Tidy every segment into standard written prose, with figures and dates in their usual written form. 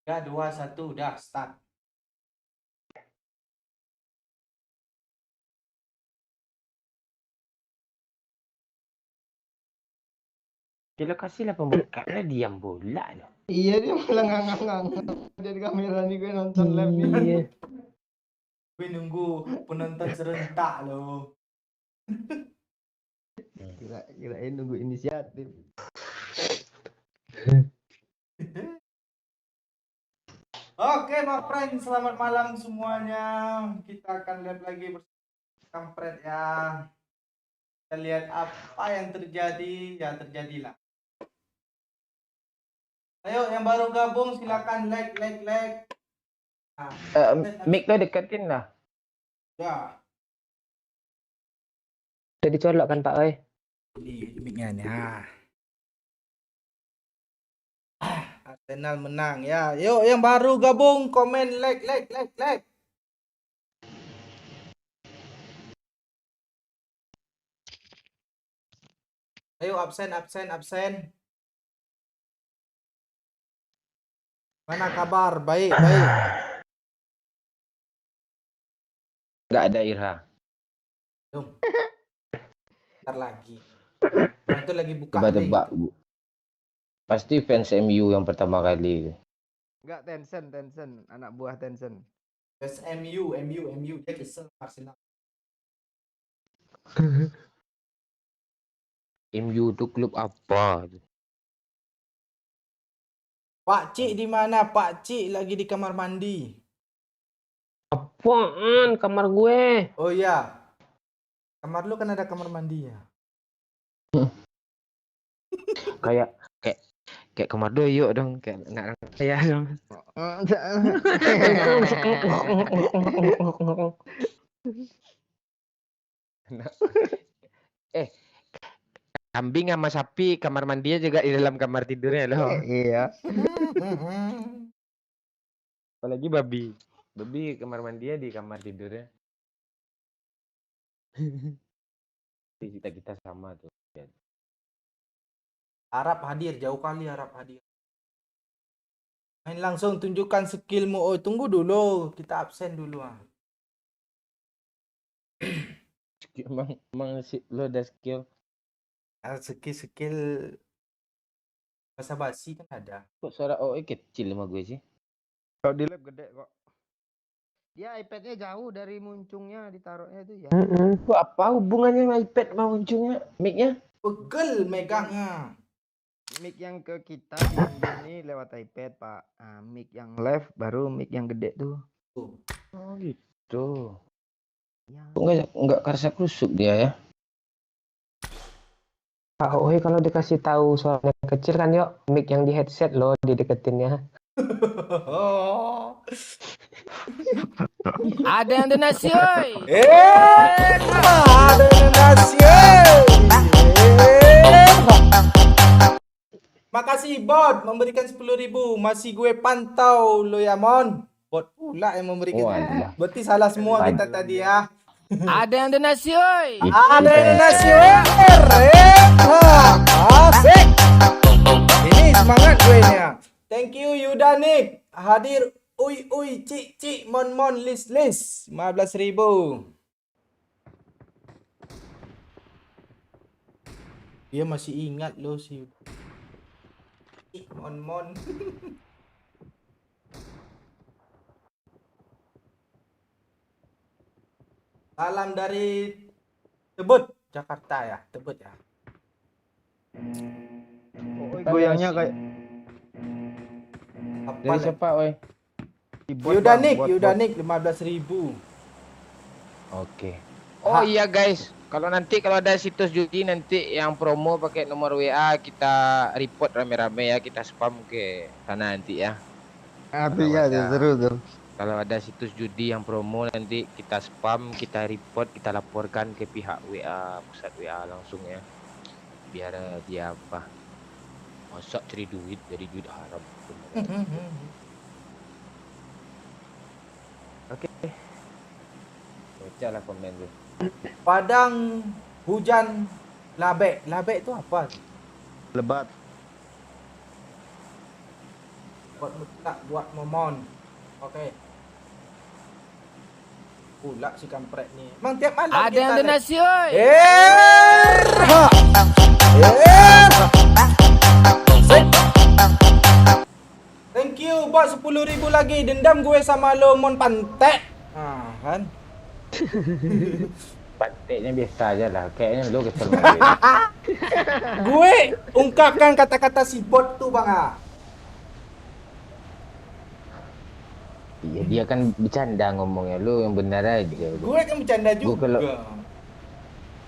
3, 2, 1, udah start. Di lokasi lah pembukaannya diam bola loh. Iya dia malah ngangang-ngangang dari kamera nih gue nonton live nih. Iya. Gue nunggu penonton serentak loh. Kirain nunggu inisiatif. Oke, my friend, selamat malam semuanya. Kita akan lihat lagi bersama Kampret ya. Kita lihat apa yang terjadi, ya terjadilah. Ayo, yang baru gabung silakan like. Nah, Mic lo deketin lah. ya. Udah dicolok kan Pak Oi? Di mic-nya nih. Arsenal menang ya. Yuk yang baru gabung komen like. Ayo absen. Mana kabar? Baik. Nggak ada Irha. Tuh. Ntar lagi. Orang itu lagi buka Tebak-tebak link. Bu. Pasti fans MU yang pertama kali. Enggak Tencent, anak buah Tencent. Terus MU dia kesel Arsenal. MU itu klub apa? Pak Cik di mana? Pak Cik lagi di kamar mandi. Apaan kamar gue? Oh iya. Kamar lu kan ada kamar mandi ya. kayak kamar doyok dong, kayak anak saya dong. Kambing sama sapi kamar mandinya juga di dalam kamar tidurnya loh. Iya. Apalagi babi kamar mandinya di kamar tidurnya. Kita sama tuh. Harap hadir, jauh kali harap hadir. Main langsung tunjukkan skillmu. Oh tunggu dulu, kita absen dulu ah. Emang lo ada skill? Skill bahasa basi kan ada. Kok suara OE kecil sama gue sih? Kalau di lab gede kok. Dia iPad-nya jauh dari muncungnya ditaruhnya itu ya. Kok apa hubungannya sama iPad sama ujungnya? Mic-nya? Pegel megangnya. Mic yang ke kita diambil nih lewat iPad Pak. Nah, mic yang left baru mic yang gede tuh. Oh gitu. Ya. Kok enggak karsa kusuk dia ya? Pak Oi kalau dikasih tahu suaranya kecil kan yuk, mic yang di headset loh dideketinnya. Ada yang donasi, oi. Ada donasi. Makasih bot memberikan 10.000. Masih gue pantau lo ya Mon. Bot pula yang memberikan. Walah. Berarti salah semua kita tadi ya. Ada yang donasi, oi. Ada donasi. Asik. Ini semangat gue nya. Thank you Yudanik. Hadir. Uy, cik, mon, list. 15.000. Dia masih ingat lo si mon. Salam dari Tebet, Jakarta ya, Tebet ya. Oh, goyangnya kayak Apa Dari siapa, oi? Yudanik 15.000. Oke. Oh iya guys, kalau ada situs judi nanti yang promo pakai nomor WA kita report rame-rame ya, kita spam ke sana nanti ya. artinya seru tuh. Kalau ada situs judi yang promo nanti kita spam, kita report, kita laporkan ke pihak WA, pusat WA langsung ya. Biar dia apa? Masa cari duit dari duit haram. Oke. Bacalah komen lu. Padang hujan labek itu apa? Lebat. Buat mutlak buat momon. Oke. Pula si kampret nih. Emang tiap malam Ada kita yang live. donasi, oi. Thank you buat 10.000 lagi. Dendam gue sama lo mon pantek. Ah, kan? Panteknya biasa aja lah. Kayaknya lu kesel banget. Gue ungkapkan kata-kata si bot tuh, Bang. Ah. Iya, dia kan bercanda ngomongnya. Lu yang benar aja. Gue kan bercanda Gue juga.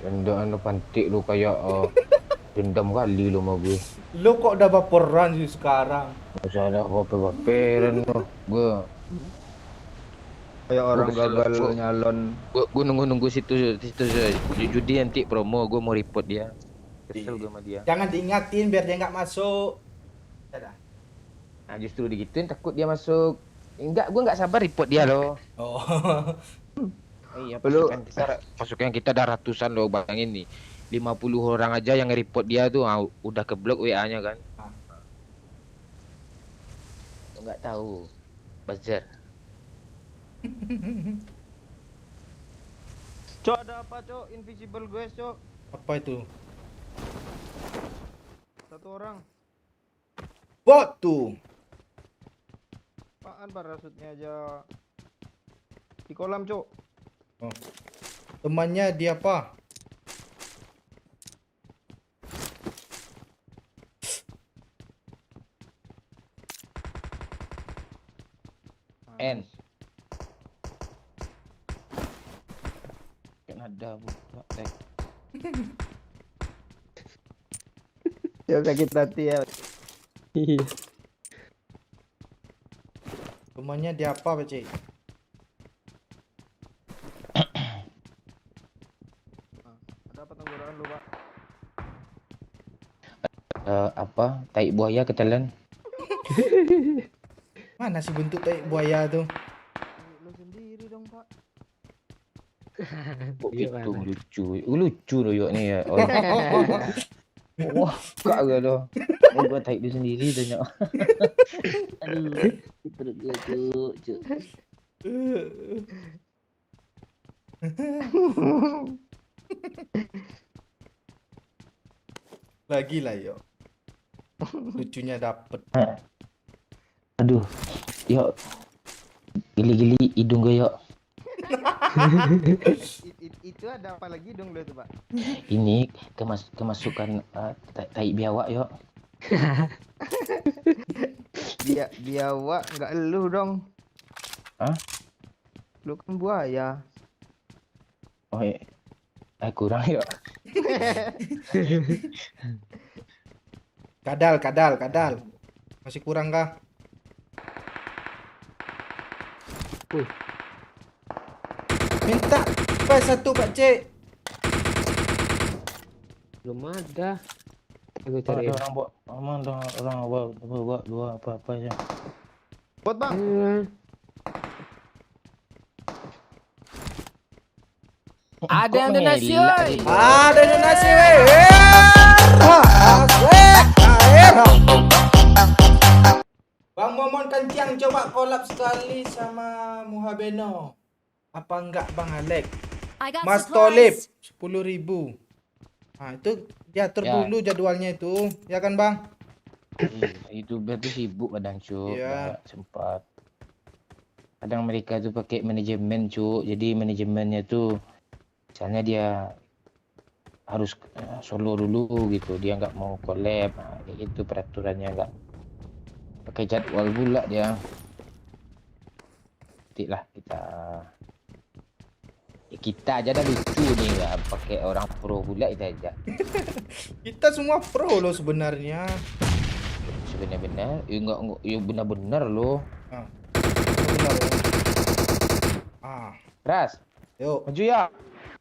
kalau anu pantik lu kayak dendam kali lu sama gue. Lo kok udah baperan sih sekarang? Masalah baper-baperan lu. Gue Kayak orang kesel. gagal nyalon. Gue nunggu situ judi nanti promo. Gue mau report dia. Kesel gue sama dia. Jangan diingatin biar dia nggak masuk. Dadah. Nah justru digituin takut dia masuk. Enggak, gue nggak sabar report dia loh. Oh. Iya, Lu- pasukan kita ada ratusan loh, bayangin nih. 50 orang aja yang nge-report dia tuh udah ke blok WA-nya kan. Ah. Enggak tahu. Buzzer. Cok, ada apa, Cok? Invisible guys, Cok. Apa itu? Satu orang. Bot tuh. Apaan parasutnya aja di kolam, Cok. Oh. Temannya dia apa? N. Kan ada buka tag. Ya sakit hati ya. Temannya dia apa, Pak Cik? Ada apa tangguran lu, Pak? Apa? Tai buaya ketelan. Mana sih bentuk tai buaya tuh? Lu sendiri dong, Pak. Kok gitu lucu. Lucu loh yuk nih ya. Oh. Wah, kak gak lo. Gua tai dia sendiri tanya. Aduh, perut gua cuk. Lagi lah yuk. Lucunya dapet. Aduh, yuk. Gili-gili hidung gue yuk. Itu ada apa lagi dong lu itu, Pak? Ini kemasukan tai biawak yuk. Biawak enggak elu dong. Hah? Lu kan buaya. Oh iya. Kurang yuk. Kadal. Masih kurang kah? Minta PS1 Pak Cik. Belum ada. Gue Ada cari. orang buat orang buat dua apa aja. Bot, Bang. Ada yang donasi, oi. Ada donasi weh. Air. Bang Momon Kancang coba collab sekali sama Muhabeno. Apa enggak Bang Alek? I got Mas Tolip supplies. 10.000. Nah, itu diatur Ya. dulu jadwalnya itu, ya kan Bang? Itu berarti sibuk kadang cuk. Iya. Nggak sempat. Kadang mereka tuh pakai manajemen cuk. Jadi manajemennya tuh misalnya dia harus solo dulu gitu. Dia nggak mau collab. Nah, kayak gitu peraturannya nggak pakai jadwal pula dia. Nanti lah kita aja dah lucu nih ya pakai orang pro pula kita aja. Kita semua pro loh sebenarnya. Sebenar-benar ya benar-benar loh. Benar ya. Ras, Yuk. maju ya.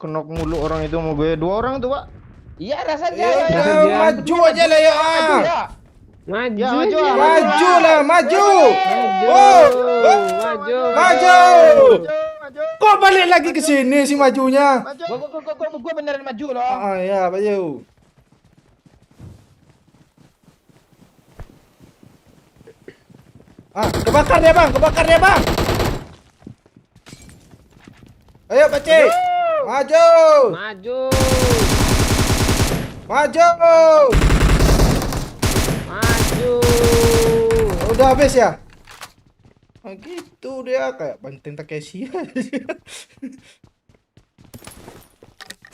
Kenok mulu orang itu mau gue. 2 orang tuh, Pak. Iya rasanya. Ya, maju aja lah ya. Maju. Ya, maju, ya. Maju lah, maju. Maju. Oh, Maju. maju. Maju. Kok balik lagi ke sini sih majunya? Maju. Gua beneran maju loh. Ya, maju. Kebakar dia bang, kebakar dia bang. Ayo Pakcik, maju, Maju. maju. Maju. Udah habis ya? Gitu dia kayak banteng Takeshi.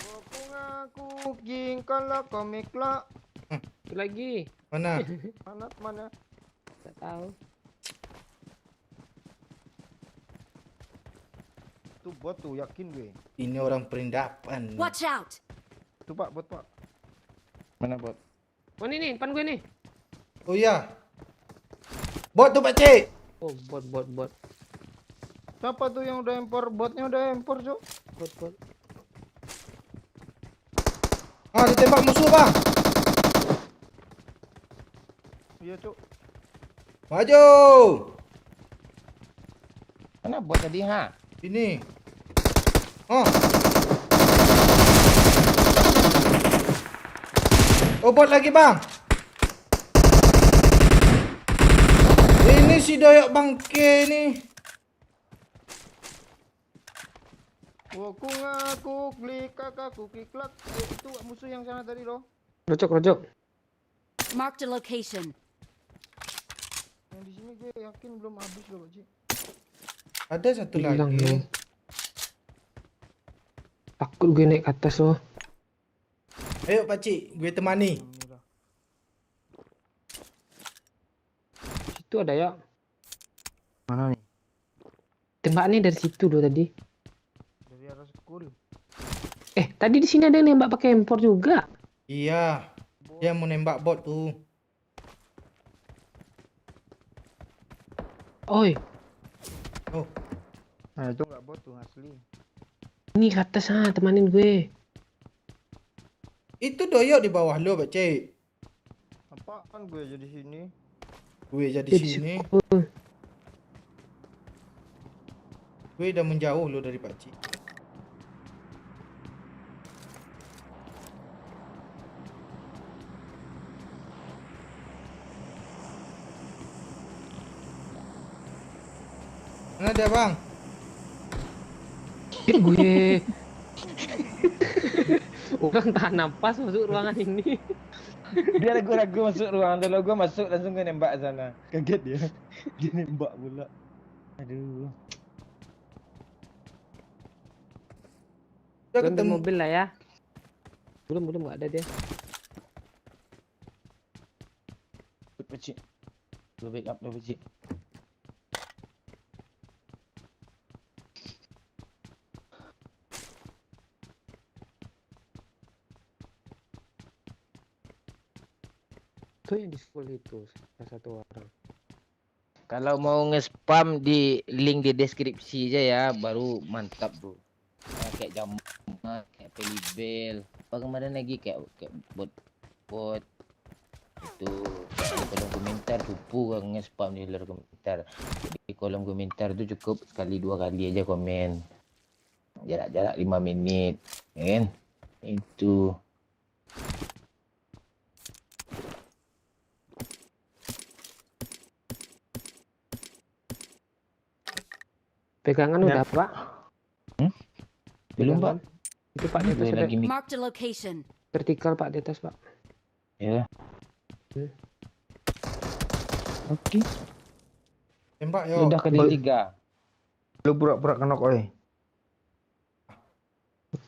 Aku ngaku jingkalah komik lah. Itu lagi. Mana? Mana? Tak tahu. Tuh bot tuh, yakin gue. Ini orang perindapan. Watch out! Tuh Pak, bot Pak. Mana bot? Oh ini depan gue nih. Oh iya. Bot tuh Pakcik. Oh bot. Siapa tuh yang udah impor? Botnya udah impor, Cuk. Bot. Ditembak musuh bang. Iya, Cuk. Maju. Mana bot tadi ha? Ini. Oh bot lagi bang. Ini si doyok bangke nih. Aku ngaku klik kakakku klik lak. Itu musuh yang sana tadi loh. Rojok. Marked a location. Yang di sini gue yakin belum habis loh, Cik. Ada satu Hilang lagi. loh. Takut gue naik ke atas loh. Ayo Pakcik, gue temani. Alhamdulillah. Situ ada ya. Mana nih? Tembaknya dari situ loh tadi. Dari arah school. Tadi di sini ada yang nembak pakai M4 juga. Iya. Dia mau nembak bot tuh. Oi, Oh, Nah, itu enggak bot tuh asli. ini ke atas temanin gue. itu doyok di bawah lo Pakcik. Apaan gue jadi sini? Gue jadi Dia di sini. sekolah. Gue udah menjauh lo dari Pakcik. Mana dia bang? Gue. Orang tahan nafas masuk ruangan ini. Dia ragu-ragu masuk ruangan dulu, gue masuk langsung gue nembak sana. Kaget dia. Dia nembak pula. Aduh. Udah Belum di ketemu. mobil lah ya. Belum nggak ada dia. Pecik. Gue backup lo pecik. Tuh yang di sekolah itu salah satu orang. Kalau mau nge-spam di link di deskripsi aja ya, baru mantap bro. Kayak jam, kayak pelibel. Apa kemarin lagi kayak bot itu kayak di kolom komentar cupu kan nge-spam di luar komentar. Di kolom komentar itu cukup sekali 2 kali aja komen. Jarak-jarak 5 menit, ya kan? Itu. Pegangan Ya. udah Pak. Belum pak? Pegangan. Itu Pak di atas Gue ada lagi mik. Marked a location. vertikal Pak di atas Pak. Ya. Oke. Tembak yo. Udah kali 3. Lu pura-pura kenok oi.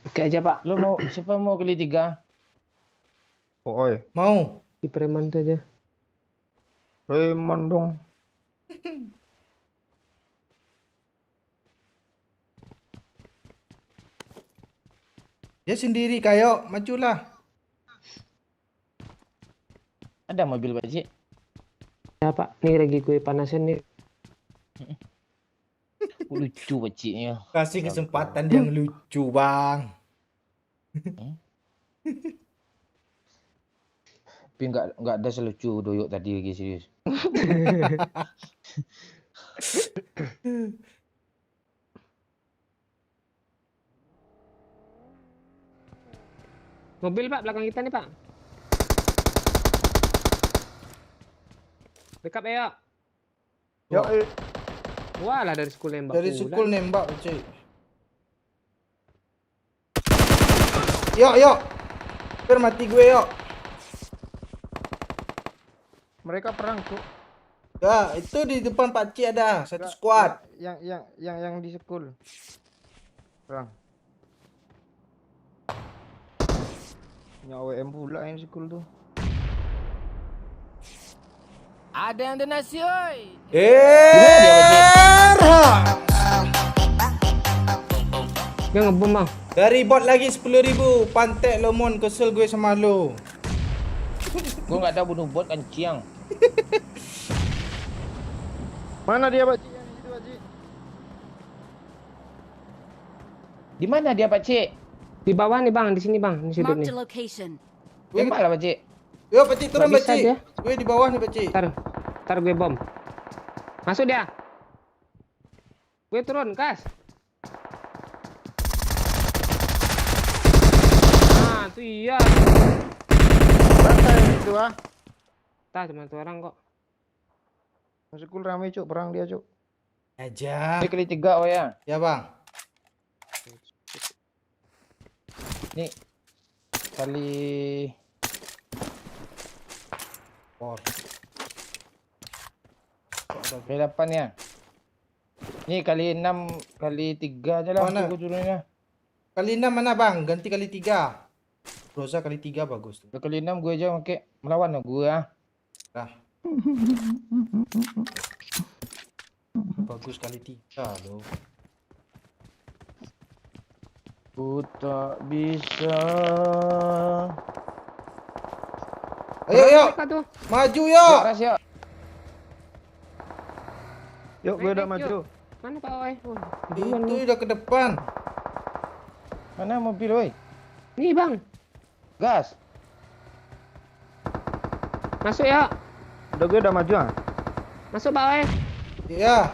Oke aja Pak. Lo mau siapa mau kali 3? Oh oi. Mau. Di preman tuh aja. Raymond dong. Dia sendiri kayo, majulah. Ada mobil pak Cik? Ya Pak, nih lagi gue panasin nih. Lucu pak Ciknya. Kasih kesempatan yang lucu bang. Tapi nggak ada selucu doyok tadi lagi serius. Mobil Pak, belakang kita nih Pak. Backup ya. Yo, Wah lah dari school nembak Dari pula. sekul nembak cuy. Yuk. Biar mati gue yuk. mereka perang tuh. Ya, itu di depan Pak Cik ada satu Enggak, squad. yang di sekul. Perang. Punya WM pula yang di sekul tuh. Ada yang donasi, oi. Dia ngebom bang. Dari bot lagi 10.000. Pantek lo mon, kesel gue sama lo. Gua enggak tahu bunuh bot kan ciang. Mana dia, Pak Cik? Yang di situ, Pak Cik. Di mana dia Pak Cik? Di bawah nih bang, di sini bang, di sudut Marked nih. a location. Tembak lah Pak Cik. Yuk Pak Cik turun Nggak Pak bisa Cik. dia. Gue di bawah nih Pak Cik. Ntar gue bom. Masuk dia. Gue turun, kas. Nah, tuh iya. Santai yang itu ah. Tah cuma tuh orang kok. Di sekul rame cuk, perang dia cuk. Aja. Ini kali 3 oh ya. Ya bang. Nih. Kali Por. kali 8 ya. Nih kali 6 kali 3 aja lah Mana? gua turunnya. Kali 6 mana bang? Ganti kali 3. Rosa kali 3 bagus tuh. Kali 6 gue aja pakai melawan lo gua. Nah. Bagus kali 3 loh. Ku tak bisa. Ayo yuk. Mereka tuh. Maju Yuk yuk. ras yuk. Yuk, gue udah Naik, maju. yuk. Mana Pak Oi? Oh, duluan Itu lu. udah ke depan. Mana mobil woi? Nih bang, Gas. masuk ya. Gue udah maju ah. Masuk Pak Oi. Iya.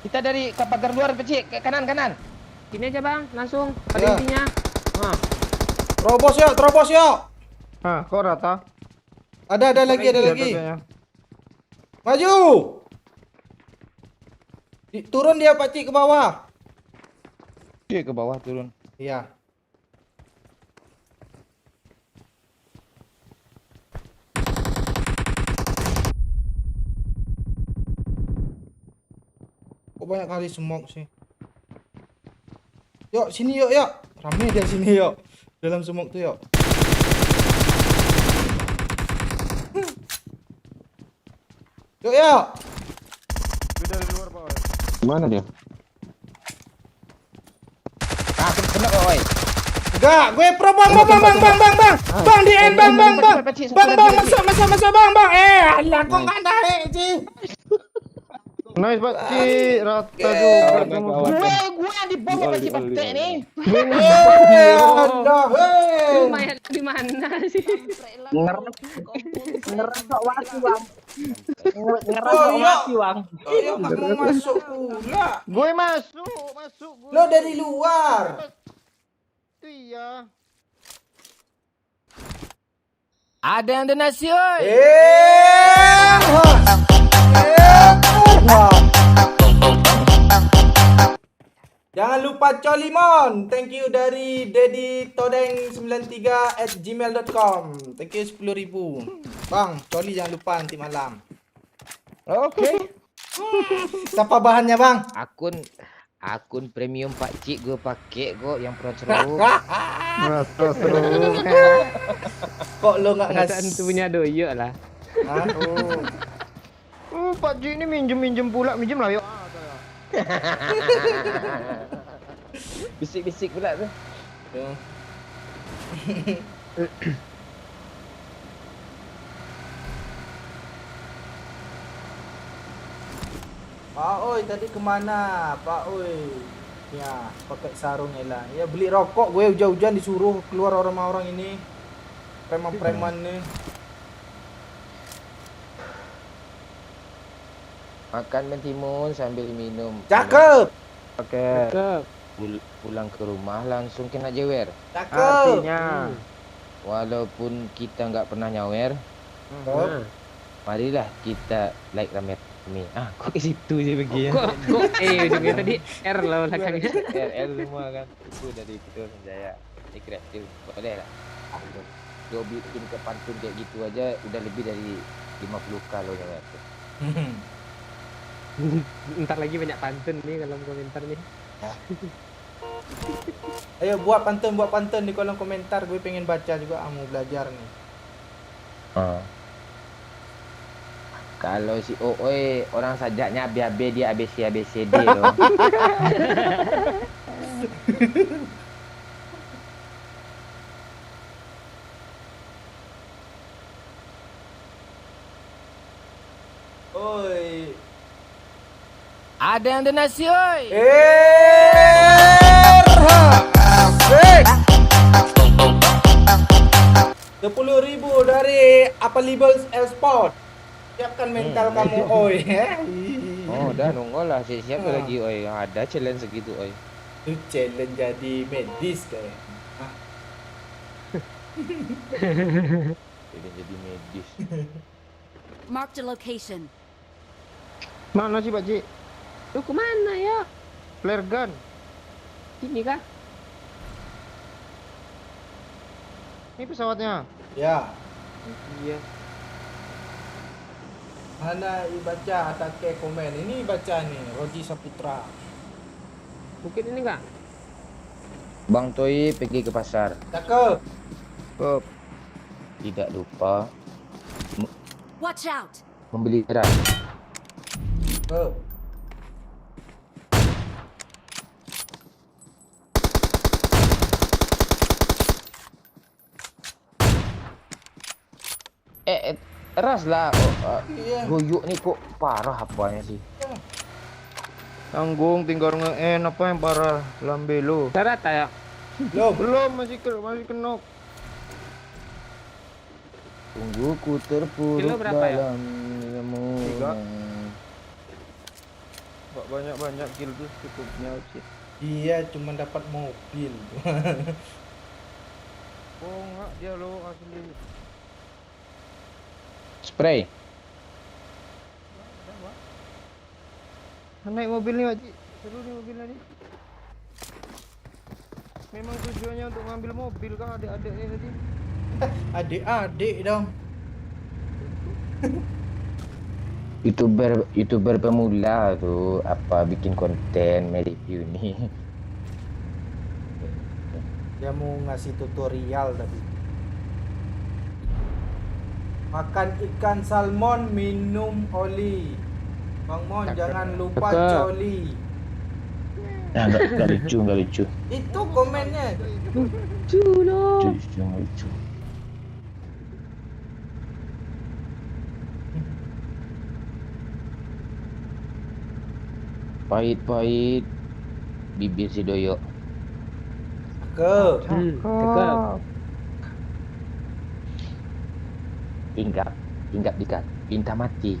Kita dari ke pagar luar Pak Cik, ke kanan. Sini aja bang, langsung. Pada Ya. intinya. Nah, Terobos yuk. Ah, kok rata? Ada lagi. Kayaknya. Maju. Turun dia Pak Cik ke bawah. Cik ke bawah turun. Iya. Kok banyak kali smoke sih? Yuk, sini yuk. Rame dia sini yuk. Dalam smoke tuh yuk. Yuk. Gue dari luar Pak. Mana dia? Ah, kena kok woi. Enggak, gue pro bang. Bang di end bang. Bang masuk bang. Alah kok enggak naik sih. Nice Pak Cik, rata juga kamu. Gua di bawah Pak Cik Pantek nih. Alah, lu mayat di mana sih? Iya, nggak mau masuk pula. Gue masuk gue. Lo dari luar. Itu iya. Ada yang donasi, oi. Jangan lupa colimon. Thank you dari deddytodeng93@gmail.com. Thank you 10.000. Bang, coli jangan lupa nanti malam. Oke. Siapa bahannya, Bang? Akun premium Pak Cik gue pakai kok yang pro seru. Rata seru. Kok lo nggak Perasaan ngasih? tuh punya doyok lah. Hah? Pak Cik ini minjem pula, minjem lah yuk. Bisik-bisik pula tu. Pak Oi tadi kemana? Pak Oi. Ya, pakai sarung Ella. Ya beli rokok gue hujan-hujan disuruh keluar orang-orang ini. Preman-preman nih. Makan mentimun sambil minum. Cakep. Oke. Pulang ke rumah langsung kena jewer. Cakep. Artinya Walaupun kita nggak pernah nyawer, Cakep. Marilah kita like rame-rame. Ah, kok ke situ je pergi ya. Kok ujungnya tadi R lah belakangnya. RL semua kan. Itu dari Fitur Sanjaya. Kreatif. Boleh lah. Dia bikin ke pantun kayak gitu aja udah lebih dari 50k loh ya. Ntar lagi banyak pantun nih kalau komentar nih. Ayo buat pantun di kolom komentar. Gue pengen baca juga, mau belajar nih. Kalau si Ooi orang sajaknya abi-abi dia ABCD loh. Oi. Ada yang donasi, oi. Asik. 10.000 dari Appalables Sport. Siapkan mental kamu, oi. Oh, udah nongol lah. Siap lagi Oi. Ada challenge segitu Oi. Itu challenge jadi medis kayak. Jadi medis. Marked a location. Mana sih Pak Cik? Lu kemana ya? Flare gun. Sini kah? Ini pesawatnya. Ya, Iya. mana baca atau ke komen. Ini baca nih, Roji Saputra. Bukit ini kah? Bang Toi pergi ke pasar. Cakep. Kop. Tidak lupa Watch out! membeli beras. Cakep. Ras lah. Iya. Goyuk nih kok parah apanya sih? Tanggung tinggal nge-en apa yang parah lambe lo. Darat ya? Belum masih kenok. Tunggu ku terpuruk Kilo berapa ya? dalam ilmu. 3. Gak banyak kill tuh cukupnya sih. Iya, cuma dapat mobil. Oh enggak dia lo asli. Spray. Naik mobil nih Pak Cik. Seru nih mobilnya nih. Memang tujuannya untuk ngambil mobil kah adik-adiknya tadi? Adik-adik dong. YouTuber pemula tuh apa bikin konten review nih. Dia mau ngasih tutorial tadi. Makan ikan salmon, minum oli. Bang Mon, jangan lupa Cakep. coli. Nah, enggak lucu. Itu komennya. Lucu, nggak lucu. Pahit bibir si Doyo. Cakep. Cakep. Hinggap dikat, pinta mati.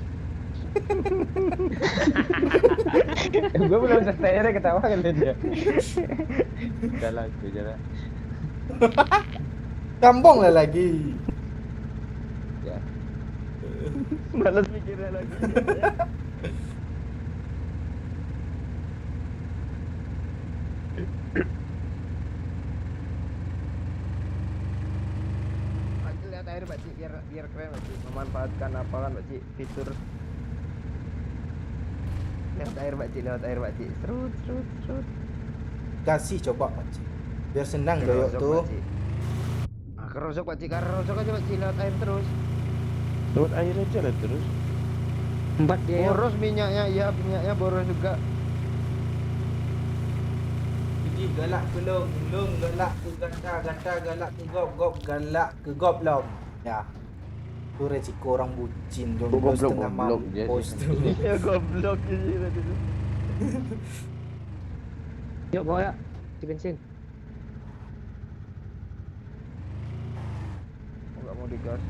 Gue belum selesai dia ketawa kan dia. Jalan. Sambung lah lagi. Ya. Malas mikirnya lagi. Pak Cik lihat air Pak Cik biar keren Pak Cik. Memanfaatkan apa kan Pak Cik fitur. Lihat air Pak Cik. Serut. Kasih coba Pak Cik. Biar senang Doyok Kerosok, tuh. Pak Cik. Ah, kerosok Pak Cik, kerosok aja Pak Cik, lihat air terus. Lewat air aja lah terus. Empat dia ya. Boros minyaknya, iya minyaknya boros juga. Jadi galak ke long, galak ke gata, galak ke gop, galak ke gop long. Ya. Itu resiko orang bucin jomblo setengah Goblok dia mampus sih. tuh. Ya goblok ini tadi tuh. Yuk bawa ya. Di bensin. Enggak mau digas.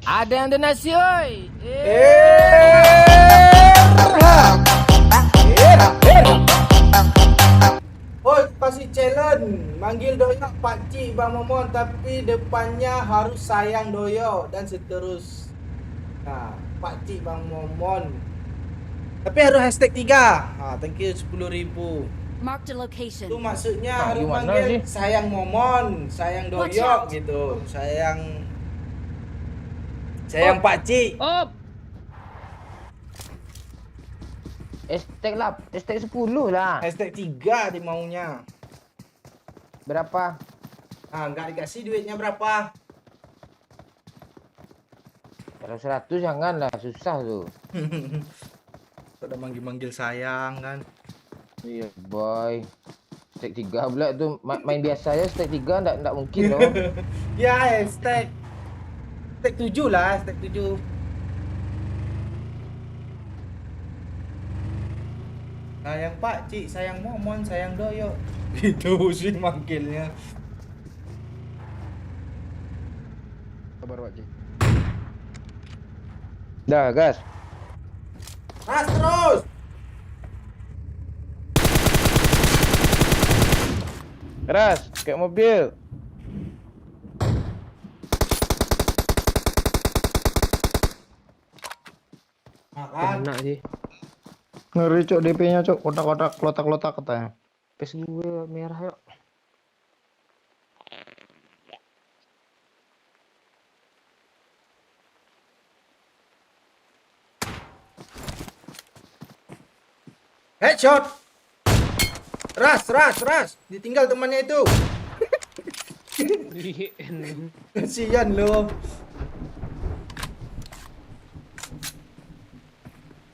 Ada yang donasi, oi. Oh, kasih challenge. Manggil doyok pakcik Bang Momon, tapi depannya harus sayang doyok dan seterus. Nah, pakcik Bang Momon. Tapi harus hashtag 3. Thank you 10.000. Marked a location. Itu maksudnya Ah, harus gimana manggil sih? sayang Momon, sayang Watch doyok out. gitu. Sayang pakcik. Op. Hashtag 10 lah. Hashtag 3 dia maunya. Berapa? Enggak dikasih duitnya berapa? Kalau 100 janganlah, susah tuh. Udah manggil-manggil sayang kan. Iya, boy. Hashtag 3 pula tu main biasa aja, hashtag 3 enggak mungkin loh. Ya, hashtag 7 lah, hashtag 7. Sayang pakcik, sayang Momon, sayang doyok. Itu sih manggilnya. Sabar Pak Cik. Dah, gas. Mas terus. Keras, kayak mobil. Makan. Enak sih. Ngeri cok DP-nya cok, kotak-kotak, lotak-lotak katanya. Pes gue merah yuk. Headshot. Ras. Ditinggal temannya itu. Kasihan lo.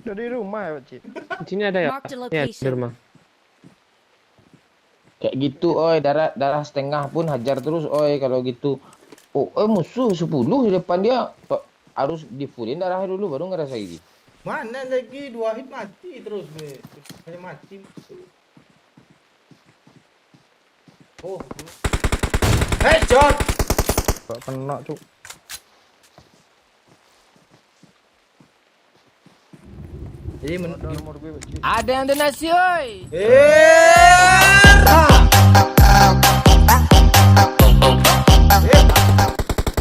Udah di rumah ya Pak Cik. Di sini ada ya? Marked a Ya, di location. rumah. Kayak gitu, oi, darah setengah pun hajar terus, oi, kalau gitu. Oh, musuh 10 di depan dia. Harus di-fullin darahnya dulu baru ngerasa gigi. Mana lagi 2 hit mati terus gue. Saya mati. Oh. Headshot. Gak kena cok. Jadi Ada nomor gue Pak Cik. Ada yang donasi oi.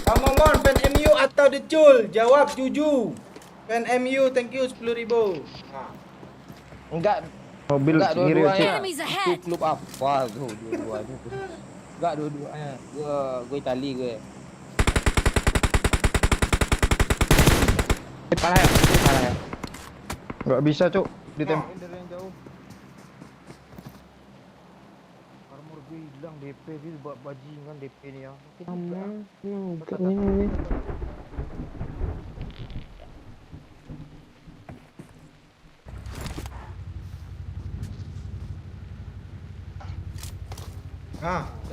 Bang Momon, fan MU atau Decul? Jawab Juju. Fan MU, thank you 10.000. Enggak, Mobil enggak kiri Pak Cik. dua-duanya. Enemies Itu ahead. klub apa tuh dua-duanya tuh? Enggak dua-duanya. Gue Itali gue. Parah ya? Parah ya? Gak bisa cok, ditembakin dari yang jauh. Armor gue hilang DP, dia bajingan DP ini ya. Enggak ini.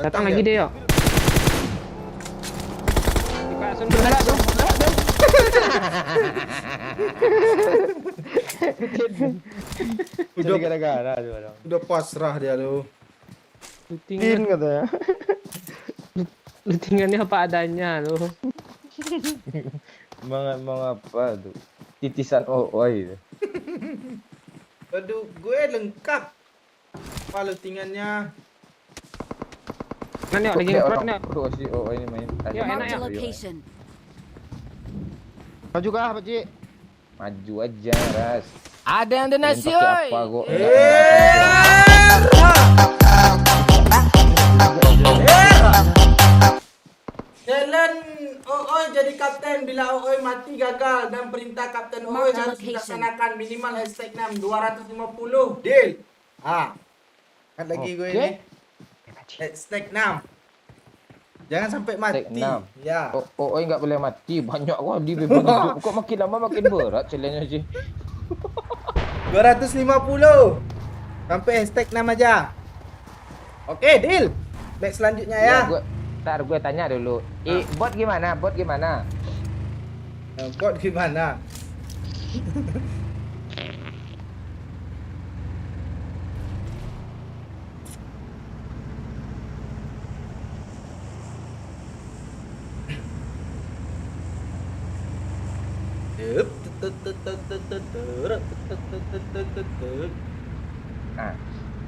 Datang lagi deh yuk. Pak Sun berat tuh. Jadi gara-gara tuh orang. Udah pasrah dia lu. Tin katanya. Lutingannya apa adanya lo. Mau apa tuh? Titisan oi itu. Aduh, gue lengkap. Palutingannya. Mana yuk lagi Kayak ngeprot orang nih. pro si oi ini main. Ya, enak Marked ya. a location. Maju kah Pak Cik? Maju aja, Ras. Ada yang Kalian donasi pakai oi. apa kok? Talent Ooi jadi kapten bila Ooi mati gagal dan perintah kapten Ooi Mark the harus location. dilaksanakan minimal hashtag 6 250 deal. Kan lagi gue Oke. ini hashtag 6. Jangan sampai mati. Hashtag 6. Ya. Oi enggak boleh mati. Banyak kok di beban hidup. Kok makin lama makin berat challenge sih. 250 sampai hashtag 6 aja. Oke, deal. Next selanjutnya ya. Gue tanya dulu. Bot gimana? Bot gimana? Bot gimana?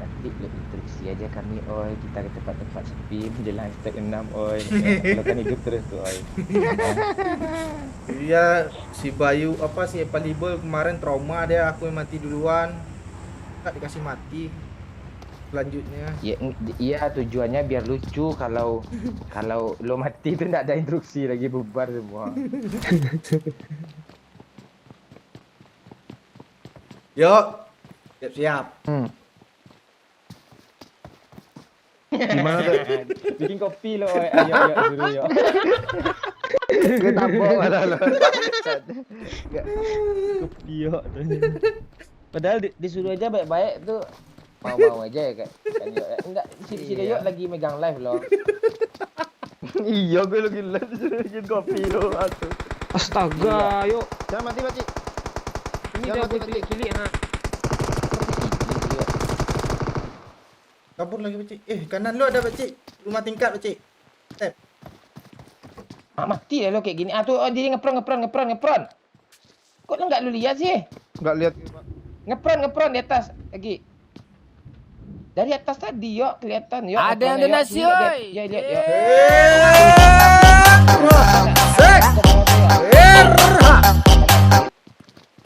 Nanti lo instruksi aja kami, oi. Kita ke tempat-tempat sepi menjelang hashtag 6, oi. Kalau kan hidup terus tuh, oi. Iya, si Bayu apa si Epalibel kemarin trauma dia, aku yang mati duluan. Tak dikasih mati. Selanjutnya. Ya, iya tujuannya biar lucu kalau lo mati itu nggak ada instruksi lagi bubar semua. Yuk. Siap-siap. Gimana tuh? Bikin kopi lo, oi. Ayo suruh yo. Gue tabok ada lo. Kopi yo. Padahal disuruh aja baik-baik tuh. Mau aja ya kan yo. Enggak si Deyo lagi megang live loh. Iya gue lagi live disuruh bikin kopi lo atuh. Astaga, yuk. Jangan mati Pak Cik. Ini Jangan dia mati, gue cilik ha. Kabur lagi, Pakcik. Kanan lu ada, Pakcik. Rumah tingkat, Pakcik. Step. Mati lah lo kayak gini. Ah tuh dia ngepron. Kok lo enggak lu lihat sih? Enggak lihat gue, Pak. Ngepron di atas lagi. Dari atas tadi yo kelihatan yo. Ada yang donasi, oi. Ya lihat yo.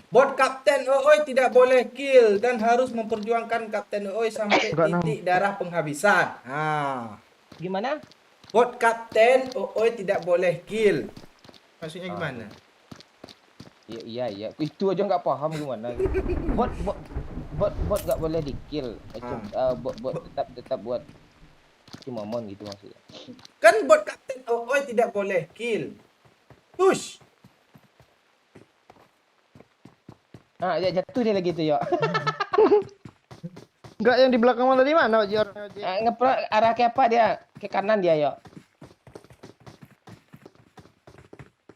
Bot Kapten Ooi tidak boleh kill dan harus memperjuangkan Kapten Ooi sampai titik darah penghabisan. Gimana? Bot Kapten Ooi tidak boleh kill. Maksudnya gimana? Iya. Itu aja nggak paham gimana. Bot nggak boleh di kill. Bot tetap buat cimomon gitu maksudnya. Kan bot Kapten Ooi tidak boleh kill. Push. Ya jatuh dia lagi tuh yo. Enggak, yang di belakang mana, di mana Pak Cik orangnya, Pak Cik? Ngepro arah ke apa dia? Ke kanan dia yo.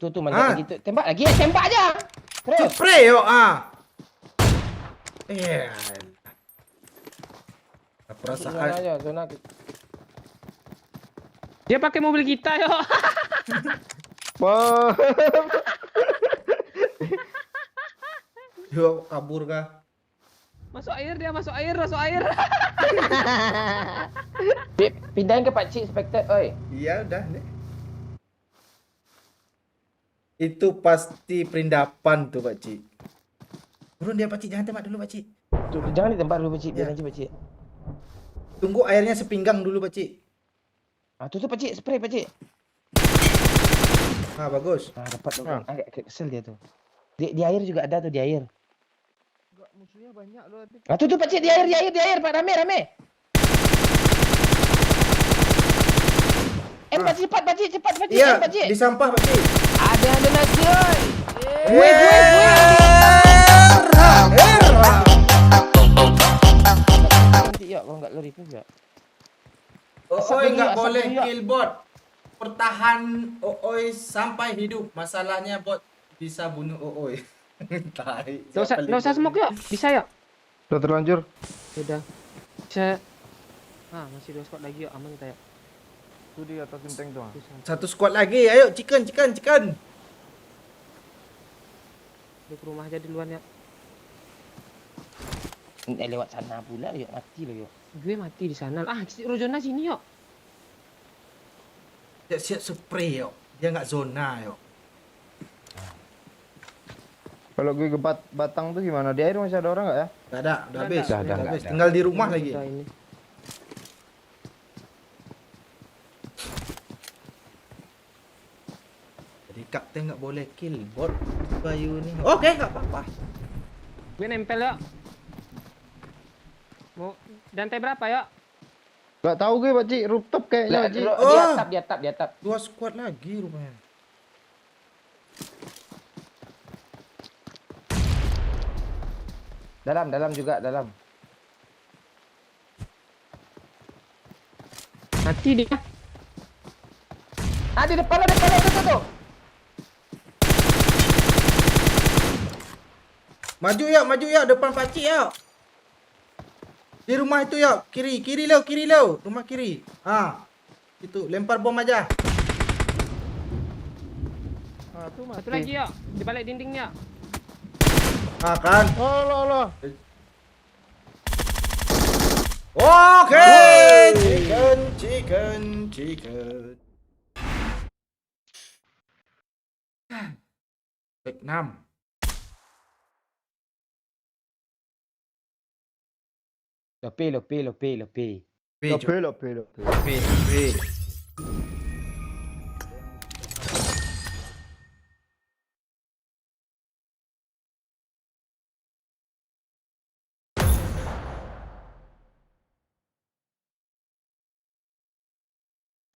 Tuh mantap gitu. Tembak lagi, tembak aja. Terus. Spray yo perasaan. Aja, zona. Dia pakai mobil kita, yuk. Wah. Yo kabur kah? Masuk air dia, masuk air. Pindahin ke Pakcik Spectre, oi. Iya udah nih. Itu pasti perindapan tuh, Pakcik. Turun dia, Pakcik. Jangan tembak dulu, Pakcik. Jangan ditembak dulu Pakcik, biar Ya. aja Pakcik. Tunggu airnya sepinggang dulu, Pakcik. Tuh Pakcik, spray Pakcik. Bagus. Dapat tuh. Agak kesel dia tuh. Di air juga ada tuh, di air. Enggak, musuhnya banyak loh. Tuh Pakcik, di air, Pak, rame. Pakcik, cepat Pakcik, Iya, Pakcik. di sampah, Pakcik. Ada yang donasi, oi. Gue. Nanti ya, kalau nggak lo revive ya. Ooi nggak asap boleh dulu, ya. kill bot. Pertahan Ooi sampai hidup. Masalahnya bot bisa bunuh Ooi. Tai. Nggak usah smoke yuk, bisa yuk. Udah terlanjur. Udah. Bisa. Masih 2 squad lagi yuk, aman kita ya. Tuh di atas genteng tuh. Satu squad lagi. Ayo, chicken. Dia ke rumah aja duluan ya. Lewat sana pula, yuk mati lo yuk. Gue mati di sana. Rojona sini yuk. Siap spray yo. Dia nggak zona yo. Kalau gue ke Batang tuh gimana? Di air masih ada orang nggak ya? Nggak ada, udah habis. Nggak ada. Habis. Tinggal di rumah lagi. Udah ini. Jadi kapten nggak boleh kill bot Bayu nih. Oke, nggak apa-apa. Gue nempel yuk. Mau dantai berapa yuk? Nggak tahu gue Pak Cik, rooftop kayaknya Pak Cik. Di atap. 2 squad lagi rupanya. Dalam juga, dalam. Mati dia. Di depan tuh. Maju ya depan Pakcik ya. Di rumah itu ya, kiri lo, rumah kiri. Itu lempar bom aja. Tuh mati. Satu lagi yuk, di balik dindingnya. Kan. Allah. Oke, chicken. Back 6. Lope.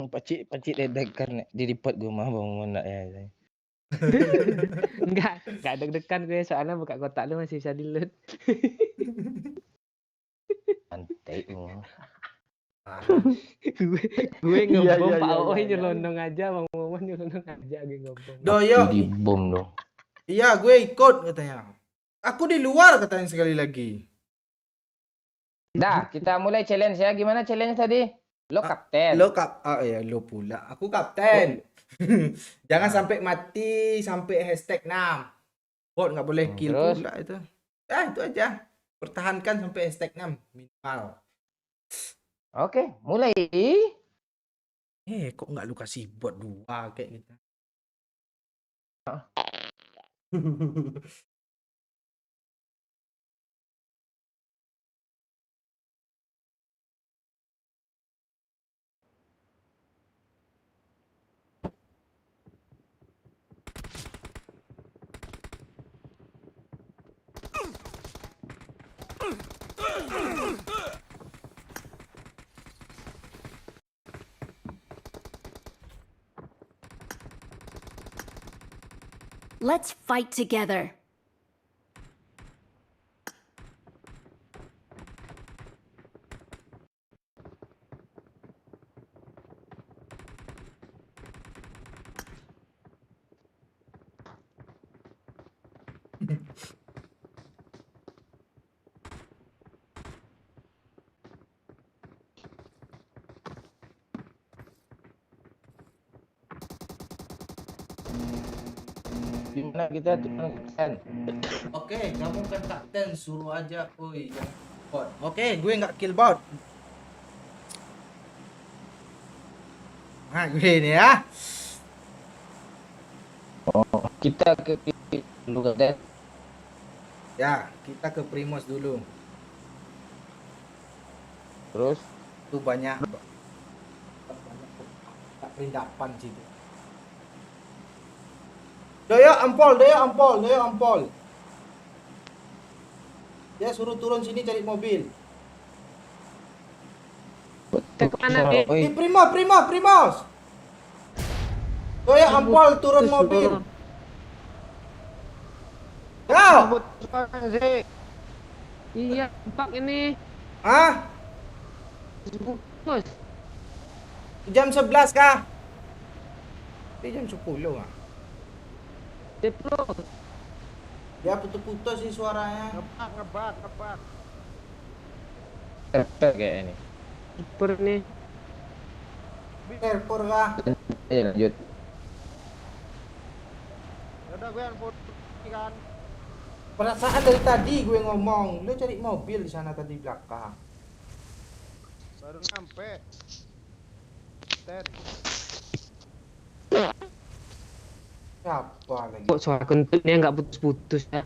Pakcik deg-degan di report gue mah bang nak ya. Enggak deg-degan gue soalnya buka kotak lu masih bisa di-load. Santai gue. gue Iya, ngebom iya, Pak iya, Oi iya. nyelonong aja, Bang Momon nyelonong aja gue ngebom. Doyo, Di bom dong. iya gue ikut katanya. Aku di luar katanya sekali lagi. Dah, kita mulai challenge ya. Gimana challenge tadi? Lo kapten. Lo pula. Aku kapten. Jangan sampai mati sampai hashtag 6. Bot nggak boleh kill Terus? pula itu. Itu aja. Pertahankan sampai hashtag 6 minimal. Oke, mulai. Kok nggak lu kasih bot 2 kayak gitu. Let's fight together. Gimana kita tukang kapten? Oke, kamu kan kapten, suruh aja, oi, jangan bot. Oke, gue nggak kill bot. Nah, gue ini ya. Oh, kita ke dulu kapten. Ya, kita ke Primos dulu. Terus Tuh banyak perindapan situ. Doyo ampol. Dia suruh turun sini cari mobil. Kita kemana nih? Oi, Di Primos. Doyo ampol turun mobil. Kau? Iya, Pak ini. Ah, Bos. jam 11 kah? Ini jam 10 ah. Deplo. Ya putus-putus sih suaranya. Ngebak. kapten kayak ini. Super nih. Airport kah? Ayo lanjut. Udah gue yang kan. Perasaan dari tadi gue ngomong, lu cari mobil di sana tadi belakang. Baru nyampe. Siapa lagi? Kok suara kentutnya nggak putus-putus ya?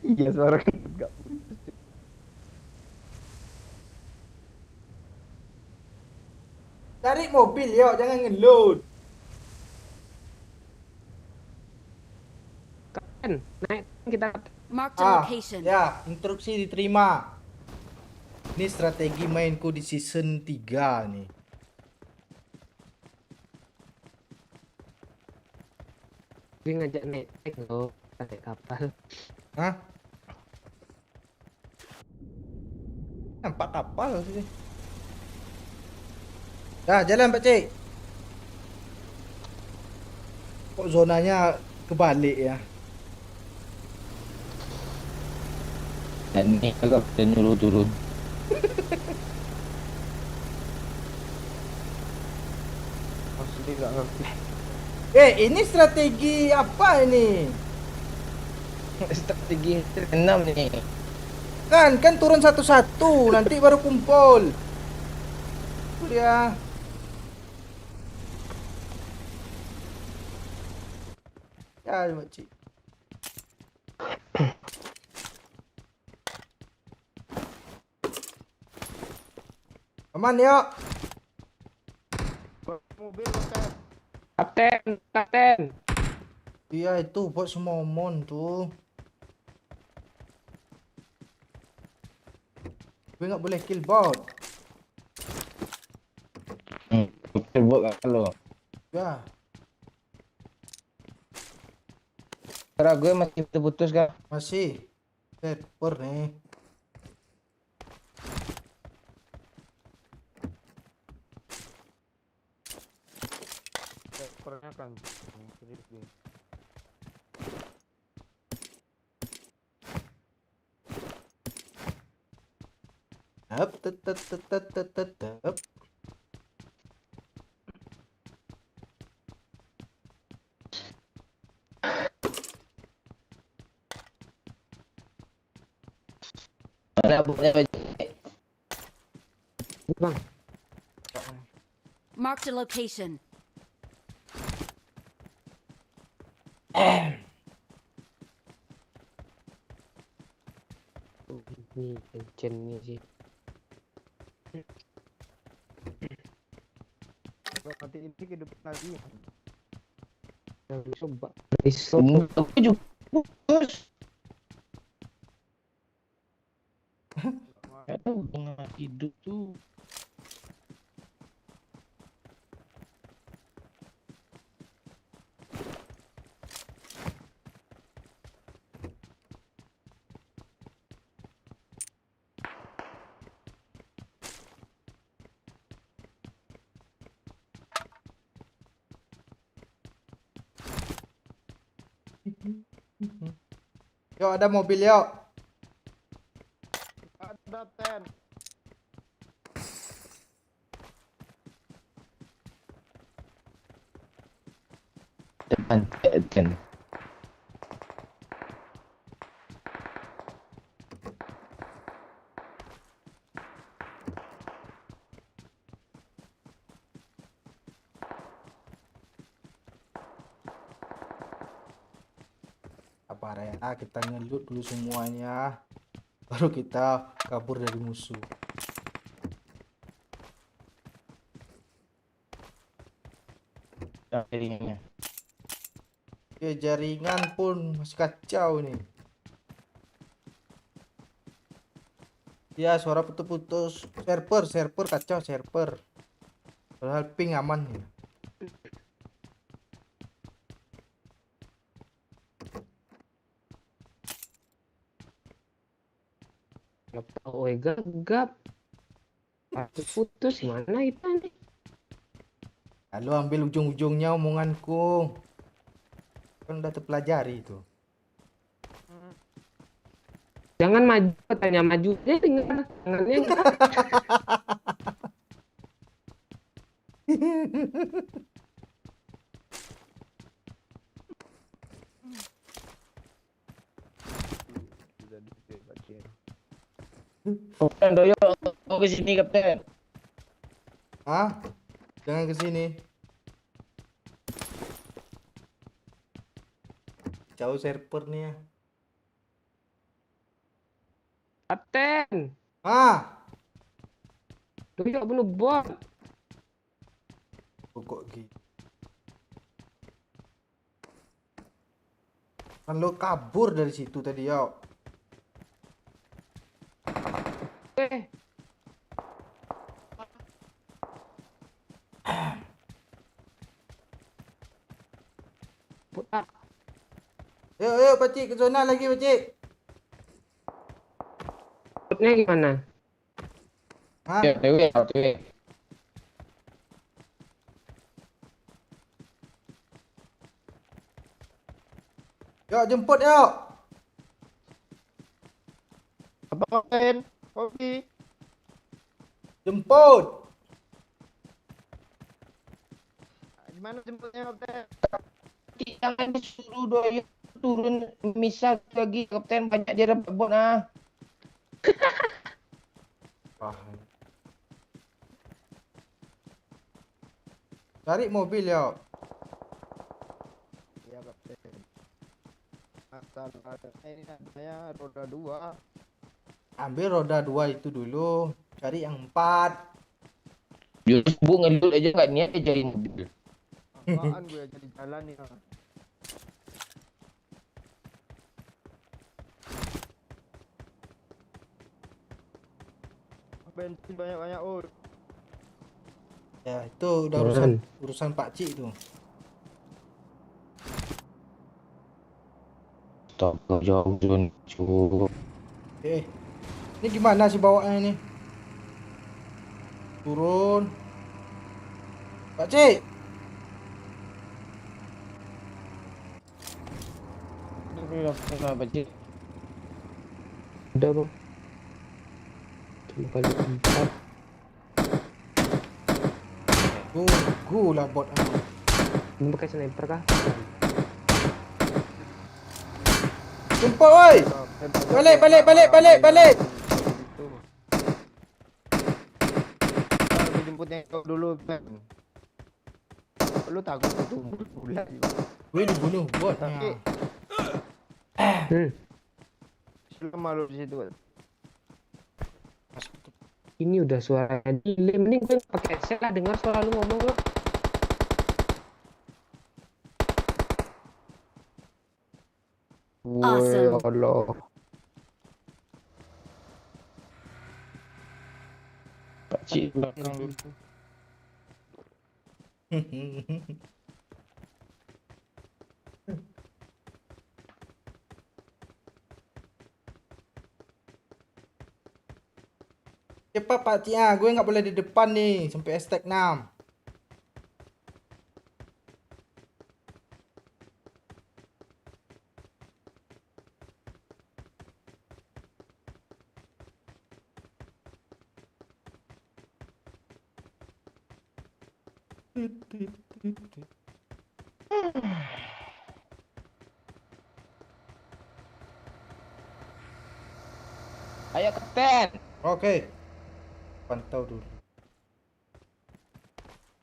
Iya suara enggak. Cari mobil yuk, jangan ngeload. Kan naik kita. Marked a location. Ya, instruksi diterima. Ini strategi mainku di season 3 nih. Gue ngajak naik lo, naik kapal. Hah? Nampak kapal sih. Dah, jalan Pak Cik. Kok zonanya kebalik ya? Dan ini kapten nyuruh turun. Asli enggak ngerti. Ini strategi apa ini? Strategi 6 nih. Kan turun satu-satu, nanti baru kumpul. Ya. Ya, Makcik. Aman yuk. Mobil Kapten. Kapten, kapten. Iya itu buat semomon tuh. Gue nggak boleh kill bot. Buat kalau. Ya. Cara gue masih putus kan. Masih. Server nih. Servernya kan. Serius nih. Up, tet, tet, tet, tet, tet, tet, tet. Mana buatnya baju. Bang, Marked a location. ini kencen nih sih. Kalau nanti ini kehidupan lagi. Yang coba. Iso. Gue juga putus. Aduh, tengah hidup tuh. Yuk ada mobil yuk. Ada ten. Depan kan. Sabar ya, kita ngelut dulu semuanya. Baru kita kabur dari musuh. Akhirnya. Ya jaringan pun masih kacau nih. Ya suara putus-putus. Server kacau server. Padahal ping aman ya. Gak tahu gagap. Putus mana itu nih? Lalu ambil ujung-ujungnya omonganku. Kan udah terpelajari itu. Jangan maju, tanya maju. Tinggal tangannya enggak. Kapten Doyo, mau ke sini Kapten. Hah? Jangan ke sini. Jauh server nih ya. Kapten, Ah, lu yuk bunuh bom. kok gitu. Kan lo kabur dari situ tadi ya. Eh, putar. Yuk, Pakcik ke zona lagi, Pakcik. Putnya gimana? Hah? Ya, TW. Yuk jemput yuk. Apa Kapten? Kopi. Jemput. Di mana jemputnya Kapten? Jangan disuruh Doyo turun misal lagi kapten banyak dia dapat bot ah. Paham. Cari mobil ya. Ya kapten. Asal ada ini saya roda 2. Ambil roda 2 itu dulu. Cari yang 4. Yus bu ngelut aja nggak niat dia cari mobil. Apaan gue jadi jalan nih. Bensin banyak-banyak oh. Ya, itu udah Turunan. urusan Pak Cik itu. Stop jauh zone cu. Ini gimana sih bawaannya ini? Turun. Pak Cik. Kenapa sih? Ada bang. Cuma kali 4. Tunggu lah bot. Ini pakai sniper kah? Jemput woi. Balik. Kalau jemputnya dulu Ben. Lu takut tunggu bulan. Gue dibunuh botnya. Tapi Hmm. selama lu di situ. Ini udah suara delay. Mending gue pakai headset lah, dengar suara lu ngomong bro. Awesome. Woi, Allah. Pak Cik belakang dulu. Cepat Pak Cik ah, gue nggak boleh di depan nih sampai hashtag 6. Ayo kapten. Oke. Pantau dulu.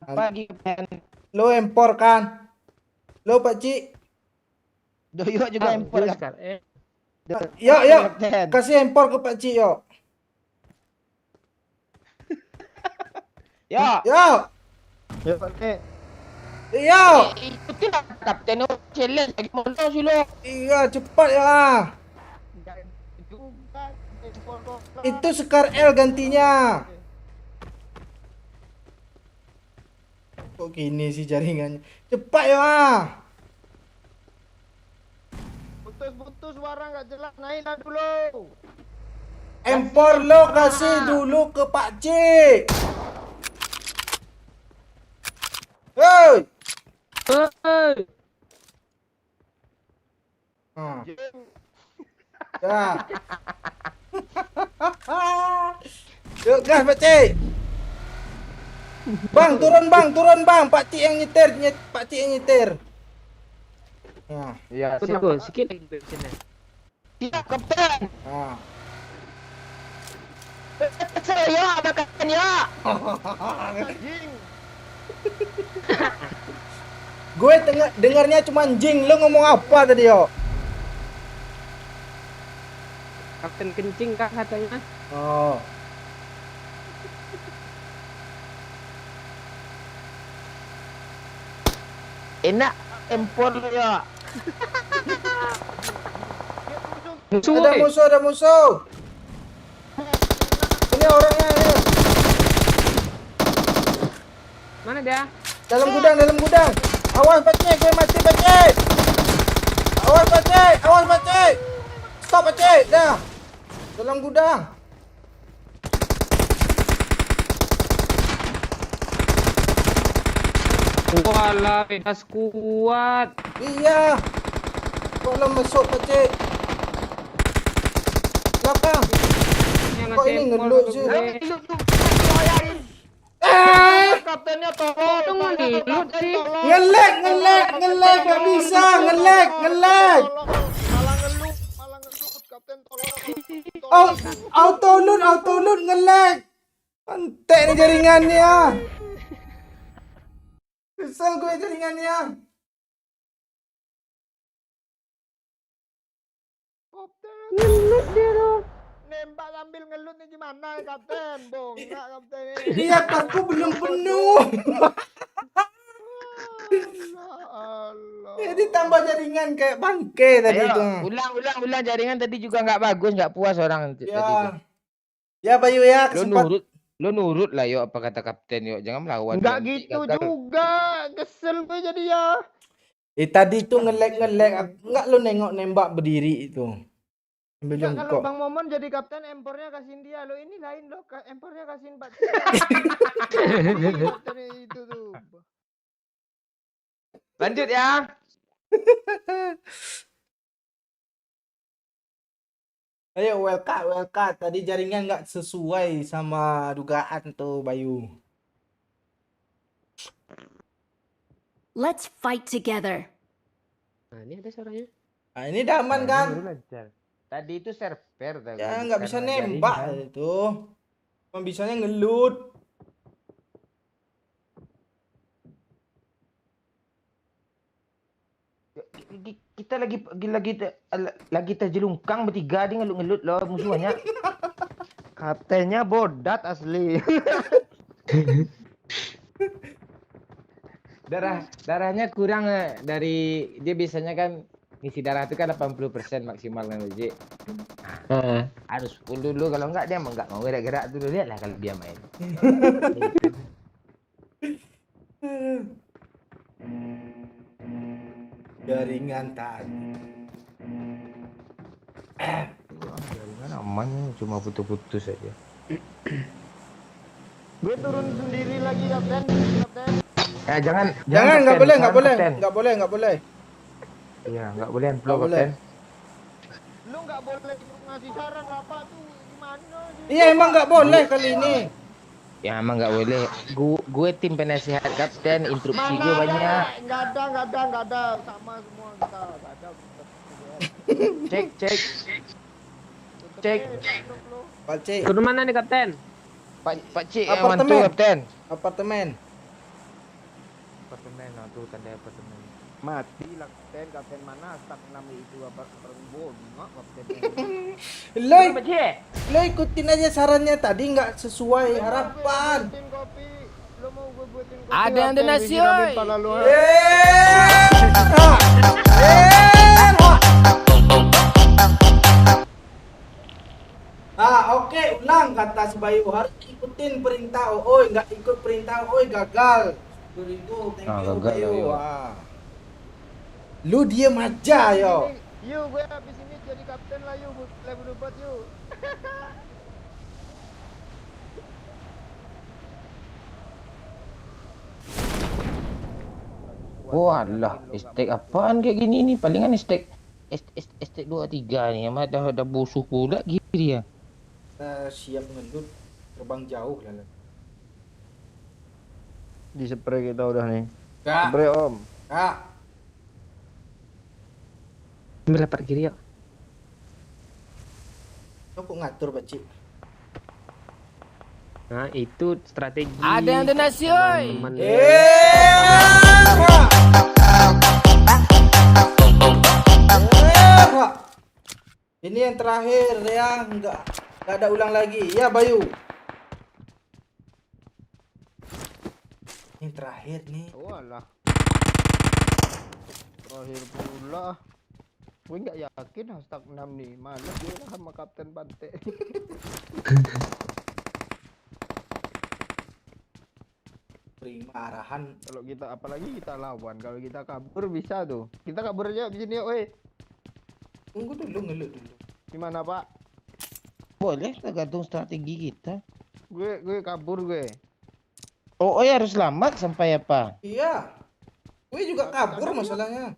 Apa lagi kapten? Lo impor kan? Lo Pak Cik. Doyok juga impor Terus kan? kan? Yuk, Kapten. kasih impor ke Pak Cik yuk. Ya. Yuk. Ya pakai. Yuk. Ikutin lah kapten oh challenge lagi mana sih lo? Iya, cepat ya. Juga impor kok. Itu Scar L gantinya. Kok gini sih jaringannya? Cepat ya. Putus suara nggak jelas, naiklah dulu. Impor lo kasih dulu ke Pak Cik. Hei. Hmm. Ya. Yuk gas Pak Cik. Bang, turun bang. Pak Cik yang nyetir, Pak Cik yang nyetir. Nah, Iya, Betul, sikit lagi bensinnya. Siap kapten. nah. Saya ada kapten ya. Gue dengarnya cuma jing. Lo ngomong apa tadi yo? Kapten kencing kah katanya? Oh. Enak impor lo ya. Musuh Ada weh. musuh. Ini orangnya ini. Mana dia? Dalam gudang. Awas Pak Cik, gue mati Pak Cik. Awas Pak Cik. Stop Pak Cik, dah. Dalam gudang. Walah, beda kuat. Iya. Kalau masuk Pak Cik. Belakang. Yang Kok ini nge-sempol ngelut ke sih? gue. Kaptennya tolong. Kenapa ngelut sih? Ngelek, nggak bisa, ngelek. Malah ngelut, Kapten tolong. Auto load ngelek. Antek nih jaringannya. Kesel gue jaringannya. Kapten. Ngelut dia dong. Nembak sambil ngelut nih gimana Kapten? Bongkak Kapten ini. Iya, aku belum penuh. Allah. Jadi tambah jaringan kayak bangke tadi Ayo, itu. ulang jaringan tadi juga nggak bagus, nggak puas orang tadi tuh. Ya Bayu ya, Lo nurut lah yuk apa kata kapten yuk, jangan melawan. Enggak nanti gitu gagal. juga. Kesel gue jadi ya. Tadi itu ngelek. Enggak lo nengok nembak berdiri itu. Sambil Enggak, kalau jongkok. Bang Momon jadi kapten, empornya kasihin dia. Lo ini lain lo, empornya kasihin Pak. Kapten itu tuh. Lanjut ya. Ayo welcome. Tadi jaringan nggak sesuai sama dugaan tuh Bayu. Let's fight together. Nah, ini ada suaranya. Nah, ini udah aman kan? Tadi itu server tadi. Ya nggak bisa karena nembak jaringan. itu. Cuma bisanya ngelut. Kita lagi terjelungkang bertiga dia ngelut-ngelut loh musuhnya. Kaptennya bodat asli. Darahnya kurang dari dia biasanya kan ngisi darah itu kan 80% maksimal kan Ji. Nah, harus full dulu kalau enggak dia enggak mau gerak-gerak dulu lihatlah kalau dia main. Jaringan tadi. Jaringan aman cuma putus-putus aja. Gue turun sendiri lagi Kapten. Jangan Nggak boleh. Iya, enggak boleh Nggak unfollow boleh. kapten. Lu nggak boleh ngasih saran apa tuh gimana sih? Iya emang nggak boleh kali ini. Ya emang enggak boleh. Gue tim penasehat kapten, instruksi gue banyak. Nggak ada. Sama semua kita. Nggak ada. Cek. Cek. Pak C, Turun mana nih kapten? Pak Cik yang Apartemen. mantu kapten. apartemen. Apartemen, tuh tanda apartemen. Mati lah Kapten mana staf 6 itu apa bongkak Kapten. Lo ikutin aja sarannya tadi nggak sesuai harapan. Buatin kopi. Lu mau gue buatin kopi? Ada yang ada Kapten, nasi, dikirain oi. pala lu, ha? Oke, ulang kata si Bayu harus ikutin perintah Oi, nggak ikut perintah Oi gagal. Itu thank you Gagal Bayu. lah, yo. Lu diem aja yo. Yuk gue habis ini jadi kapten lah yuk level 4 yuk. Walah, estek apaan kayak gini nih? Palingan estek 23 nih. Emang ada busuk pula gitu dia. Kita siap ngendut terbang jauh lah. Di spray kita udah nih. Kak, Spray Om. kak. Ambil lepas kiri ya. Lo kok ngatur Bacik? Nah, itu strategi. Ada yang ada nasi, oi. teman-teman. Kak. Ini yang terakhir ya, nggak ada ulang lagi. Ya Bayu. Yang terakhir nih. Walah. Terakhir pula. Gue nggak yakin hashtag 6 nih. Mana dia lah sama Kapten Bante. Terima arahan. Kalau kita apalagi kita lawan, kalau kita kabur bisa tuh. Kita kabur aja di sini, woi. Tunggu dulu, ngelut dulu. Gimana, Pak? Boleh, tergantung strategi kita. Gue kabur gue. Oh ya harus selamat sampai apa? Iya. Gue juga kabur masalahnya.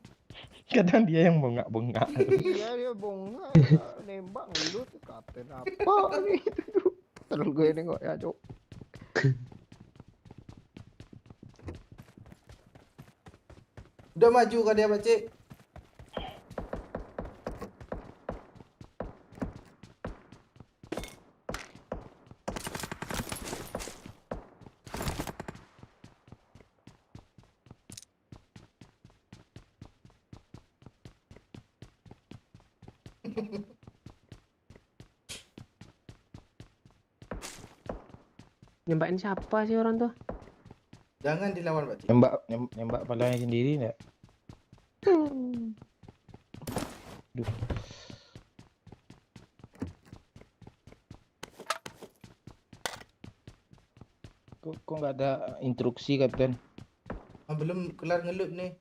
Kadang dia yang bengak-bengak. Iya dia bongkar nembak ngelut Kapten apa nih itu tuh. Terus gue nengok ya, Cok. Udah maju kah dia, Pakcik? Nembakin siapa sih orang tuh? Jangan dilawan, Pakcik. Nembak palanya sendiri enggak? Kok nggak ada instruksi kapten? Belum kelar ngelut nih.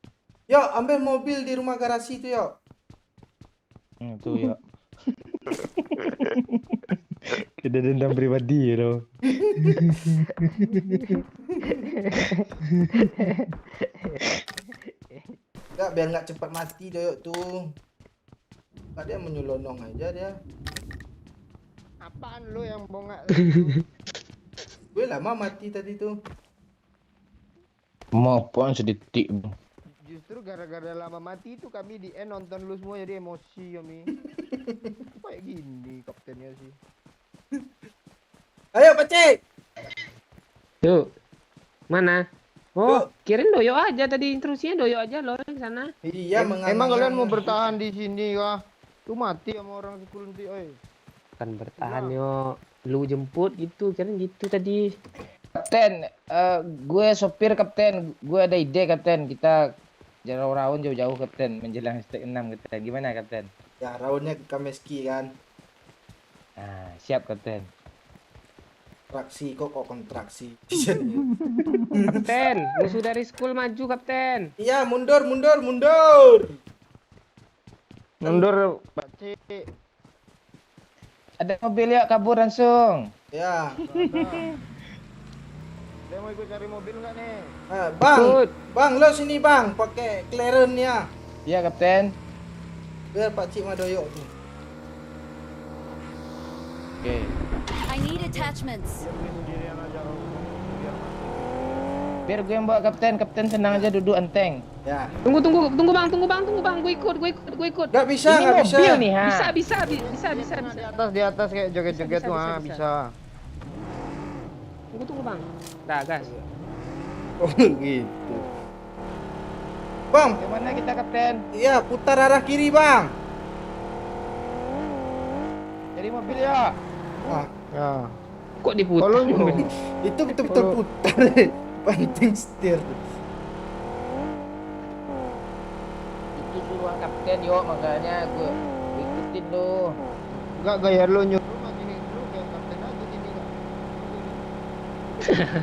Yo, ambil mobil di rumah garasi itu, yo. Tuh ya. Kita dendam pribadi ya loh. Enggak, biar nggak cepat mati doyok tuh. Nggak, dia menyelonong aja dia. Apaan lo yang bongak? Gue lama mati tadi tuh. Mau apaan sedetik? Justru gara-gara lama mati itu kami di end nonton lu semua jadi emosi kami. Kayak gini kaptennya sih. Ayo, Pakcik. Yuk. Mana? Oh, Yuk. kirain doyo aja tadi intrusinya doyo aja loh di sana. Iya, Emang kalian mau bertahan di sini kah? Tuh mati sama orang sekulunti, oi. Kan bertahan yo. Lu jemput gitu, kirain gitu tadi. Kapten, gue sopir kapten. Gue ada ide kapten. Kita jalan raun jauh-jauh kapten. Menjelang hashtag 6 kapten. Gimana kapten? Ya, raunnya ke Kameski kan. Nah, siap kapten. Traksi kok kontraksi. Kapten, musuh dari school maju kapten. Iya, mundur, mundur, mundur. Mundur, Pakcik. Ada mobil ya, kabur langsung. Ya. Dia mau ikut cari mobil nggak nih? Bang, Ikut. bang, lo sini bang, pakai clearance ya. Iya kapten. Biar Pak Cik Madoyok tuh. Oke. I need attachments. Biar gue yang bawa kapten. Kapten senang aja duduk enteng. Ya. Tunggu bang, gue ikut. Gak bisa, Ini gak bisa. mobil nih ha. Bisa. Di atas kayak joget-joget tuh, Bisa, bisa. Tunggu bang. Dah gas. Oh gitu. Bang, Gimana kita kapten? iya putar arah kiri bang. Jadi mobil ya. Wah, Ya. Kok diputar? Kalau itu betul-betul putar. Banting setir. Itu suruhan kapten yo, makanya gue ikutin lo. enggak gaya lo nyuruh matiin dulu kayak kapten aja gini kan.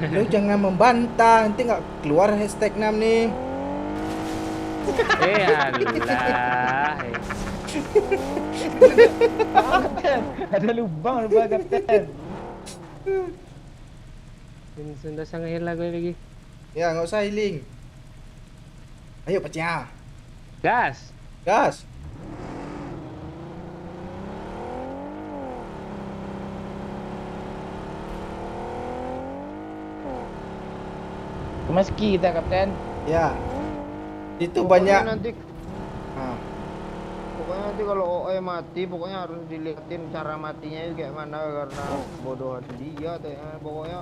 Lo jangan membantah, nanti nggak keluar hashtag 6 nih. Allah. Kapten, ada lubang lupa kapten. Sudah sangat hilang gue lagi. Ya nggak usah healing. Ayo pecah. Gas. Gas. Meski kita kapten. Ya. Itu Pokoknya banyak. nanti Ah, pokoknya nanti kalau OE mati pokoknya harus dilihatin cara matinya itu kayak mana karena bodohan dia tuh ya. Pokoknya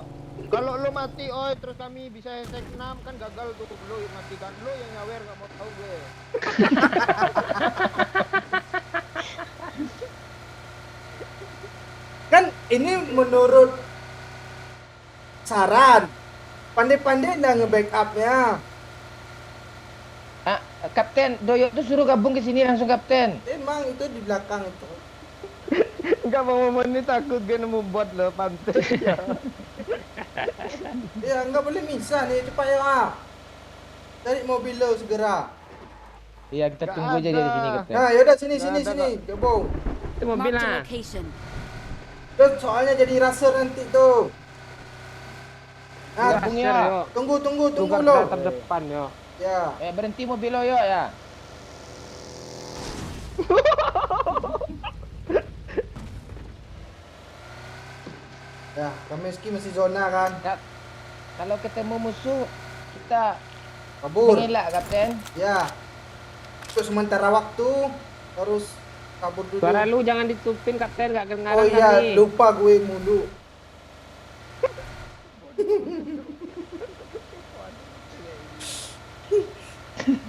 kalau lo mati OE terus kami bisa hashtag 6 kan gagal tuh lo matikan lo yang nyawer nggak mau tahu gue. kan ini menurut saran. Pandai-pandai lah nge-backupnya. Ah, kapten, Doyok tuh suruh gabung ke sini langsung kapten. Emang itu di belakang itu. Enggak mau ini takut gue nemu bot lo pantai. Ya nggak boleh misah nih, cepat ya. Ah. Cari mobil lo segera. Iya, kita Nggak tunggu aja dari sini ada. kapten. Nah, yaudah sini Nggak sini ada, sini, gabung. Itu mobil Marked a lah. location. Tuh, soalnya jadi raser nanti tuh. Nah, Gabung Raser, ya. yo. tunggu Tukar lo. terdepan yo. Ya. Berhenti mobil lo yuk ya. Ya, Kameski masih zona kan. Ya, kalau ketemu musuh kita Kabur. Mengelak kapten. Ya. Untuk sementara waktu harus kabur dulu. Suara lu jangan ditutupin kapten, nggak kedengaran Oh iya, kami. lupa gue mulu.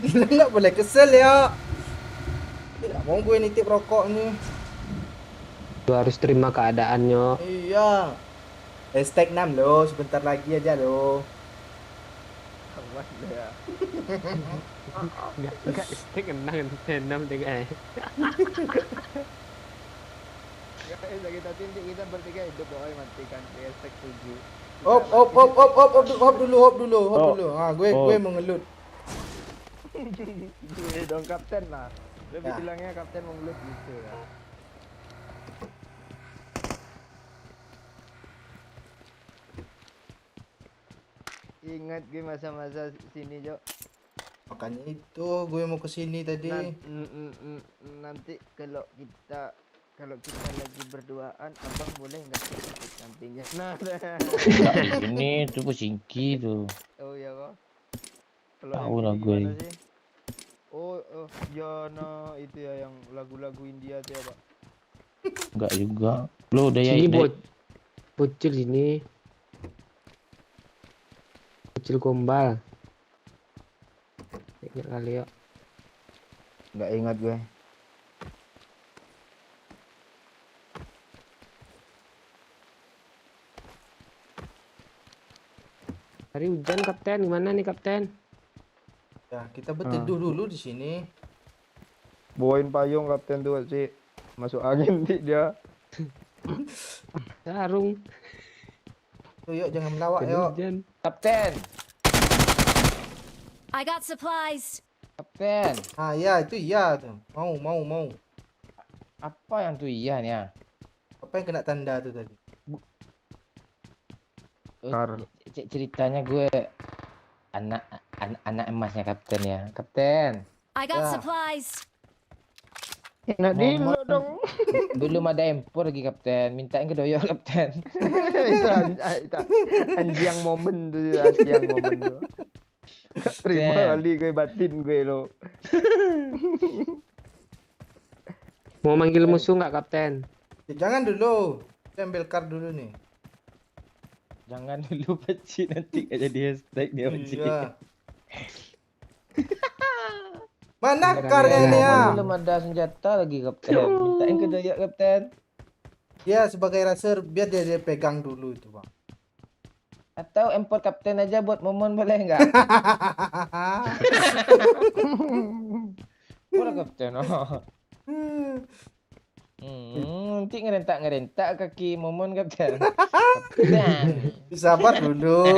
Nggak boleh kesel ya. Tidak mau gue nitip rokok nih. Lu harus terima keadaannya. Iya. Hashtag 6 loh, sebentar lagi aja loh. Awas deh ya. Enggak, stick enam dengan Guys, kita tindik, kita bertiga hidup boy, matikan hashtag 7. Hop dulu. Ah, gue mau ngelut. Gue dong kapten lah. Lebih Ya. bilangnya kapten mengelut gitu ya. Ingat gue masa-masa sini, Jo. Makanya itu gue mau kesini tadi. Nanti kalau kita lagi berduaan, abang boleh nggak ikut sampingnya? Nah, Ini tuh pusingki tuh. oh ya kok. Kalau Tahu yang lah ini gue. gimana sih? Oh, ya nah itu ya yang lagu-lagu India tuh ya, Pak. Enggak juga. Lu udah ya. sini bocil sini. Bocil gombal. Ingat kali ya. Nggak ingat gue. Hari hujan kapten, gimana nih kapten? Ya, kita berteduh dulu di sini. Bawain payung kapten tuh sih. Masuk angin sih dia. Sarung. Yuk, jangan melawak Hujan, yuk. hujan. Kapten. I got supplies. Kapten. Ah ya, itu iya tuh. Mau. Apa yang tuh iya nih ya? Apa yang kena tanda tuh tadi? Kar. Ceritanya gue anak emasnya kapten ya. Kapten. I got Ya. supplies. Enak dulu dong. Belum ada impor lagi kapten. Mintain ke doyok kapten. itu anjing momen tuh, anjing momen tuh. Gak terima Kapten. kali gue batin gue lo. Mau manggil musuh nggak kapten? Jangan dulu. Kita ambil card dulu nih. Jangan dulu peci nanti gak jadi hashtag dia peci. Iya. Mana Beneran karnya ya. ini ya? Belum ada senjata lagi kapten. Mintain ke doyok kapten. Ya sebagai raser biar dia pegang dulu itu bang. Atau import kapten aja buat momon boleh nggak? Boleh kapten. Oh. Nanti ngerentak kaki momon kapten. Kapten. Sabar dulu.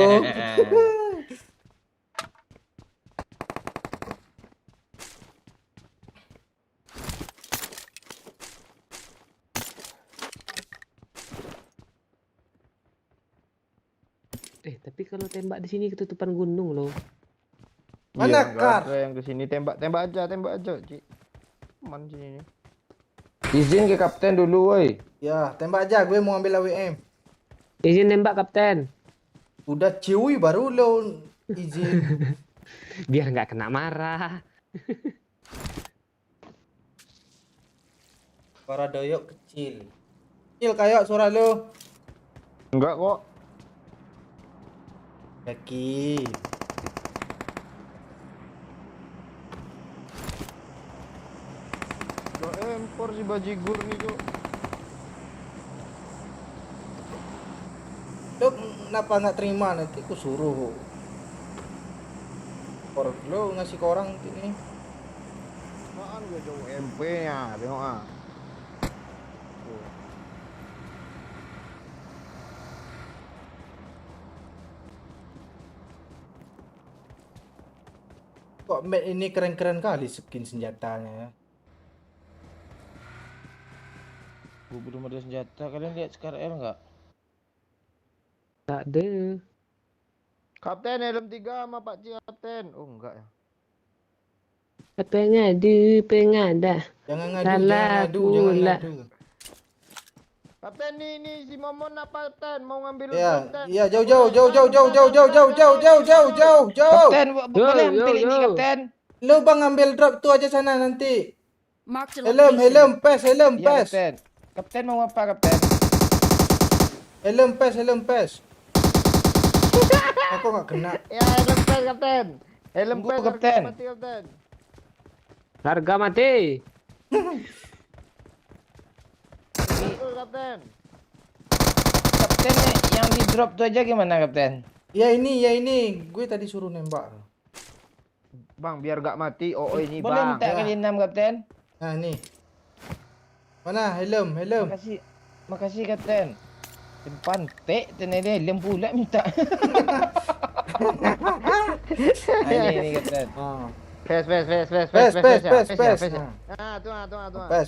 Tapi kalau tembak di sini ketutupan gunung loh. Mana kar? Yang kesini tembak aja, Ci. Man sini. Izin ke kapten dulu woi. Ya tembak aja. Gue mau ambil AWM. Izin nembak kapten. Udah ciwi baru lo izin. Biar nggak kena marah. Suara doyok kecil. Kecil kayak suara lo. Enggak kok. Yakin. Lo impor si bajigur nih, Cok. Lo kenapa nggak terima nanti aku suruh. Lo ngasih ke orang nanti nih. Apaan gue Cok MP-nya, tengok ah. Tuh. Kok map ini keren-keren kali skin senjatanya ya. Gue belum ada senjata. Kalian lihat SKRL nggak? Tak ada. Kapten helm 3 sama Pak Ci kapten. Oh enggak ya. Pengada. Jangan Salah ngadu. pula. Kapten ini si Momon apa Kapten mau ngambil Iya, Kapten? iya, jauh. Kapten, boleh Yo, ambil yo, ini yo. kapten? Lu bang ambil drop tu aja sana nanti. Marked a Helm, location. pes, helm, Iya pes. kapten. Kapten mau apa kapten? Helm, pes. Aku nggak kena. Ya helm pes Kapten. Helm Tunggu, pes Kapten. mati Kapten. Harga mati. Betul Kapten. Kapten yang di drop tuh aja gimana kapten? Ya ini. Gue tadi suruh nembak. Bang biar gak mati oh ini Boleh bang. minta Ya. kali 6 kapten? Nah, nih. Mana helm? Makasih kapten. Pantek tenai dia lem pula minta. Ini kapten. Ah. Pes. Pes. Ya. Ah, tuh.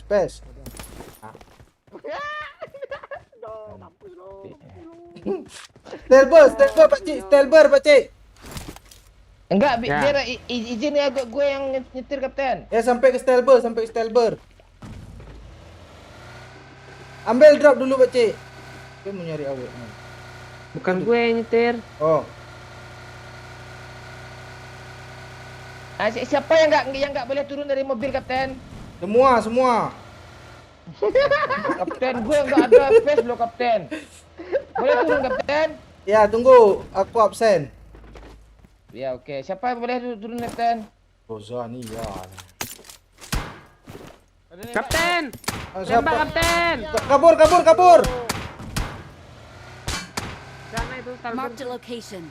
Pes. Stelber, pakcik. Enggak, Ya. biar izin ya gue yang nyetir kapten. Ya sampai ke Stelber. Ambil drop dulu, pakcik. Dia mau nyari awet. Bukan gue yang nyetir. Oh, Siapa yang enggak boleh turun dari mobil kapten? semua. Kapten gue enggak ada face lo kapten. Boleh turun kapten? Ya, tunggu. Aku absen. Ya oke. Siapa yang boleh turun kapten? Rozani ya. Kapten. Ah, Tembak kapten. Kabur. Sana itu Marked a location.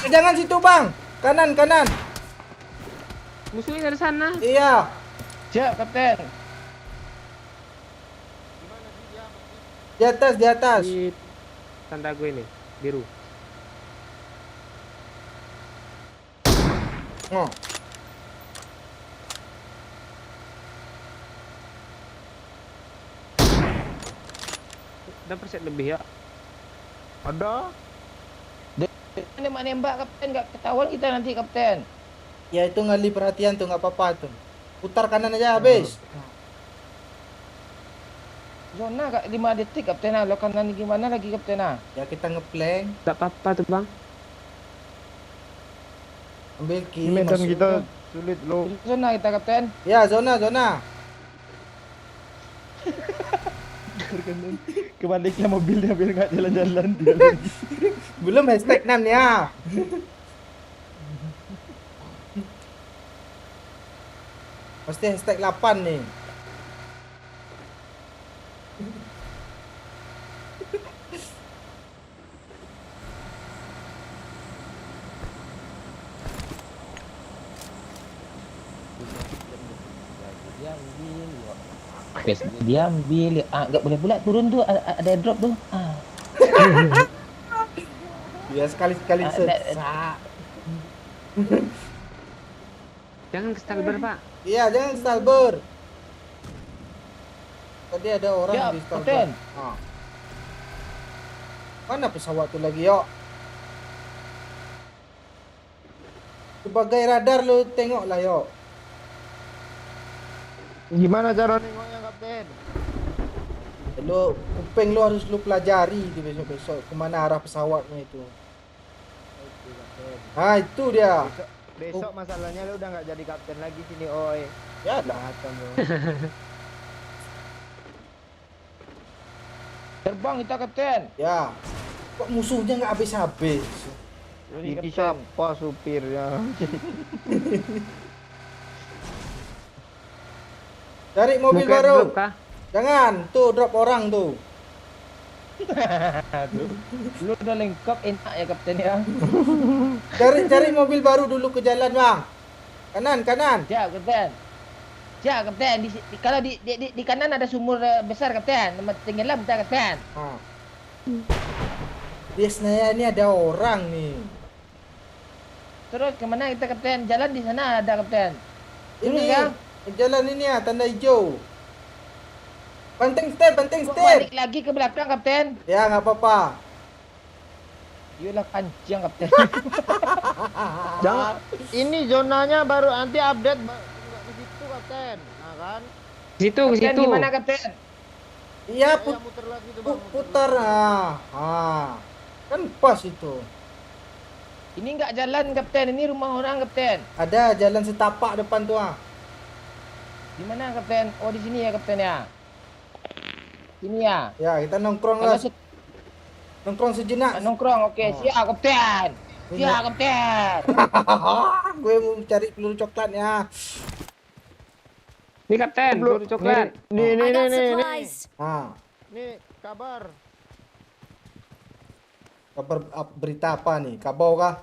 Jangan situ, Bang. Kanan. musuhnya dari sana. Iya. Siap kapten. Di atas. Di tanda gue ini biru. Oh. Udah perset lebih ya. Ada. Nembak kapten enggak ketahuan kita nanti kapten. Ya itu ngali perhatian tuh, nggak apa-apa tuh. Putar kanan aja habis. Zona kak 5 detik kapten ah. Lo kanan gimana lagi kapten ah? Ya kita ngeplank, Enggak apa-apa tuh, Bang. ambil Ini kiri medan masuk. kita sulit lo. Zona kita kapten. Ya, zona. Kebaliknya mobilnya biar gak jalan-jalan dia. Belum hashtag 6 ya. Pasti hashtag 8 nih. Dia ambil enggak boleh pula turun tuh ada drop tuh. Ya sekali-sekali sesak. Jangan ke Stalber, Pak. Iya, jangan stalber. Tadi ada orang Ya, di stalber. kapten. Ah. Mana pesawat tuh lagi, yuk? Sebagai radar lu tengoklah, yuk. Gimana cara nengoknya Kapten? Lu kuping lu harus lu pelajari itu besok-besok kemana arah pesawatnya itu. Ah, itu dia. Besok masalahnya lu udah nggak jadi kapten lagi sini, oi. Ya dah. Kelihatan lu. Terbang kita kapten. Ya. Kok musuhnya nggak habis-habis? Ini siapa supirnya? Cari mobil Mau ke baru. drop kah? Jangan, tuh drop orang tuh. Lu udah lengkap enak ya kapten ya. Cari mobil baru dulu ke jalan, Bang. Kanan. Siap kapten. Siap kapten. Kalau di kanan ada sumur besar kapten. Tenggelam kita kapten. Ah. Di Senayan ini ada orang nih. Terus kemana kita kapten? Jalan di sana ada kapten. Terus Ini ya? jalan ini ya, tanda hijau. Penting step. Kok balik lagi ke belakang kapten? Ya nggak apa-apa. Yolah kancing kapten. Jangan. Ini zonanya baru nanti update nggak ke situ kapten. Nah kan? Ke situ. Kapten gimana kapten? Iya, Ya, muter lagi tuh bang. putar. Kan pas itu. Ini enggak jalan kapten, ini rumah orang kapten. Ada jalan setapak depan tuh Di mana kapten? Oh di sini ya kapten ya. Sini ya. Ya, kita nongkrong Kalau lah. Nongkrong sejenak. nongkrong, oke siap kapten. Siap kapten. Gue mau cari peluru coklatnya. Nih kapten, peluru coklat. Nih, I got nih. supplies. Nih, kabar. Kabar berita apa nih? Kabau kah?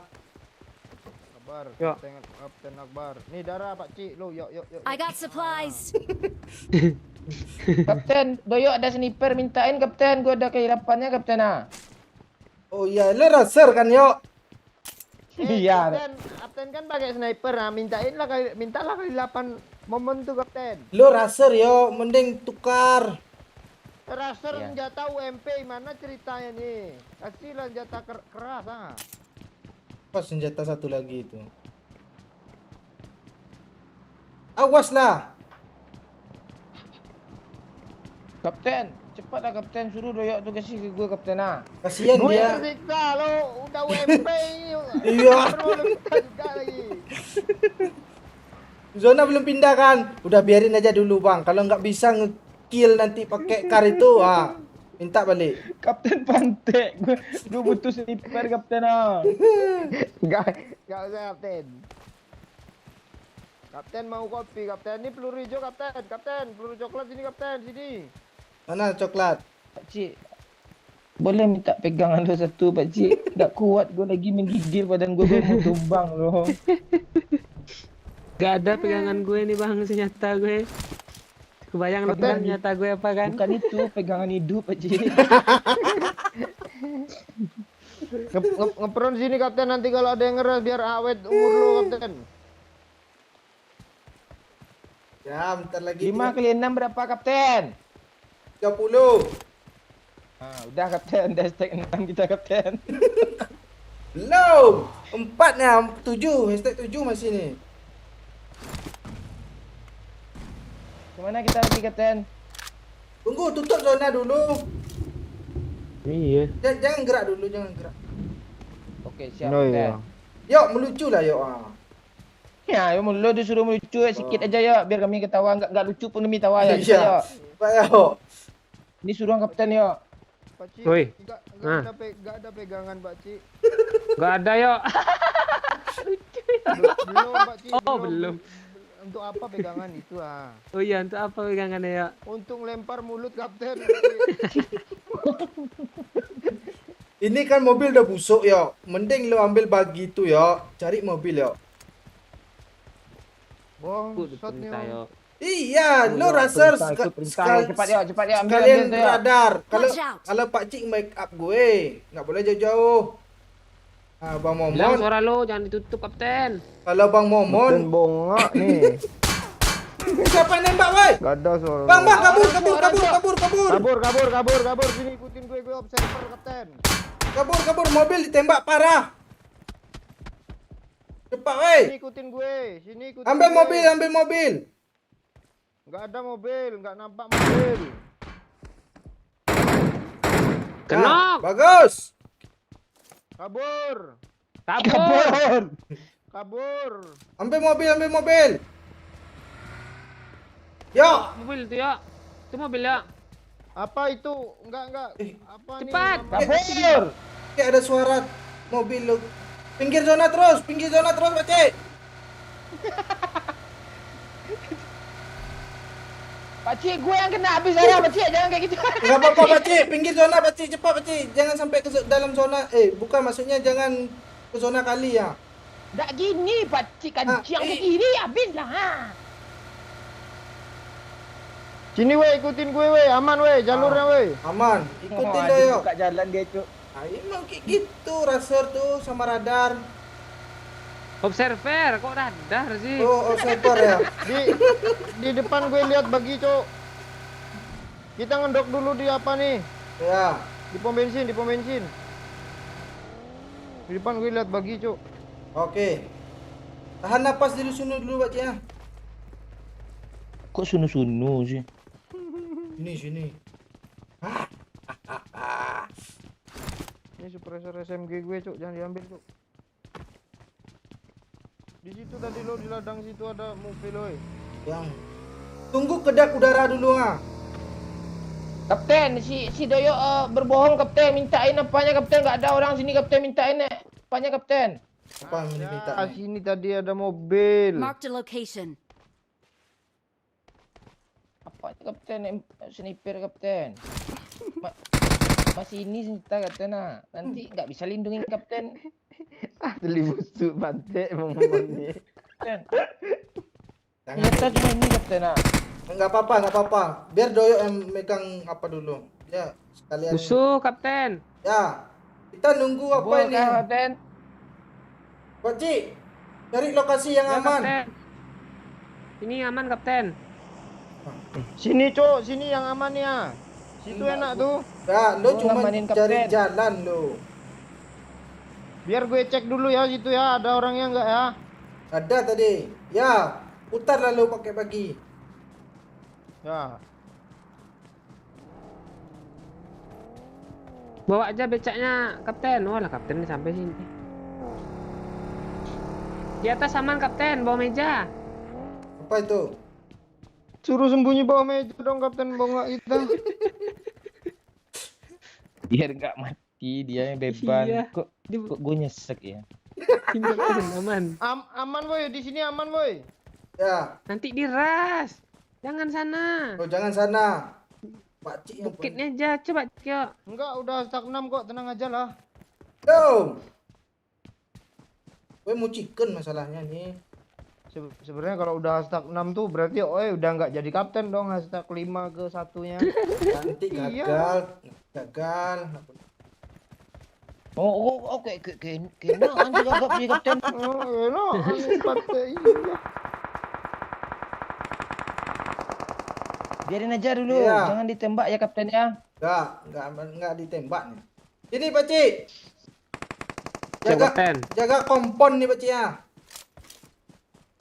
Kabar. Yuk. Kapten Akbar. Nih darah Pak Cik, lo yuk. I got supplies. Kapten, Doyok ada sniper mintain kapten, gua ada kehilapannya kapten ah. Oh iya, lu raser kan yuk? Iya. Kapten kan pakai sniper, mintalah kali 8 momen tuh kapten. Lu raser yuk, mending tukar. Raser Iya. senjata UMP mana ceritanya nih? Kasihlah senjata keras ah. Pas senjata satu lagi itu. Awas lah. Kapten, cepatlah kapten, suruh Doyok tuh kasih ke gue kapten ah. Kasihan Gue dia. tersiksa lo, udah UMP ini. Iya. Perlu kita juga lagi. Zona belum pindah kan? Udah biarin aja dulu bang. Kalau nggak bisa nge-kill nanti pakai kar itu, minta balik. Kapten pantek, gue butuh sniper kapten ah. Enggak usah kapten. Kapten mau kopi, kapten. Ini peluru hijau kapten, peluru coklat sini kapten, sini. Mana coklat? Pak Cik, boleh minta pegangan lo satu Pak Cik? Nggak kuat, gue lagi menggigil badan gue mau tumbang loh. Gak ada pegangan gue nih bang, senjata gue. Kebayang lu Kapten. kan senjata gue apa kan? Bukan itu, pegangan hidup Pak Cik. Ngeperon sini kapten, nanti kalau ada yang ngeres biar awet umur lo kapten. Ya, bentar lagi. 5 kali 6 berapa kapten? 30. Udah kapten, udah stack 6 kita kapten. Belum. 4 7. Hashtag 7 masih nih. Kemana kita lagi kapten? Tunggu, tutup zona dulu. Iya. Jangan gerak dulu, jangan gerak. Oke siap Oh, kapten. iya. Yuk, melucu lah yuk. Ya, lo disuruh melucu sikit aja ya, biar kami ketawa, nggak lucu pun demi tawa ya. Iya. Ya. Pak yuk. Ini suruh kapten ya. Pak Cik, Woi. nggak ada pegangan Pak Cik. Gak ada yuk. Belum Pak Cik. Oh, belum. Untuk apa pegangan itu Oh iya, untuk apa pegangannya ya? Untuk lempar mulut kapten. Ini kan mobil udah busuk yuk. Mending lu ambil bagi itu yuk. Cari mobil yuk. Bohong, Ikut shot nih. perintah Om. yuk. Iya, lu raser Cepat ya, cepat ya, ambil sekalian tuh ya. radar. Kalau Watch out. kalau Pak Cik make up gue, nggak boleh jauh-jauh. Bang Bilang Momon, suara lo jangan ditutup kapten. kalau Bang Dan Momon, bongak nih. siapa yang nembak, woi? Gak ada suara. Bang, kabur. Kabur. Sini ikutin gue observer kapten. Kabur, mobil ditembak parah. Cepat, woi. Sini ikutin gue. Ambil mobil. Gak ada mobil, gak nampak mobil. Kenok. Bagus. Kabur. Ambil mobil. Yuk. Mobil itu ya. Itu mobil ya. Apa itu? Enggak. Apa Cepat. nih? nama- Kabur. Kayak ada suara mobil lu. Pinggir zona terus, Pak Cik. Pak Cik, gue yang kena habis saya Pak Cik, jangan kayak gitu. Enggak apa-apa, Pak Cik. Pinggir zona, Pak Cik. Cepat, Pak Cik. Jangan sampai ke dalam zona. Bukan maksudnya jangan ke zona kali ya. Nggak gini Pak Cik, kancing ke kiri habis lah. Ha. Sini weh, ikutin gue weh, aman weh, jalurnya weh. Aman. Ikutin Oh, dah dia yuk. buka jalan dia cuk. Emang kayak gitu raser tuh sama radar. Observer, kok radar sih? Oh, observer ya. Di depan gue lihat bagi, Cuk. Kita ngendok dulu di apa nih? Ya. Di pom bensin. Di depan gue lihat bagi, Cuk. Oke. Tahan napas dulu dulu, Pak Cik ya. Kok sunu-sunu sih? Sini. Ini suppressor SMG gue, Cuk, jangan diambil, Cuk. Di situ tadi lo di ladang situ ada mobil, oi. Yang tunggu kedap udara dulu ah. Kapten, si Doyo berbohong kapten, mintain apanya kapten, nggak ada orang sini kapten, mintain apanya kapten. Apa yang diminta? Ah, sini tadi ada mobil. Marked a location. Apanya kapten, sniper kapten. Masih ini senjata kapten nanti nggak bisa lindungin kapten. Asli busuk bantek ngomong ini. Kapten. Jangan. Ternyata cuma ini kapten Enggak apa-apa. Biar Doyo yang megang apa dulu. Ya, sekalian. Musuh kapten. Ya. Kita nunggu apa Boleh ini? kah, kapten? Pakcik, cari lokasi yang Ya, aman. kapten. Ini aman kapten. Sini, Cuk, sini yang aman ya. Situ enak tuh. Ya, lo Gua cuma ngamanin cari kapten. jalan lo. Biar gue cek dulu ya situ ya, ada orangnya enggak ya? Ada tadi. Ya, putar lalu pakai pagi. Ya. Bawa aja becaknya kapten. Walah kapten udah sampai sini. Di atas aman kapten, bawa meja. Apa itu? Suruh sembunyi bawah meja dong, Kapten Bongak kita. Biar nggak mati dia yang beban. Iya. Kok gue nyesek ya? Ini kapten aman. Aman boy, di sini aman boy. Ya. Nanti diras. Jangan sana. Oh, jangan sana. Pakcik yang Bukitnya aja coba Kyo. Enggak, udah stag 6 kok, tenang aja lah. Dong. Gue mau chicken masalahnya nih. Sebenarnya kalau udah stag 6 tuh berarti udah nggak jadi kapten dong, stag 5 ke 1-nya. Nanti Iya. gagal. Oh, kayak kenaan sih gagap sih kapten. Oh, enak, anu partai iya. Biarin aja dulu, Iya. jangan ditembak ya kapten ya. Enggak ditembak nih. Ini Pakcik. Siap kapten. Jaga kompon nih Pakcik ya.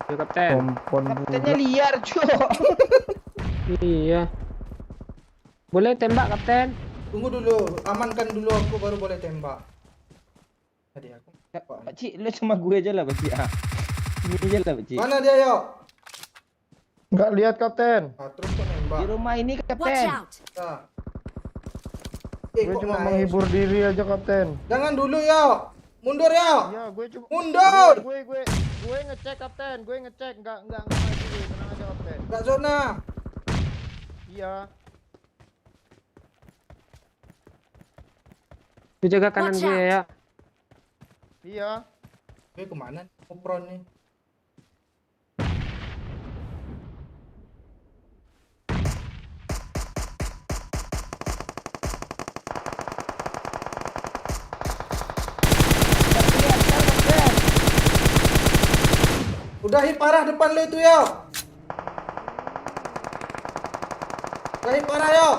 Siap kapten. Kompon Kaptennya liar, Cuk. Iya. Boleh tembak kapten. Tunggu dulu, amankan dulu aku baru boleh tembak. Tadi aku. Pak Cik, lu sama gue aja lah Pak Cik. Ini aja lah Pak Cik. Mana dia yo? nggak lihat kapten. Terus kok nembak. Di rumah ini Watch kapten. out. Nah. Gue Kok cuma naik? menghibur diri aja kapten. Jangan dulu yo. Mundur yo. Iya, gue cuma Mundur. Gue ngecek kapten, gue ngecek nggak maju, tenang aja kapten. Enggak zona. Iya. Lu jaga kanan Watch gue out. ya. Iya. Gue kemana? Kopron nih. Udahi parah depan lo itu yo. Udahi parah yo.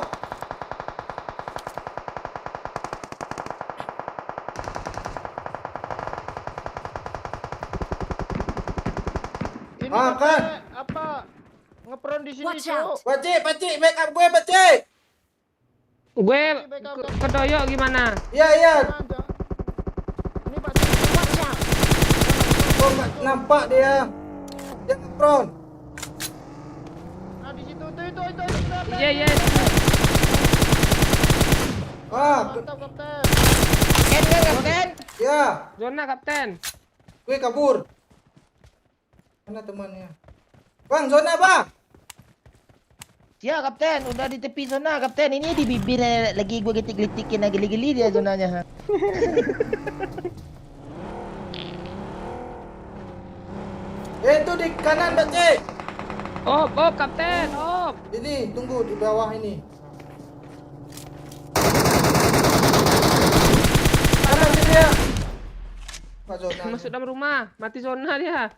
Ini Ah, kapten, kan? apa? Ngepron di sini, Watch Cuk. out. Pakcik, backup gue Pakcik. Gue ke Doyo gimana? Iya. Jangan, jangan. Ini Pak Cik. Watch out. Kok nggak nampak dia? Dia ngepron. Nah, di situ itu kapten. Iya. Mantap kapten. Kapten kan kapten? Ya, Zona kapten. gue kabur. Mana temannya? Bang, zona bang. Ya kapten, udah di tepi zona kapten. Ini di bibir lagi gue getik-getikin geli-geli dia zonanya. Itu di kanan Pakcik. Op kapten, op. Ini, tunggu di bawah ini. Kanan sini ya. Pak zona. Masuk dalam rumah, mati zona dia.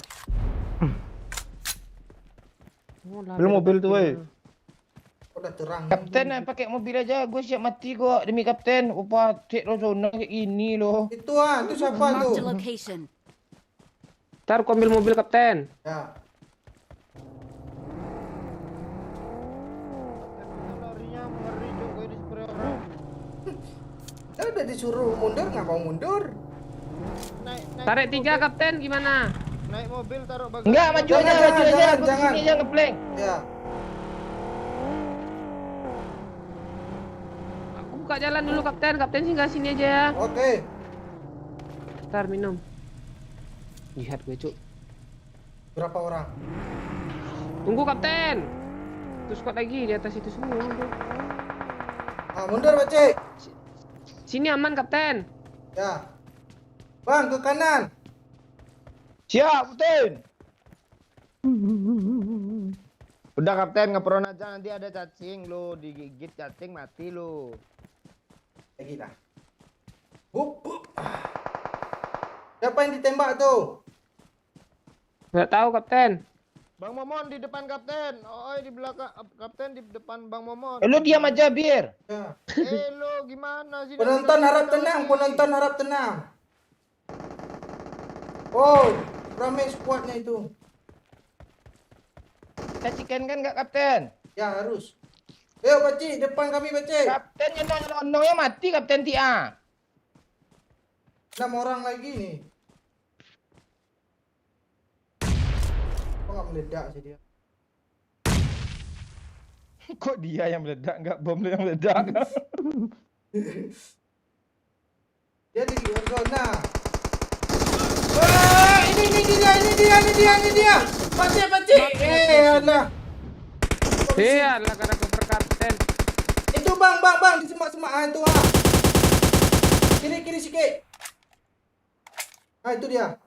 Oh, lah, Belum beda mobil tuh, beda. woi. Udah terang. Kapten pakai mobil aja, gue siap mati kok demi kapten. Upah cek lo zona kayak gini loh. Itu siapa Marked a tuh? location. Ntar ku ambil mobil kapten. Ya. Larinya ngeri, Cuk. Gue di spray orang. udah disuruh mundur, nggak mau mundur. Naik Tarik 3 mobil- kapten gimana? Naik mobil taruh bagasi. Enggak, maju Jangan, aja, maju aja. jangan, Aku jangan. sini aja ngeplank. Ya. Aku buka jalan dulu kapten. Kapten singgah sini aja ya. Oke. Ntar minum. Lihat gue cuk. Berapa orang? Tunggu kapten. Terus squad lagi di atas itu semua. Mundur, Bacik. Sini aman kapten. Ya. Bang, ke kanan. Siap, Kapten. Udah Kapten, ngeperon aja nanti ada cacing lo, digigit cacing mati lo. Lagi dah. Hup. Siapa yang ditembak tuh? Nggak tahu kapten. Bang Momon di depan Kapten. Oh, di belakang Kapten di depan Bang Momon. Lu diam aja, Bir. Ya. Lo gimana sih? Penonton harap tenang, penonton harap tenang. Oh, ramai squadnya itu. Kita chicken kan enggak, Kapten? Ya, harus. Ayo, Bacik, depan kami, Bacik. Kapten nyelonongnya mati, Kapten Tia. 6 orang lagi nih. Kok nggak meledak sih dia? Kok dia yang meledak, enggak bom lu yang meledak? Dia di luar zona. Wah, ini dia. Bacik. Alah. Iya lah karena cover kapten. Itu bang, di semak-semak itu Kiri sikit. Itu dia.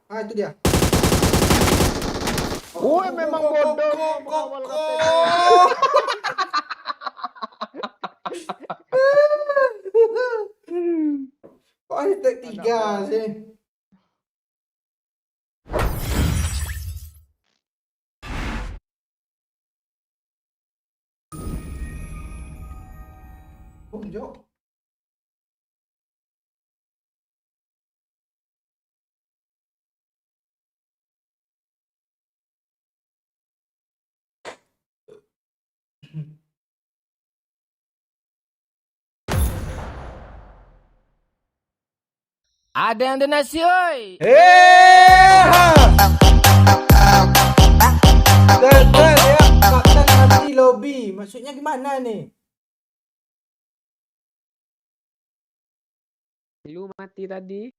Woi, memang bodoh mengawal Kapten. Kok ada tag 3 sih? Jok. Ada yang donasi, oi. Gagal ya, kapten mati lobby. Maksudnya gimana nih? Lu mati tadi.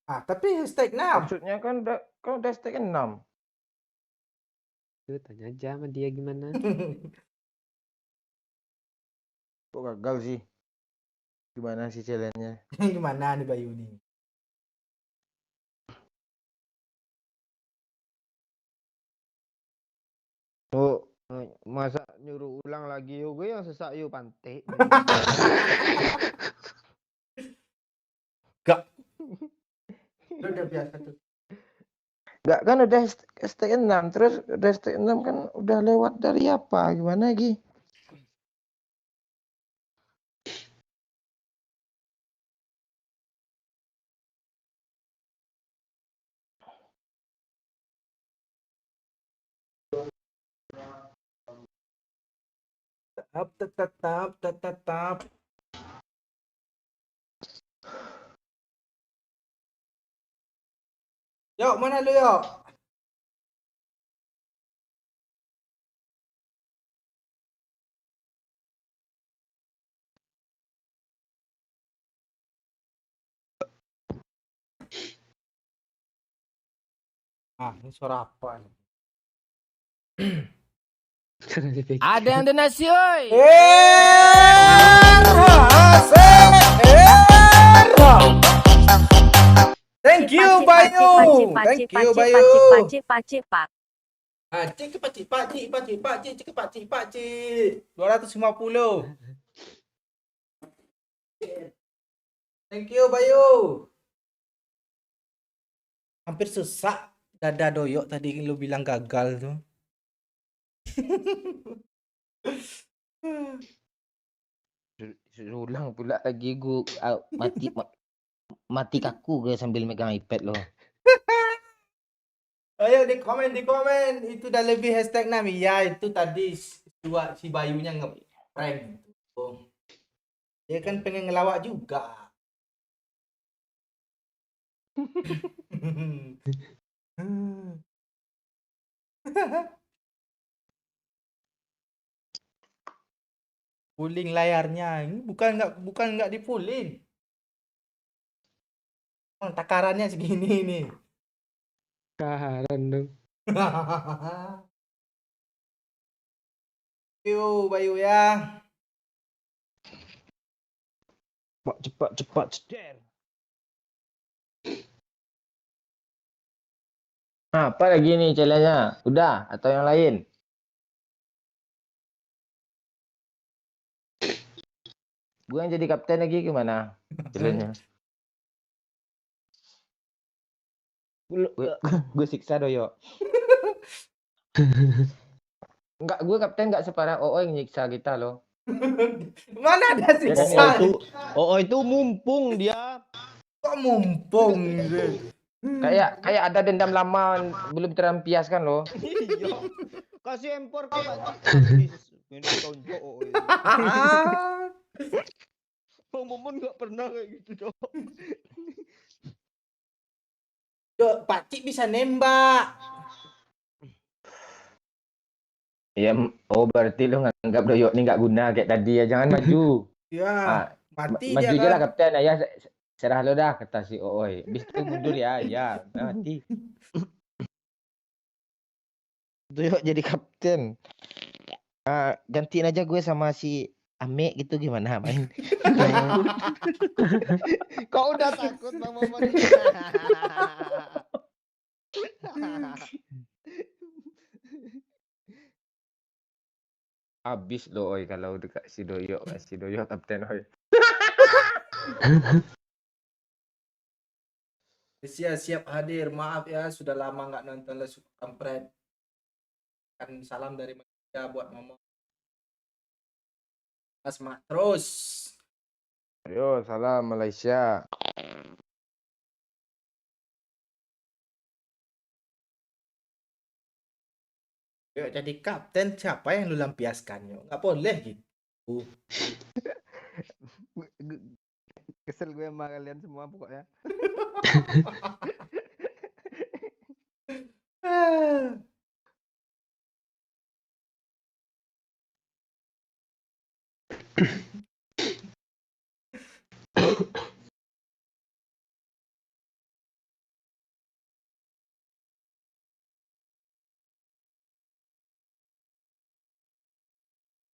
Tapi hashtag 6. Maksudnya kan udah stack 6. Tuh tanya aja sama dia gimana. Kok gagal sih? Gimana sih challenge-nya? Gimana nih Bayu nih? Oh, masa nyuruh ulang lagi yo, gue yang sesak yo pantai. Gak. Udah biasa tuh. Enggak kan udah stack 6, terus udah stack 6 kan udah lewat dari apa? Gimana lagi? Tetap. Yuk, mana lu yuk? Ini suara apa nih? Ada yang donasi, oi. Thank you, Bayu. Thank you, Bayu. Pacik. Pacik. 250. Thank you, Bayu. Hampir sesak dada doyok tadi lu bilang gagal tuh. Suruh ulang pula lagi gua mati kaku gue sambil megang iPad lo. Ayo di komen itu udah lebih hashtag 6 ya itu tadi si Bayunya ngeprank gitu. Dia kan pengen ngelawak juga. Pulling layarnya. Ini bukan nggak di pulling. Oh, takarannya segini nih. Kaharan dong. Yuk, Bayu ya. Cepat ceder. Nah, apa lagi nih challenge-nya? Udah atau yang lain? Gue yang jadi kapten lagi gimana? Challenge-nya. Gue siksa doyo. Enggak, gue kapten enggak separah OO yang nyiksa kita loh. Mana ada Oh siksa? itu mumpung dia. Kok mumpung? Kayak ada dendam lama belum terampiaskan loh. Iya. Kasih empor ke Pak. Ini tonjok oh. Bang Momon nggak pernah kayak gitu dong. Dok, Pak Cik bisa nembak. Ya, oh berarti lu nganggap doyok ini nggak guna kayak tadi ya. Jangan maju. Ya, Ah, mati maju dia aja lah kan. kapten. Ya, serah lo dah kata si Ooi. Bis itu mundur ya. Ya, mati. Doyok jadi kapten. Gantiin aja gue sama si Ame gitu gimana main? Kau udah takut Bang Momon. Habis lo Oi kalau dekat si Doyok kapten Oi. Siap hadir. Maaf ya, sudah lama nggak nonton Les Kampret. Kan salam dari Malaysia buat Momo. Asma terus. Yo, salam Malaysia. Yuk jadi kapten, siapa yang lu lampiaskan? Yuk, nggak boleh gitu. Kesel gue sama kalian semua pokoknya.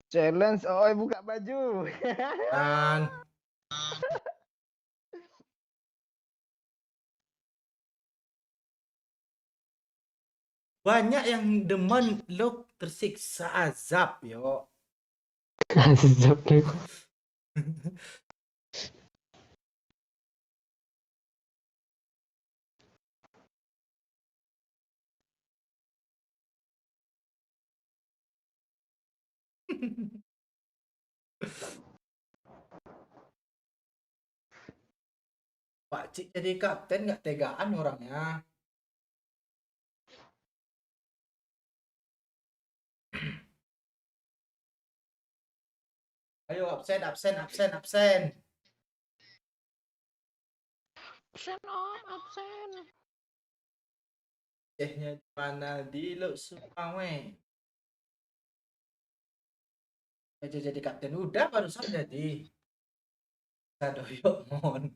Challenge, oh buka baju. Dan banyak yang demen lo tersiksa azab yo. Azab nih. Pak Cik jadi kapten nggak tegaan orangnya. Ayo absen. Absen om, absen. Tehnya di mana di lo semua weh. Aja jadi kapten udah barusan jadi. Sadoyok mon.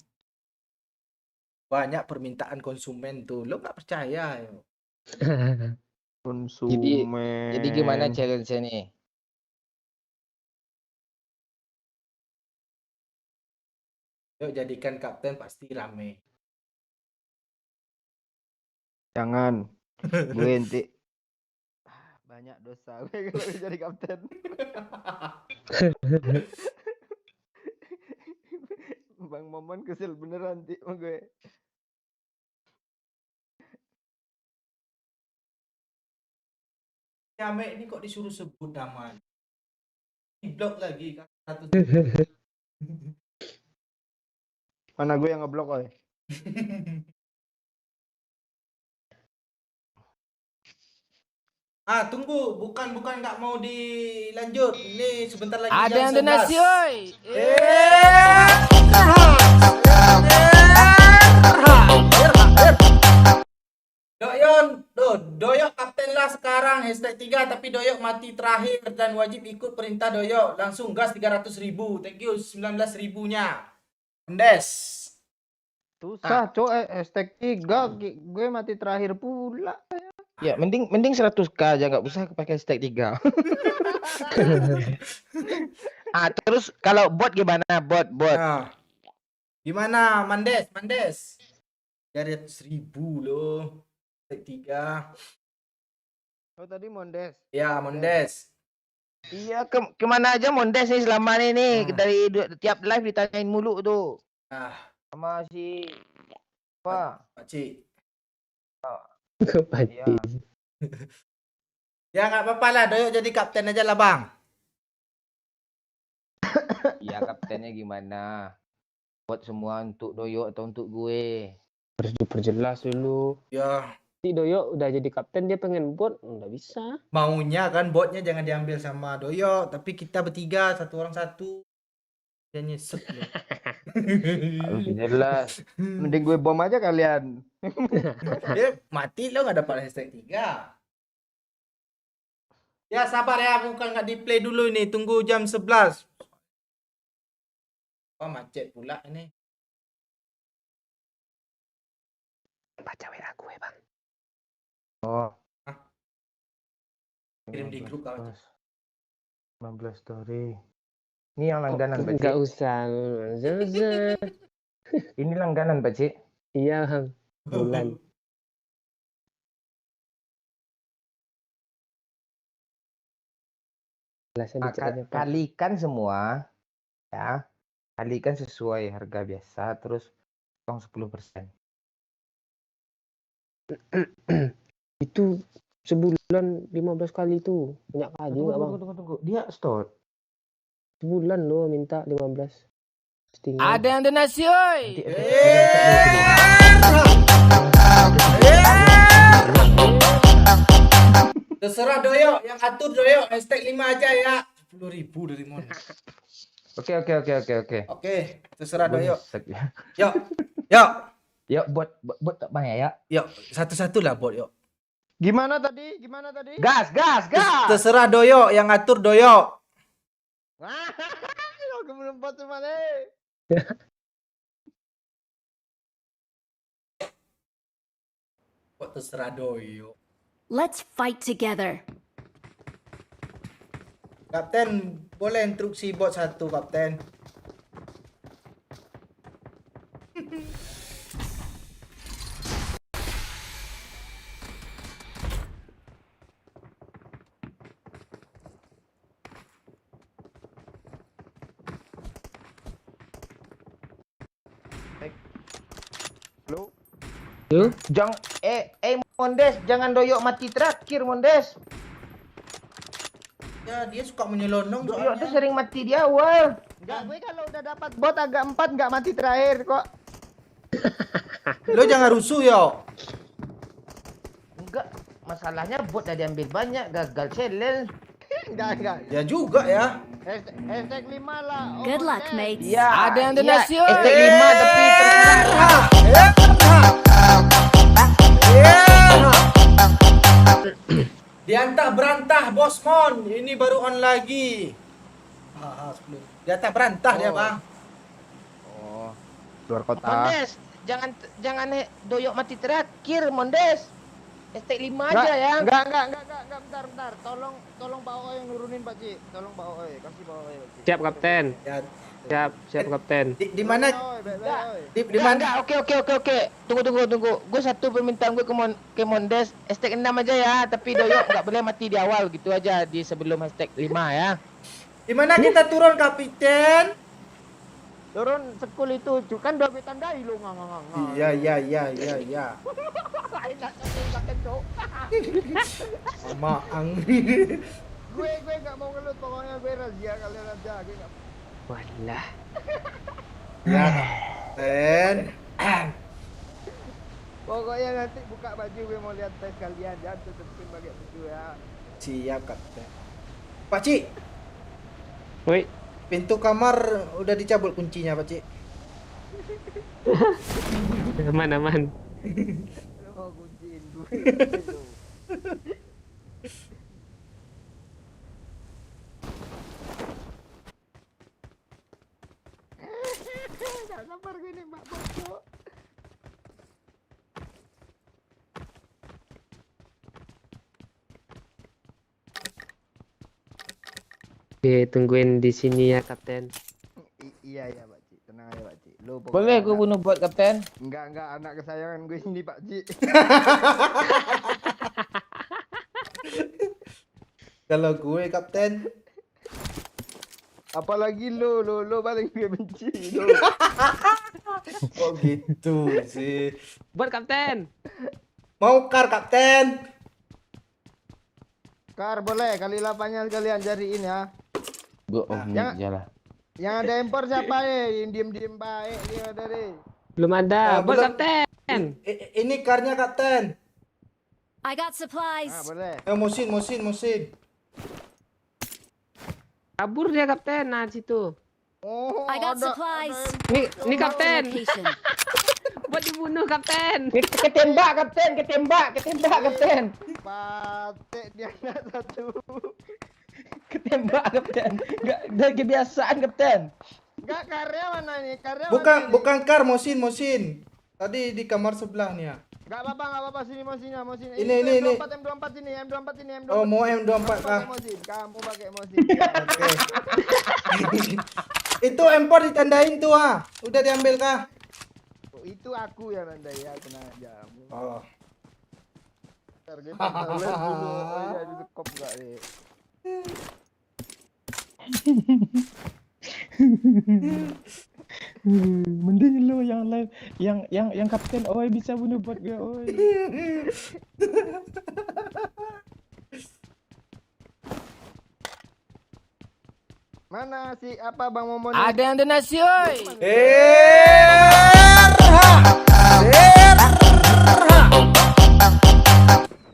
Banyak permintaan konsumen tuh. Lo nggak percaya yo. Konsumen. Jadi gimana challenge-nya nih? Yuk jadikan kapten pasti rame. Jangan. Gue enti. Banyak dosa gue kalau jadi kapten. Bang Momon kesel beneran nanti sama gue. Ame ini kok disuruh sebut nama. Di blok lagi kan. Mana gue yang ngeblok oi. Tunggu, bukan nggak mau dilanjut. Ini sebentar lagi Ada jam yang donasi 11. oi. Eh. Doyok kapten lah sekarang #3 tapi Doyok mati terakhir dan wajib ikut perintah Doyok. Langsung gas 300.000. Thank you 19.000-nya. Mendes. Susah, cok. #3 gue mati terakhir pula. Ya, mending 100k aja nggak usah pakai stack 3. Terus kalau bot gimana? Bot. Nah. Gimana Mandes? 300.000 loh. #3. Oh, tadi Mondes. Ya, Mondes. Iya, kemana aja Mondes nih selama ini nih. Dari tiap live ditanyain mulu tuh. Ah, Sama si apa? Pak Cik. Iya. Ya nggak apa-apa lah, Doyok jadi kapten aja lah bang. Iya, kaptennya gimana? Buat semua untuk Doyok atau untuk gue? Harus diperjelas dulu. Ya Si Doyok udah jadi kapten, dia pengen bot, nggak bisa. maunya kan botnya jangan diambil sama Doyok, tapi kita bertiga satu orang satu. Dia nyesek loh. Harus jelas. Mending gue bom aja kalian. Dia mati lo nggak dapat #3. Ya sabar ya, bukan nggak di play dulu ini, tunggu jam 11. Oh macet pula ini. Baca WA gue, Bang. Oh. Kirim di grup kau. 15 story. Ini yang langganan, Pak Nggak Cik. usah. Zuzah. Ini langganan, Pak Cik. Iya, Bang. Bulan. Jelasnya dicetnya, Pak. Kalikan semua, ya. Kalikan sesuai harga biasa, terus potong 10%. Itu sebulan 15 kali tuh. Banyak kali nggak, Bang? Tunggu. Dia store. Sebulan lo minta 15. Setengah. Ada yang donasi, oi. Terserah Doyok, yang atur Doyok, #5 aja ya. 10.000 dari Mon. Oke. Oke, terserah Doyok. Buset ya. Yuk. Yuk, buat tak banyak ya. Yuk, satu-satu lah bot yuk. Gimana tadi? Gas. Terserah Doyok, yang atur Doyok. Aku belum pot sama nih. Kok terserah Doyok. Let's fight together. Kapten, boleh instruksi bot satu, Kapten. Jangan Mondes, jangan Doyok mati terakhir, Mondes. Ya, dia suka menyelonong Doyok tuh soalnya. sering mati di awal. Enggak, gue kalau udah dapat bot agak 4 enggak mati terakhir kok. Lo jangan rusuh, yo. Enggak, masalahnya bot udah diambil banyak, gagal challenge. Enggak. Ya juga ya. Hashtag 5 lah. Oh, Good luck, Mondes. mates. Iya, Ada yang donasi, oi. Hashtag 5 tapi terserah. Diantah berantah Bos Mon. Ini baru on lagi. 10. Diantah berantah dia, Bang. Oh. Luar kota. Mondes, jangan Doyok mati terakhir, Mondes. Hashtag 5 aja ya. Enggak, bentar. Tolong Pak Oe yang nurunin, Pak Cik. Tolong Pak Oe, kasih Pak Oe, Pak Cik. Siap, Kapten. Ya, Siap, Kapten. di mana di mana? Oke. Tunggu. Gue satu permintaan gue ke Mondes, hashtag 6 aja ya, tapi Doyok nggak boleh mati di awal gitu aja di sebelum hashtag 5 ya. Di mana kita turun, Kapiten? Turun sekul itu, kan udah gue tandai lu ngang. Iya. Enak kan, Cok. Maang. Gue enggak mau ngelut, pokoknya gue razia kalian aja, gue enggak. Walah. Ya, Kapten. Pokoknya nanti buka baju gue mau lihat tes kalian, jangan tutupin pakai baju ya. Siap, Kapten. Pak Cik, Woi, pintu kamar udah dicabut kuncinya, Pak Cik. aman. Lu mau kunciin gue. Gak sabar gue nih Mbak Bos. Oke, tungguin di sini ya, Kapten. Iya ya Pak Ci, tenang aja Pak Ci. Lu Boleh pokoknya gue bunuh bot kapten? enggak anak kesayangan gue ini Pak Ci. Kalau gue kapten, Apalagi lu paling gue benci lu. kok gitu sih? Buat Kapten. Mau kar kapten? Kar boleh kali 8-nya sekalian cariin ya. Gue Jangan- jalan. Yang ada impor siapa ya? Yang diem baik dia ada deh. Belum ada. Buat belum. Kapten. Ini karnya kapten. I got supplies. Boleh. Musin. Kabur dia, Kapten. Nah, situ. Oh, I got supplies. Nih Marked a Kapten. location. Buat dibunuh, Kapten. Ketembak kapten. Patek dia nak satu. Ketembak kapten. Gak ada kebiasaan kapten. Enggak karya mana ini? Karya Bukan kar, musin. Tadi di kamar sebelah nih ya. Enggak apa-apa sini mau sini. Ini. M24 ini, M24 ini, M24. Oh, mau M24 kah? Kamu pakai mosin. Oke. Itu M4 ditandain tuh ah. Udah diambil kah? Oh, itu aku yang nanda ya, tenang aja. Oh. Target balas dulu. Oh iya, di skop enggak nih. Mending lo yang lain, yang kapten oi bisa bunuh bot gue oi. Mana si apa Bang Momon? Ada yang donasi, oi.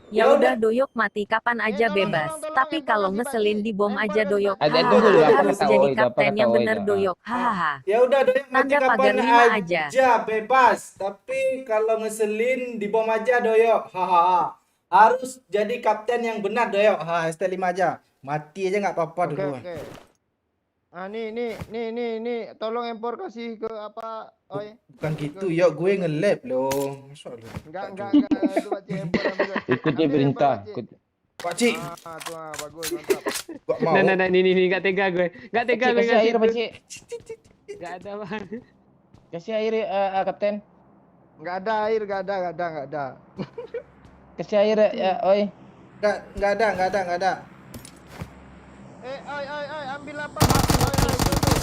Ya udah doyok mati kapan aja bebas. Tapi kalau ngeselin di bom aja doyok. Ada Hahaha, dulu, apa harus kata jadi Oi, apa kapten kata yang Oi, bener dah. doyok. Hahaha. Ya udah doyok mati Tanda pagar kapan 5 aja. bebas. Tapi kalau ngeselin di bom aja doyok. Hahaha. Harus jadi kapten yang benar doyok. ST5 aja. Mati aja nggak apa-apa Oke, dulu. oke. Ah nih, tolong impor kasih ke apa? Oi. Bukan gitu, yuk gue nge-lab loh. Masa lu? Enggak, itu Pak Ci impor ambil. Ikuti Ambil perintah. impor, Pak Ci. Pak Cik, Tuh bagus, mantap. gua mau. Nah, ini enggak tega gue. Enggak tega gue Kasih air ngasih Cik. Enggak ada, Bang. Kasih air kapten. Enggak ada air, enggak ada. Kasih air oi. Nggak ada. Oi, ambil apa? Oi, tuh.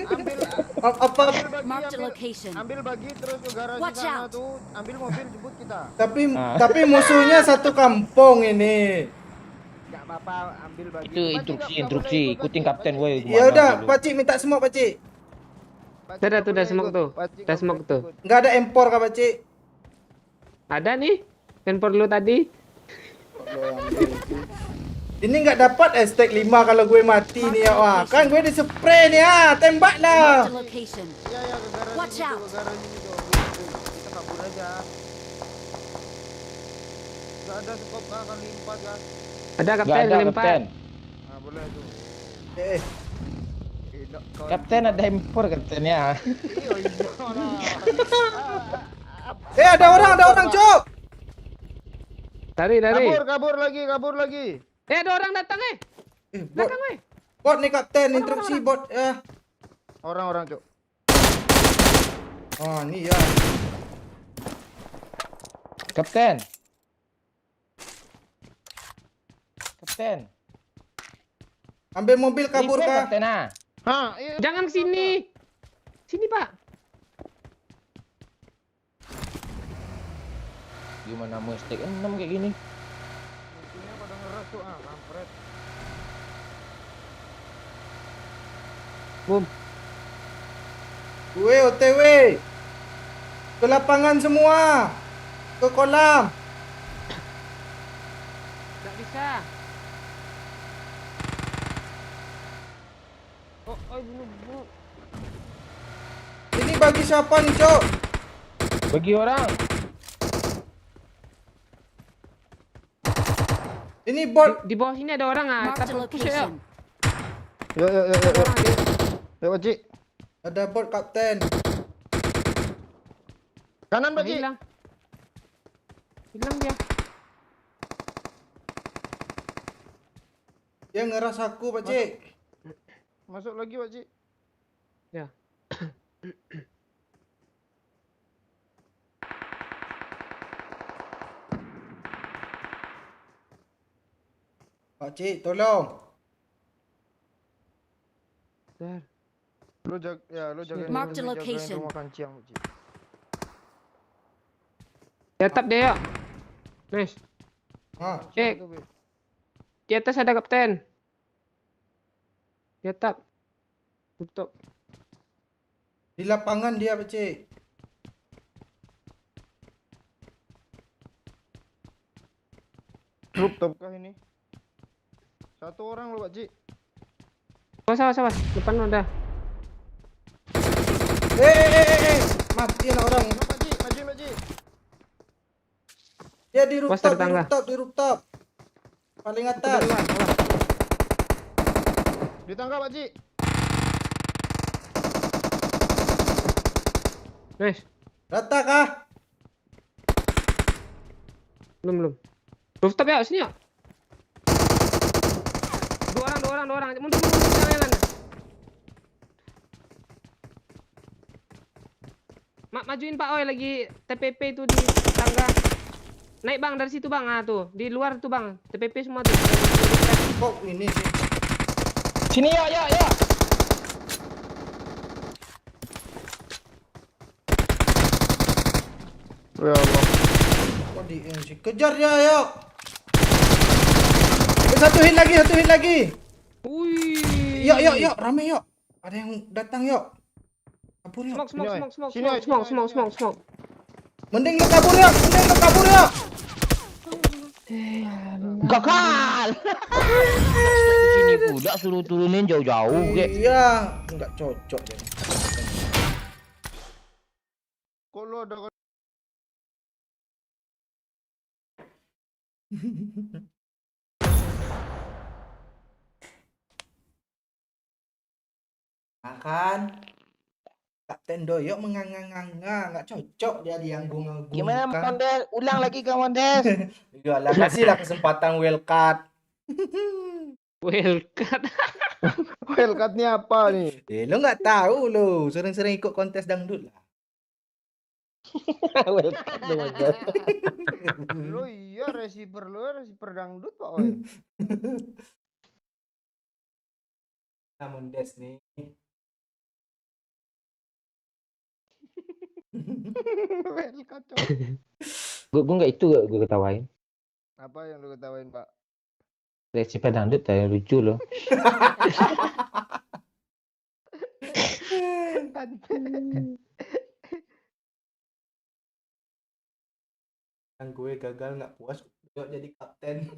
Ambil Apa? Marked a location. ambil bagi terus ke garasi Watch sana out. tuh. Ambil mobil jemput kita. Tapi musuhnya satu kampung ini. Enggak apa-apa, ambil bagi. Itu Pak Ci, instruksi, nggak boleh ikut, ikutin Pak Ci. kapten woi. Ya udah, Pak Cik minta semua Pak Cik. Pak Ci Udah, nggak tuh, udah boleh smoke ikut. tuh. Pak Ci Udah nggak smoke boleh tuh. ikut. Nggak ada empor kah Pak Cik? Ada nih. Handphone lu tadi. Ini nggak dapat stack 5 kalau gue mati nih ya. Wah, kan gue di-spray nih ah. Tembaklah. Marked a location. Iya, ke garasi Watch situ, out. ke garasi situ. Kita kabur aja. Enggak ada skop kah kali 4 kan? Ada Gak Kapten ada lempar. kapten. Nah, boleh tuh. Eh, Kapten ada impor kaptennya. ada orang, Cok. Lari. Kabur lagi. Ada orang datang Bot, Datang bot nih kapten, instruksi bot ya. Orang-orang, Cuk. Oh, ini ya. Kapten. Ambil mobil kabur Report, kah? kapten ah. Hah, iya. Jangan sini. Sini, Pak. Gimana mau stack 6 kayak gini? Musuhnya pada ngeras tuh, kampret. Boom. Gue OTW. Ke lapangan semua. Ke kolam. Enggak bisa. Oh, bunuh. Ini bagi siapa nih, Cok? Bagi orang. Ini bot. Di bawah sini ada orang ah. Marked a Kita push ya. location. Yuk, yuk, yuk, yuk. Orang dia. Yuk, Pakcik. Ada bot kapten. Kanan, Pakcik. Hilang. Hilang dia. Dia ngeras aku, Pakcik. Masuk lagi, Pakcik. Ya. Pakcik, tolong. Bentar. Lu jaga Mark the location. rumah kancing, Pakcik. Tetap dia yuk. Nice. Ha, Cek. Di atas ada kapten. Di atap. Tutup. di lapangan dia, Pakcik. Rooftop kah ini? Satu orang lo, Pakcik. Awas. Depan lu ada. Mati lah orang. Mana, Pakcik? Maju, Pakcik. Dia di Bos, rooftop, dari tangga. di rooftop. Paling Itu atas. dari luar. Awas. Di tangga, Pakcik. Nice. Rata kah? Belum. Rooftop ya, sini yuk. Dua orang. Mundur, jalan. Majuin Pak Oi lagi TPP itu di tangga. Naik Bang dari situ Bang. Ah tuh, di luar tuh Bang. TPP semua tuh. Kok ini sih? Sini yuk. Ya Allah. Kok di sih? Kejar dia, yuk. Satu hit lagi. Wih. Yuk, rame yuk. Ada yang datang yuk. Kabur yuk. Smoke. Mending lu kabur yuk. Gagal. Di sini pula suruh turunin jauh-jauh kek. Iya, enggak cocok dia. Kok lu ada Makan. Kapten Doyok menganga-nganga, enggak cocok dia dianggung-anggung. Gimana Mondes? Ulang lagi ke Mondes. Iyalah, kasihlah kesempatan wildcard. Wildcard. wildcard-nya apa nih? Lu nggak tahu lu, sering-sering ikut kontes dangdut lah. Wildcard tuh Mondes. Lu iya receiver dangdut Pak Oi. Namun Des nih. Wildcard, Cok. Gue nggak itu gue ketawain. Apa yang lu ketawain, Pak? Resipi dangdut saya lucu loh. Yang gue gagal nggak puas, Doyok jadi kapten.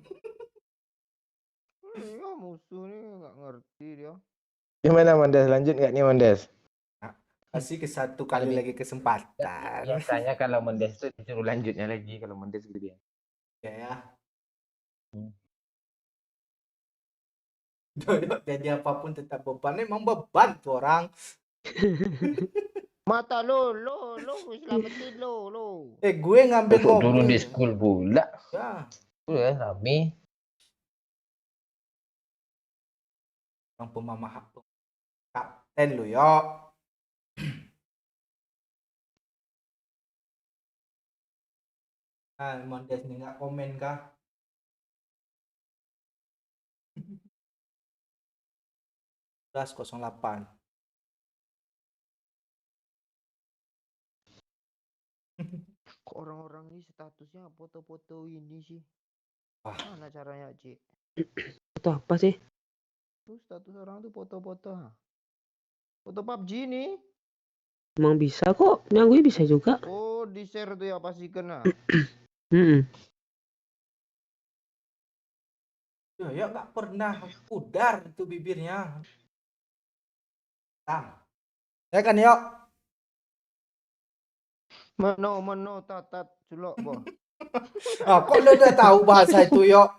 Iya musuh nih nggak ngerti dia. Gimana Mondes? Lanjut nggak nih Mondes? Kasih ke satu kali lagi kesempatan. Biasanya kalau Mondes tuh disuruh lanjutnya lagi kalau Mondes gitu dia. Ya. Doyok jadi apapun tetap beban, emang beban tuh orang. Mata lo selamatin lo. Gue ngambil Untuk turun mobil. di school pula. Ya, Udah rame. orang pemamah kapten lu yuk. Nah, Mondes nih nggak komen kah? Plus 08. Kok orang-orang ini statusnya foto-foto ini sih? Wah. Mana caranya, Ci? Itu apa sih? Tuh status orang tuh foto-foto. Foto PUBG nih. Emang bisa kok. Yang gue bisa juga. Oh, di-share tuh ya pasti kena. Ya nggak pernah pudar itu bibirnya. Ya kan yuk. Mano tatat sulok, boh. Ah, kok lu udah tahu bahasa itu yuk?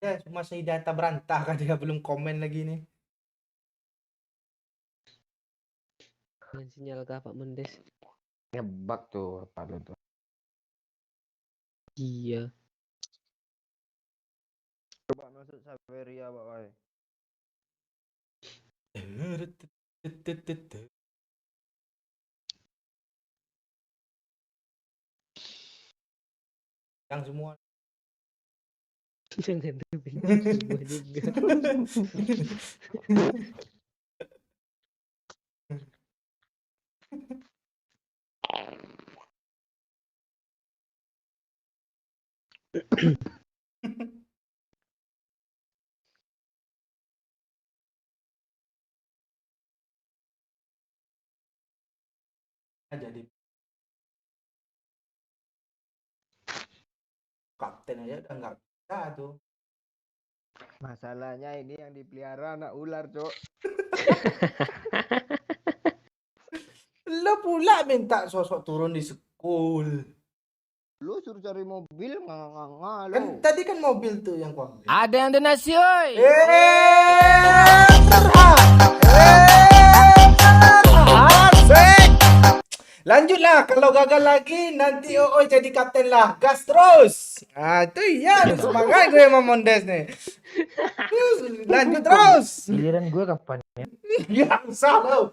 Ya, cuma saya data berantah kan dia belum komen lagi nih. Dengan sinyal kah Pak Mendes? Ngebug tuh apa lu tuh. Iya. Coba masuk Saveria Pak Wai. Yang semua. Jangan terbenci semua juga. Jadi kapten aja udah nggak bisa tuh. Masalahnya ini yang dipelihara anak ular, Cok. Lo pula minta sosok turun di school. Lu suruh cari mobil nganga Kan lu. tadi kan mobil tuh yang gua ambil. Ada yang donasi, oi. Asik. Lanjutlah, kalau gagal lagi nanti jadi kapten lah. Gas terus. Nah, itu iya semangat gue sama Mondes nih. Lanjut terus. Giliran gue kapan ya? Ya usah lo.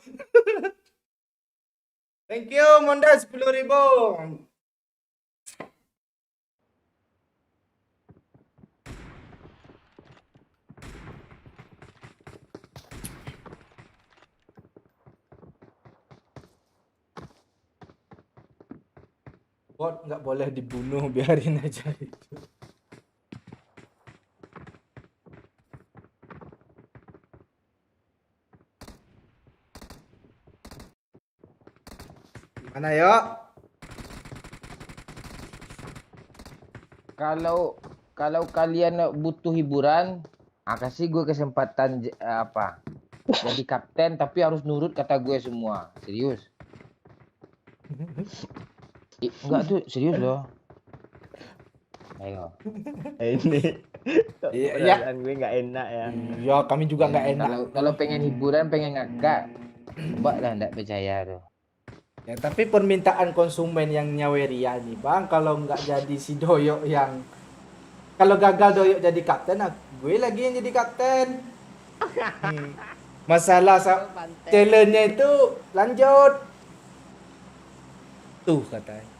Thank you Mondes 10.000. Bot nggak boleh dibunuh, biarin aja itu. Mana yuk? Kalau kalian butuh hiburan, kasih gue kesempatan apa? Jadi kapten tapi harus nurut kata gue semua. Serius. Enggak tuh, serius loh. Ayo. Ini Iya. perasaan gue nggak enak ya. Ya kami juga nggak enak. Kalau pengen hiburan, pengen ngakak, coba lah nggak percaya tuh. Ya tapi permintaan konsumen yang nyaweria nih bang, kalau nggak jadi si Doyok yang, kalau gagal Doyok jadi kapten, gue lagi yang jadi kapten. Masalah challenge-nya itu lanjut. Tuh katanya.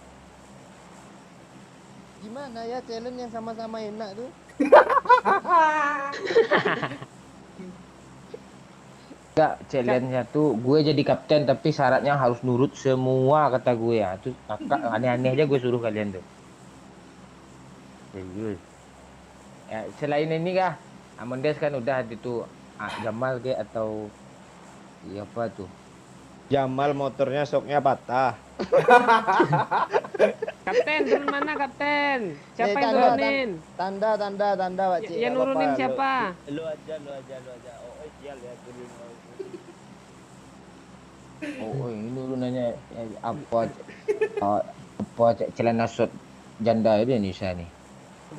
Gimana ya challenge yang sama-sama enak tuh? Enggak, challenge-nya tuh gue jadi kapten tapi syaratnya harus nurut semua kata gue ya. Itu aneh-aneh aja gue suruh kalian tuh. Serius. Ya, selain ini kah, Amondes kan udah itu Jamal ke atau apa tuh? Jamal motornya soknya patah. Kapten, turun mana kapten? Siapa yang tanda, turunin? Tanda Pak Cik. Yang nggak nurunin apa-apa. siapa? Lu aja. Oh, sial ya turun. Oh, ini lu nanya apa celana short janda ini Nisa nih.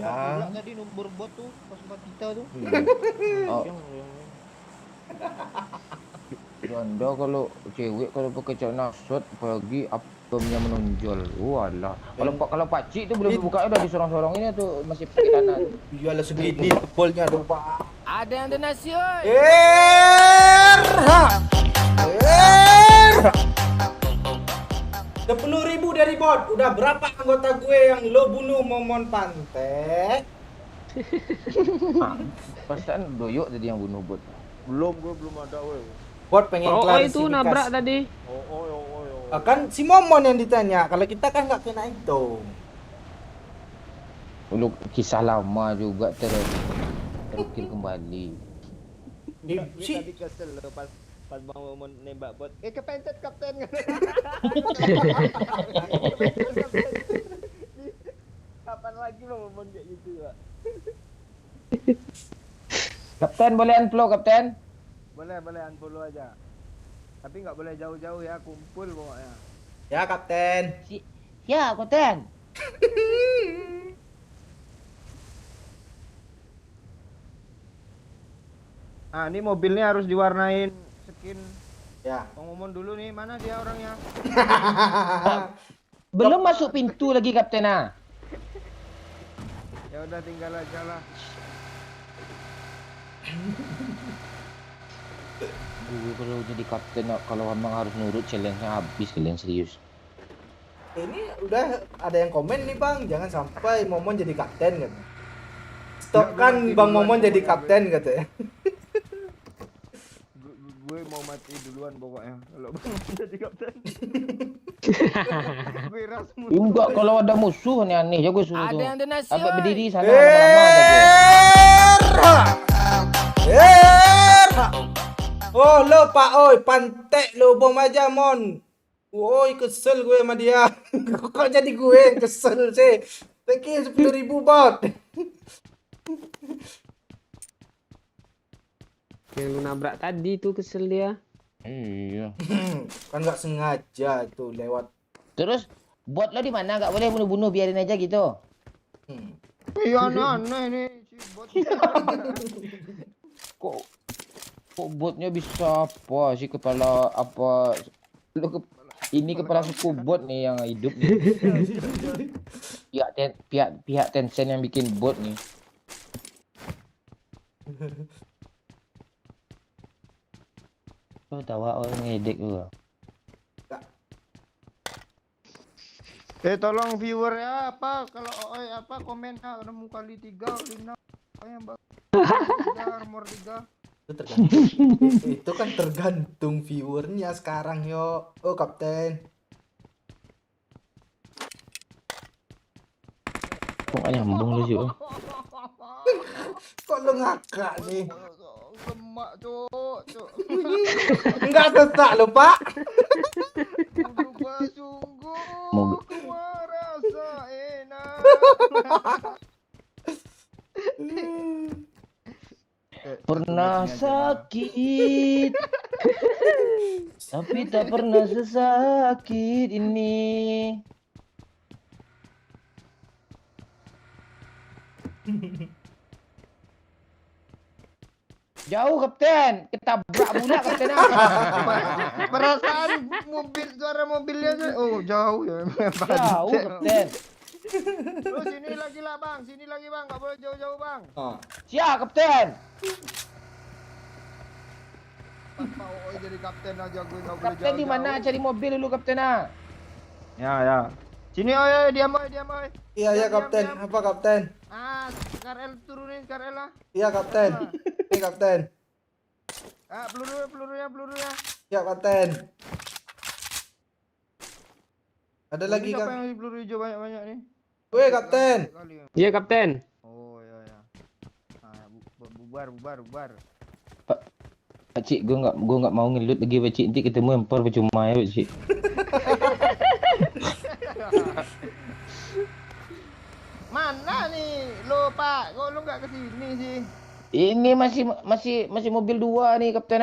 Ya. Pula tadi nomor bot tuh pas tempat kita tuh. Oh, janda kalau cewek kalau pakai celana short apalagi abdomnya menonjol. Walah. Kalau pakcik tuh belum buka udah disorong-sorong ini tuh masih pakai celana. Iyalah segini tebalnya tuh pak. Ada yang donasi, oi. Erha. 10.000 dari bot. Udah berapa anggota gue yang lo bunuh Momon Pante? Perasaan Doyok tadi yang bunuh bot. Gue belum ada weh. Bot pengen Oh, klarifikasi. itu nabrak tadi. Kan si Momon yang ditanya. Kalau kita kan nggak kena itu. Lu kisah lama juga terukir kembali. Si Tadi kesel lo pas mau nembak bot. Kepencet kapten. Kapan lagi mau ngomong kayak gitu, Pak? Kapten boleh unfollow kapten? Boleh unfollow aja. Tapi nggak boleh jauh-jauh ya, kumpul pokoknya. Ya, Kapten. Ya, Kapten. Nah, ini mobilnya harus diwarnain skin Ya. pengumum dulu nih. Mana dia orangnya? Belum masuk pintu lagi, Kapten. Ya udah tinggal aja lah. Gue kalau jadi kapten, kalau emang harus nurut challenge-nya habis kalian serius. Ini udah ada yang komen nih Bang, jangan sampai Momon jadi kapten gitu. Stopkan Nggak, Bang duluan Momon jadi pokoknya, kapten katanya. Gue mau mati duluan pokoknya kalau Bang jadi kapten. Gue Rasmus. Enggak, kalau ada musuh nih aneh ya gue suruh Ada tuh. yang donasi, Sampai oi. berdiri sana lama-lama aja gue. Erha! Oh lo Pak oi, pantek lo bom aja Mon. Woi kesel gue sama dia. Kok jadi gue yang kesel sih? Thank you 10.000 bot. Yang lu nabrak tadi tuh kesel dia. Iya. Kan nggak sengaja tuh lewat. Terus bot lo di mana? Gak boleh bunuh-bunuh, biarin aja gitu. Iya aneh-aneh nih si bot. Kok botnya bisa apa sih kepala apa? Ini kepala suku bot nih yang hidup nih. Pihak Tencent yang bikin bot nih. Tawa orang ngedek gua. Tolong viewer ya apa kalau oi apa komen nemu kali 3 Lina yang armor 3. Itu kan tergantung viewernya sekarang yo. Oh Kapten. Kok gak nyambung lu sih? Kok lo ngakak nih? Lemak cuk. Enggak sesak lo Pak. Berubah sungguh Moga- merasa enak. Pernah sakit, tapi tak pernah sesakit ini. Jauh Kapten, ketabrak pula Kapten. Perasaan mobil suara mobilnya jauh ya. Jauh Kapten. Lu sini lagi lah Bang, sini lagi Bang, nggak boleh jauh-jauh Bang. Oh. Siap Kapten. Pak Oi jadi kapten aja gue nggak boleh Kapten di mana? Cari mobil dulu Kapten. Ya. Sini oi, diam oi. Iya ya Kapten. Diam. Apa Kapten? KRL turunin KRL lah. Iya Kapten. Ini Kapten. Pelurunya. Ya Kapten. Ada lagi Siapa kan? yang di peluru hijau banyak-banyak nih? Weh Kapten. Iya kapten. Oh ya. Bubar. Pakcik, gue nggak mau ngelut lagi pakcik, nanti ketemu empor percuma ya pakcik. Mana nih lo Pak? Kok lo nggak kesini sih? Ini masih mobil 2 nih Kapten.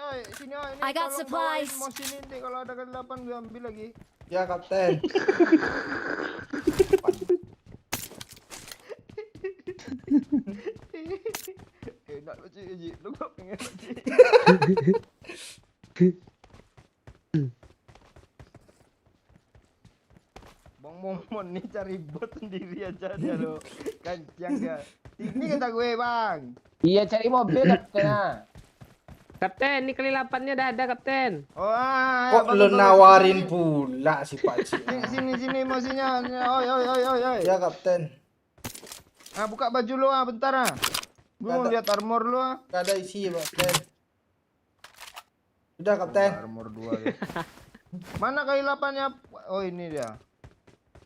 Oi, sini oi. Ini I got tolong bawain supplies. mau sini nanti kalau ada ke-8 gue ambil lagi. Ya Kapten. Enak Ji. Lu gak pengen Ji. Bang Momon nih cari bot sendiri aja dia lo. Kancang dia. Ini kata gue, Bang. Iya, cari mobil Kapten. Kapten, ini kali 8-nya udah ada kapten. Oh, Kok lo nawarin pula si Pakcik? Sini masinya. Oi. Ya Kapten. Buka baju lu bentar Gue mau lihat armor lu Gak ada isi Kapten. Udah Kapten. Armor 2 ya. Mana kali 8-nya? Oh, ini dia.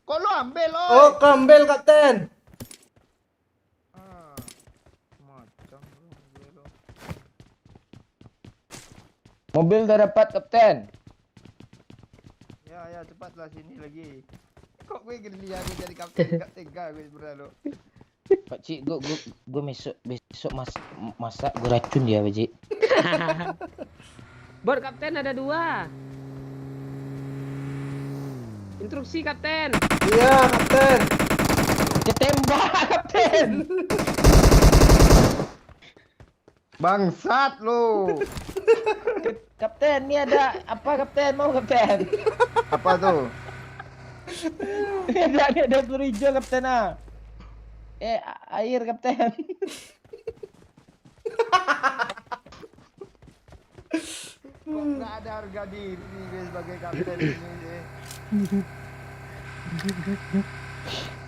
Kok lu ambil, oi? Oh kembel Kapten. Macam lu. Mobil udah dapat Kapten. Ya, cepatlah sini lagi. Kok gue geli aku jadi kapten gak tega gue sebenarnya lo. Pakcik, gue besok masak gue racun dia pakcik. Bot kapten ada 2. instruksi kapten. Iya, kapten. Ketembak kapten. Bangsat lu. Kapten, ini ada apa kapten? Mau kapten? Apa tuh? Ini ada peluru hijau kapten ah. Air kapten. Kok nggak ada harga diri gue sebagai kapten ini.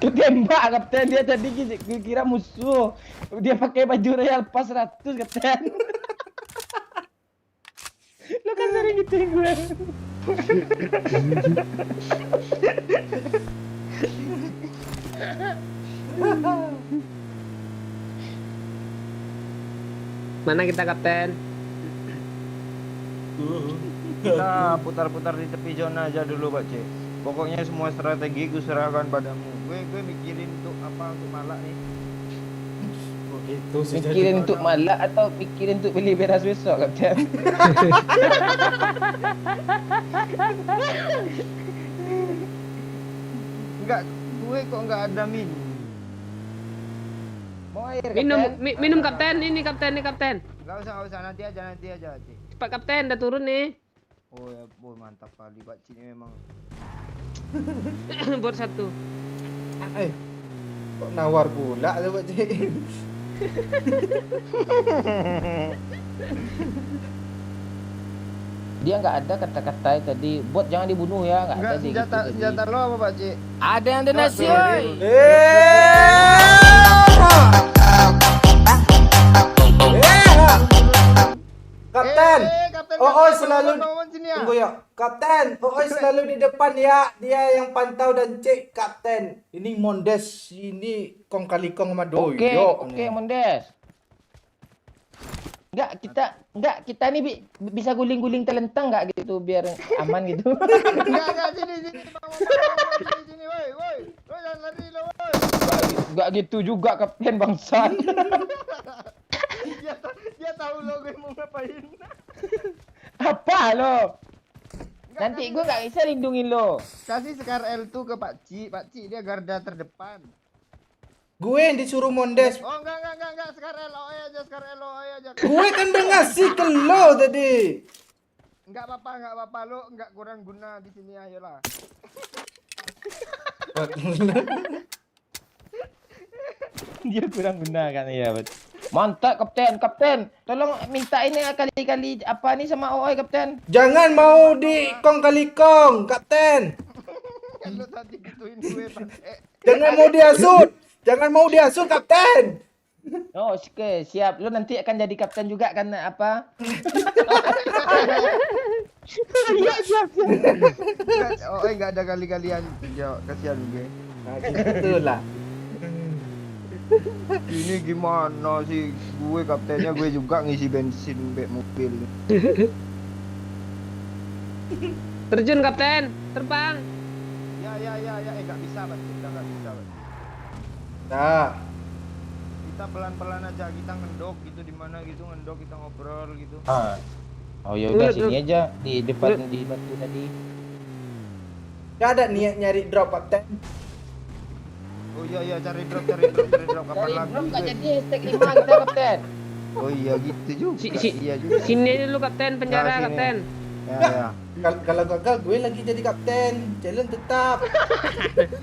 Ketembak kapten, dia tadi kira musuh. Dia pakai baju Royal Pass 100 kapten. Lo kan sering gituin gue. Mana kita kapten? Kita putar-putar di tepi zona aja dulu, Pak C. Pokoknya semua strategi gue serahkan padamu. Gue mikirin untuk apa, untuk malak nih. Itu sih. Mikirin untuk malak atau mikirin untuk beli beras besok kapten? Enggak, gue kok nggak ada minum. Mau air Minum kapten? minum kapten, ini kapten. Nggak usah, nanti aja, C. Cepat kapten, udah turun nih. Oh ya, boy, mantap kali Pak C ini memang. Buat satu. Kok nawar pula tuh, Pak Cik? Dia nggak ada kata-kata tadi. Bot jangan dibunuh ya, nggak ada Enggak, dia senjata gitu tadi. senjata lo apa, Pak C? Ada yang donasi, oi. Kapten. Kapten, Oh, kapten, selalu bangun sini ya. tunggu ya. Kapten, oh selalu di depan ya. Dia yang pantau dan cek kapten. Ini Mondes, ini kong kali kong sama Doyok. Oke, Mondes. Kita nih bisa guling-guling telentang nggak gitu biar aman gitu. Enggak, sini, sini, woi. Woi, jangan lari lo, woi. Nggak gitu juga kapten bangsat. Dia tahu lo gue mau ngapain. Apa lo? Nanti gue nggak bisa lindungin lo. Kasih Scar L2 ke Pak Ci dia garda terdepan. Gue yang disuruh Mondes. Oh, enggak, Scar L aja. Gue kan udah ngasih ke lo tadi. Enggak apa-apa, lo enggak kurang guna di sini, ayolah. Dia kurang guna kan ya, bet. Mantap kapten. Tolong minta ini kali-kali apa nih sama OI kapten. Jangan mau di kong kali kong, kapten. Lo tadi gituin gue, Pak. Jangan mau diasut, kapten. Oh, oke, siap. Lo nanti akan jadi kapten juga kan apa? Iya, siap. Enggak ada kali-kalian. Ya, kasihan gue. Nah, gitu lah. Ini gimana sih, gue kaptennya, gue juga ngisi bensin be mobil. Terjun kapten, terbang. Ya, enggak bisa, Pak. Udah enggak bisa, Pak. Nah, Kita pelan-pelan aja, kita ngendok gitu di mana gitu, ngendok kita ngobrol gitu. Oh ya udah sini aja di depan di batu tadi. gak ada niat nyari drop, kapten. Oh iya, cari drop kapan Dari lagi? belum nggak gue? jadi hashtag 5 kita kapten. Oh iya gitu juga. Iya juga. Sini dulu kapten, penjara Nah, sini. kapten. Ya. Kalau gagal gue lagi jadi kapten. Challenge tetap.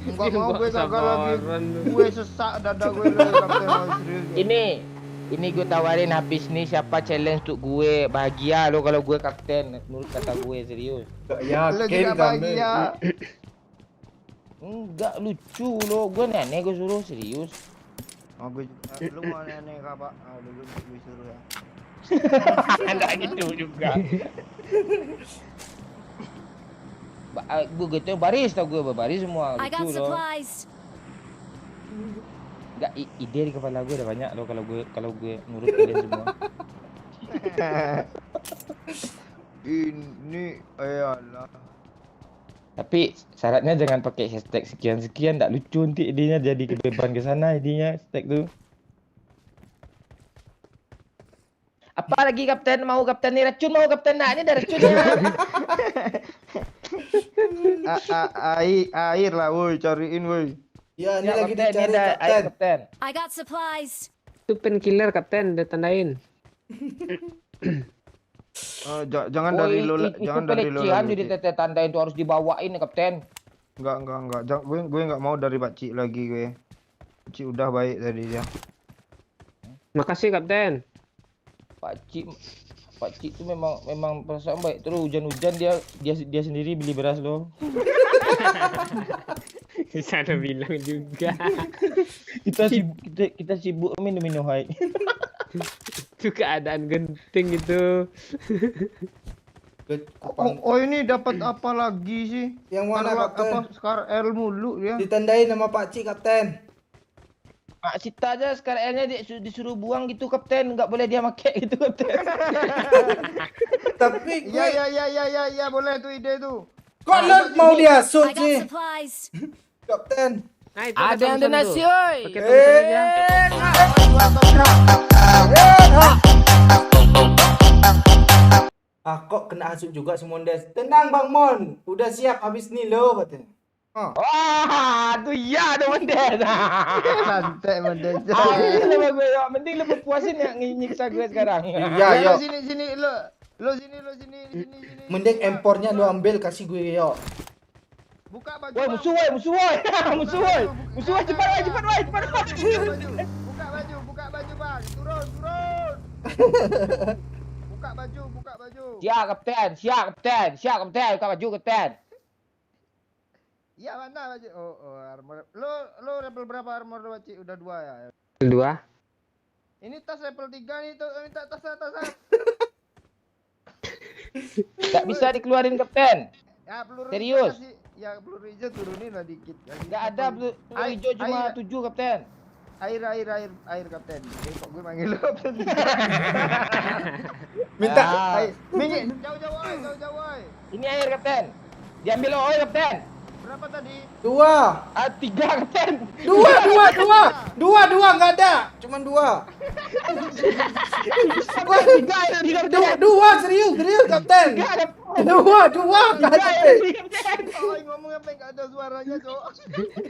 Enggak mau gue gagal lagi. Sabaran lu. Gue sesak dada gue lagi kapten, serius. Ini gue tawarin habis nih siapa challenge untuk gue. Bahagia lo kalau gue kapten menurut kata gue serius. Gak Lo yakin juga kami. bahagia. Enggak lucu lo, gue nenek gue suruh serius. Oh, gue juga. Lu mau aneh kah, Pak? Gue suruh ya. Enggak gitu juga. Gue gitu baris tau gue berbaris semua I got lucu lo. supplies. Enggak ide di kepala gue udah banyak lo kalau gue nurut kalian semua. Ini ayolah. Tapi syaratnya jangan pakai hashtag sekian enggak lucu nanti idenya jadi kebeban ke sana idenya hashtag tuh. Apa lagi kapten mau kapten nih racun mau kapten nah ini ada racunnya. Air lah, woi, cariin woi. Ya, ini Ya, lagi kapten, ini dicari ada air kapten. kapten. I got supplies. Itu painkiller kapten, udah tandain. Jangan Oh, dari i- lo, i- itu jangan dari lo pelecehan lagi. jadi tete tandain itu harus dibawain ya kapten. Enggak. Gue nggak mau dari Pak Cik lagi gue. Cik udah baik tadi dia. Makasih kapten. Pak Cik itu memang perasaan baik. Terus hujan-hujan dia sendiri beli beras loh. Bisa ada bilang juga. Kita sibuk minum hai. Itu keadaan genting itu. Oh, ini dapat apa lagi sih? Yang mana kapten? Scar L mulu ya. Ditandain nama Pak Cik kapten. Mak Sita aja sekarang disuruh buang gitu kapten, nggak boleh dia pakai gitu kapten. Tapi gue Ya, boleh tuh ide tuh. kok lo mau I diasut got sih, supplies. kapten? Nah, itu Ada yang tulisan donasi, tuh. oi. Pakai tulisan aja. Ah, kok kena hasut juga si Mondes. Tenang Bang Mon, udah siap habis nih lo katanya. Wah, tuh iya ada Mendes. Santai Mendes. Sama gue ya, mending lu puasin ya nyiksa gue sekarang. Iya, Lo yuk. sini lo sini. Mending impornya lo ambil kasih gue yuk. Buka baju. Woi, Bang. musuh woi. Musuh woi, cepat woi. Buka baju bang. Turun. Buka baju. Siap kapten. Buka baju kapten. Iya mana baju? Oh, armor. Lo level berapa armor lo Cik? Udah 2 ya. Dua. Ini tas level 3 nih tuh. Minta tas. Gak bisa dikeluarin kapten. Ya peluru Serius? hijau kasih. Ya peluru hijau turunin lah dikit. Gak ada peluru hijau cuma 7 kapten. Air kapten. Kok gue manggil lo? Minta Air. Minggir. Jauh-jauh oi. Ini air kapten. Diambil oi kapten. Berapa tadi? 2. 3 kapten. 2 nggak ada, cuman 2. Dua serius kapten. 2 nggak ada. Oh, ngomong apa enggak ada suaranya, Cok.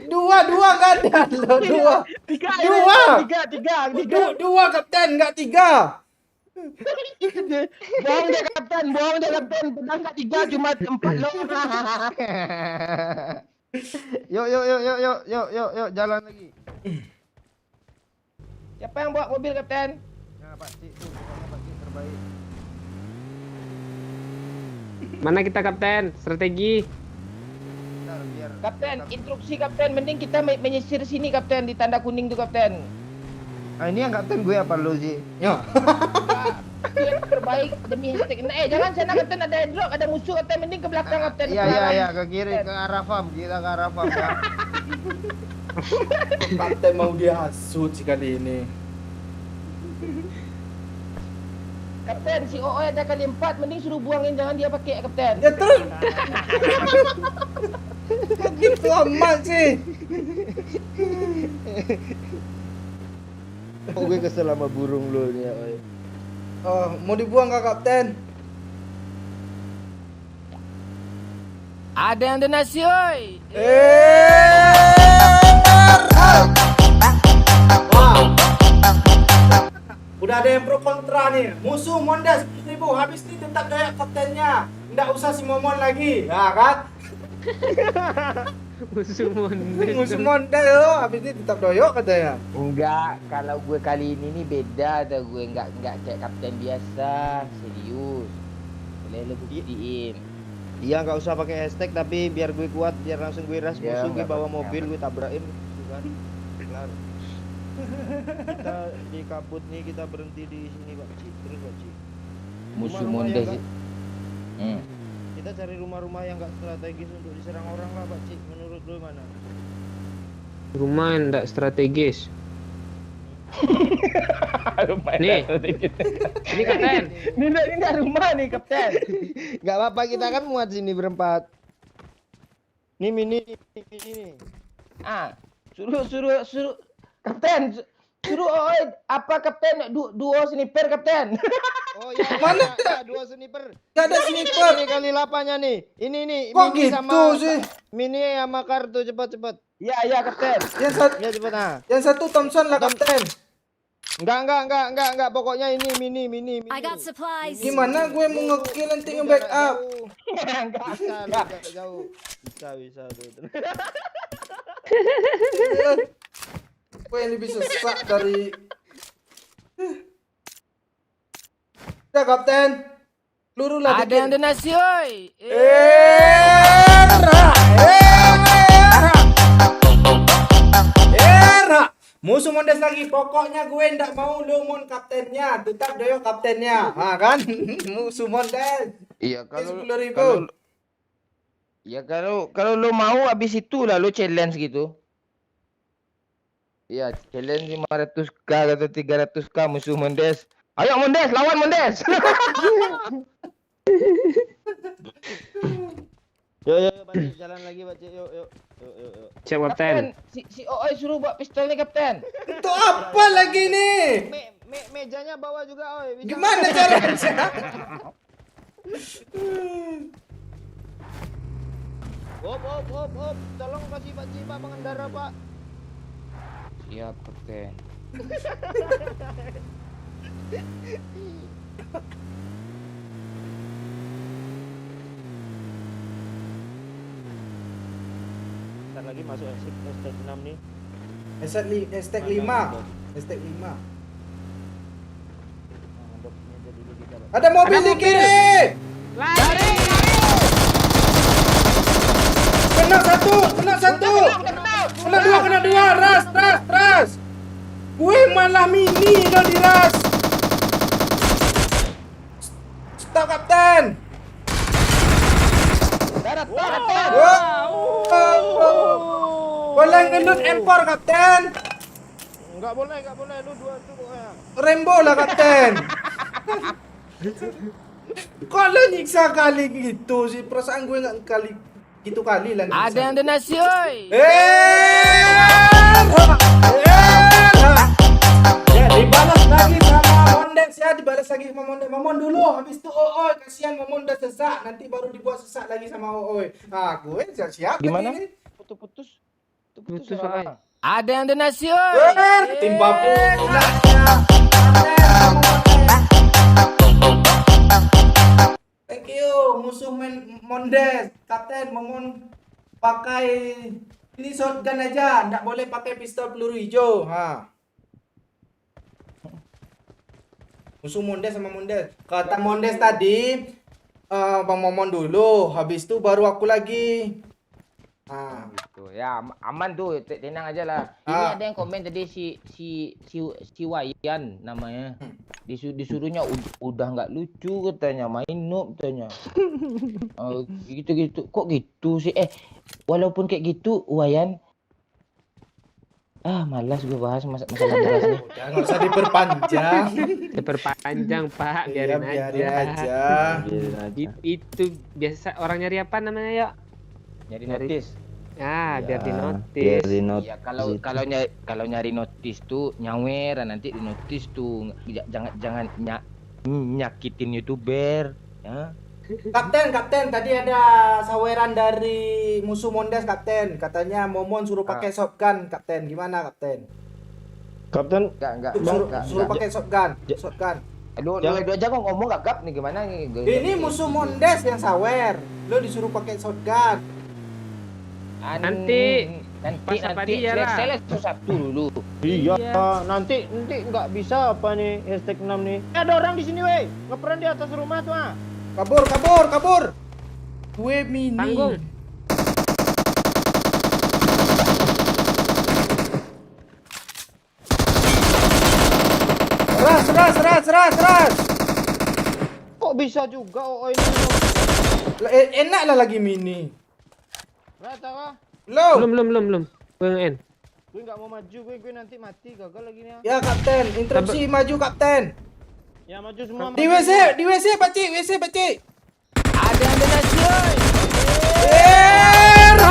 2 nggak ada lo 2. 2 kapten nggak 3. Bohong deh kapten. Pedang gak 3 cuma 4 loh. Yuk, jalan lagi. Siapa yang bawa mobil kapten? Nah, Pak Cik tuh, pokoknya Pak Cik terbaik. Mana kita kapten? Strategi. Bentar, biar Kapten, instruksi kapten. Mending kita menyisir sini kapten di tanda kuning tuh kapten. Ah, ini yang kapten gue apa lu sih? Ya. Yang terbaik demi hashtag. Jangan sana kapten ada airdrop, ada musuh kapten. Mending ke belakang kapten. Iya, ke kiri ke arah farm, kita ke arah farm ya. Kapten mau dia hasut sekali ini. Kapten, si OO ada kali 4. Mending suruh buangin, jangan dia pakai kapten. Ya terus. Kok gitu amat sih. Oh, gue kesel sama burung lu nih, oi. Oh, mau dibuang nggak kapten? Ada yang donasi, oi. Wah. Udah ada yang pro kontra nih. Musuh Mondes 1000 habis nih tetap daya kaptennya. Nggak usah si Momon lagi. Nah kan? Musuh Mondes. Musuh Mondes lo habis ini tetap doyok katanya. Enggak, kalau gue kali ini nih beda tuh. Gue enggak kayak kapten biasa. Serius. Boleh lu buktiin. Iya, nggak usah pakai hashtag, tapi biar gue kuat, biar langsung gue ras Ya, musuh, gue nggak bawa apa-apa. mobil, gue tabrakin, gitu kan. Kelar. Kita di kabut nih, kita berhenti di sini Pak Cik, terus Pak Cik. Musuh Rumah-rumah Mondes. yang Kita cari rumah-rumah yang nggak strategis untuk diserang orang lah Pak Cik, menurut lu mana? Rumah yang enggak strategis. Nih. Ini kapten. Ini enggak rumah nih kapten. Nggak apa-apa, kita kan muat sini berempat. Ini mini nih. Ah, suruh kapten. Suruh oi, apa kapten duo sniper kapten. Oh ya, Mana? ya, 2 sniper. Gak ada sniper. Ini kali 8-nya nih. Ini nih, Kok mini gitu sama sih? mini sama kartu cepat. Iya kapten. Yang Ya cepat nah. satu Thompson lah kapten. Enggak. Pokoknya ini mini. I got supplies. Gimana gue mau nge-kill nanti Lu nge-backup? jarak jauh. Bisa, lu jarak jauh. Bisa tuh. Gue yang lebih susah dari. Udah kapten. Luru lah Ada yang dikit. donasi, oi. Era. Musuh Mondes lagi. Pokoknya gue ndak mau lu mon kaptennya. Tetap doyo kaptennya. Ah kan? Musuh Mondes. Iya kalau 10.000. kalau lu mau habis itu lah lu challenge gitu. Iya, challenge 500k atau 300k musuh Mondes. Ayo Mondes, lawan Mondes. Yuk, Bacik, jalan lagi, Bacik. Yuk. Siap kapten. Si Oi suruh bawa pistol nih kapten. Itu apa lagi nih? Mejanya bawa juga, oi. Bisa. Gimana caranya? Hop. Tolong kasih Bacik, Pak, pengendara, Pak. Siap kapten. Ntar lagi masuk hashtag 6 nih. Hashtag 5. Hashtag 5. Ada mobil di kiri. Lari. Kena satu. Kena dua. Ras. Gue malah mini lo di ras. Stop kapten. Darat. Boleh ngelut M4 kapten. Enggak boleh. Lu 2 tuh pokoknya. Rainbow lah kapten. Kok lo nyiksa kali gitu sih? Perasaan gue nggak kali gitu kali lah. Ada yang donasi, oi. Ya dibalas lagi sama Mondes ya, Momon dulu, habis itu Ooy, kasihan Momon udah sesak, nanti baru dibuat sesak lagi sama Ooy. Nah, gue siap Gimana? ini. Putus. Putus, oi. Ada yang donasi, oi. Timba pula. Thank you, musuh Mondes. Kapten, Momon pakai ini shotgun aja, nggak boleh pakai pistol peluru hijau. Musuh Mondes sama Mondes. Kata Mondes tadi, Bang Momon dulu, habis itu baru aku lagi. Gitu. Ya aman tuh, tenang aja lah. Ini ada yang komen tadi si Wayan namanya. Disuruhnya udah nggak lucu katanya, main noob katanya. Gitu. Kok gitu sih? Walaupun kayak gitu Wayan, malas gue bahas masalah beras nih. Udah nggak usah diperpanjang. Diperpanjang, Pak. Iya, Biarin biarin aja. aja. Itu biasa orang nyari apa namanya, ya? Nyari notis. Biar di notis. Iya, kalau nyari notis tuh nyawer, nanti di notis tuh jangan nyakitin YouTuber, ya. Kapten, tadi ada saweran dari musuh Mondes, Kapten. Katanya Momon suruh pakai shotgun, Kapten. Gimana, Kapten? Kapten, Enggak. Suruh pakai shotgun. Lu aja kok ngomong gagap nih gimana nih? Ini musuh Mondes yang sawer. Lo disuruh pakai shotgun. Nanti apa dia lah. Saya satu dulu. iya. Nanti nggak bisa apa nih hashtag 6 nih. Ada orang di sini, weh. Ngeperan di atas rumah tuh, Kabur. Gue mini. Tanggung. Ras. Kok bisa juga ini? Enak lah lagi mini. Rata kah? Belum. Pengen. Gue nggak mau maju, gue nanti mati, gagal lagi nih. Ya, Kapten. Interupsi maju, Kapten. Ya maju semua. Di WC, Pacik. Ada yang donasi, oi. Era.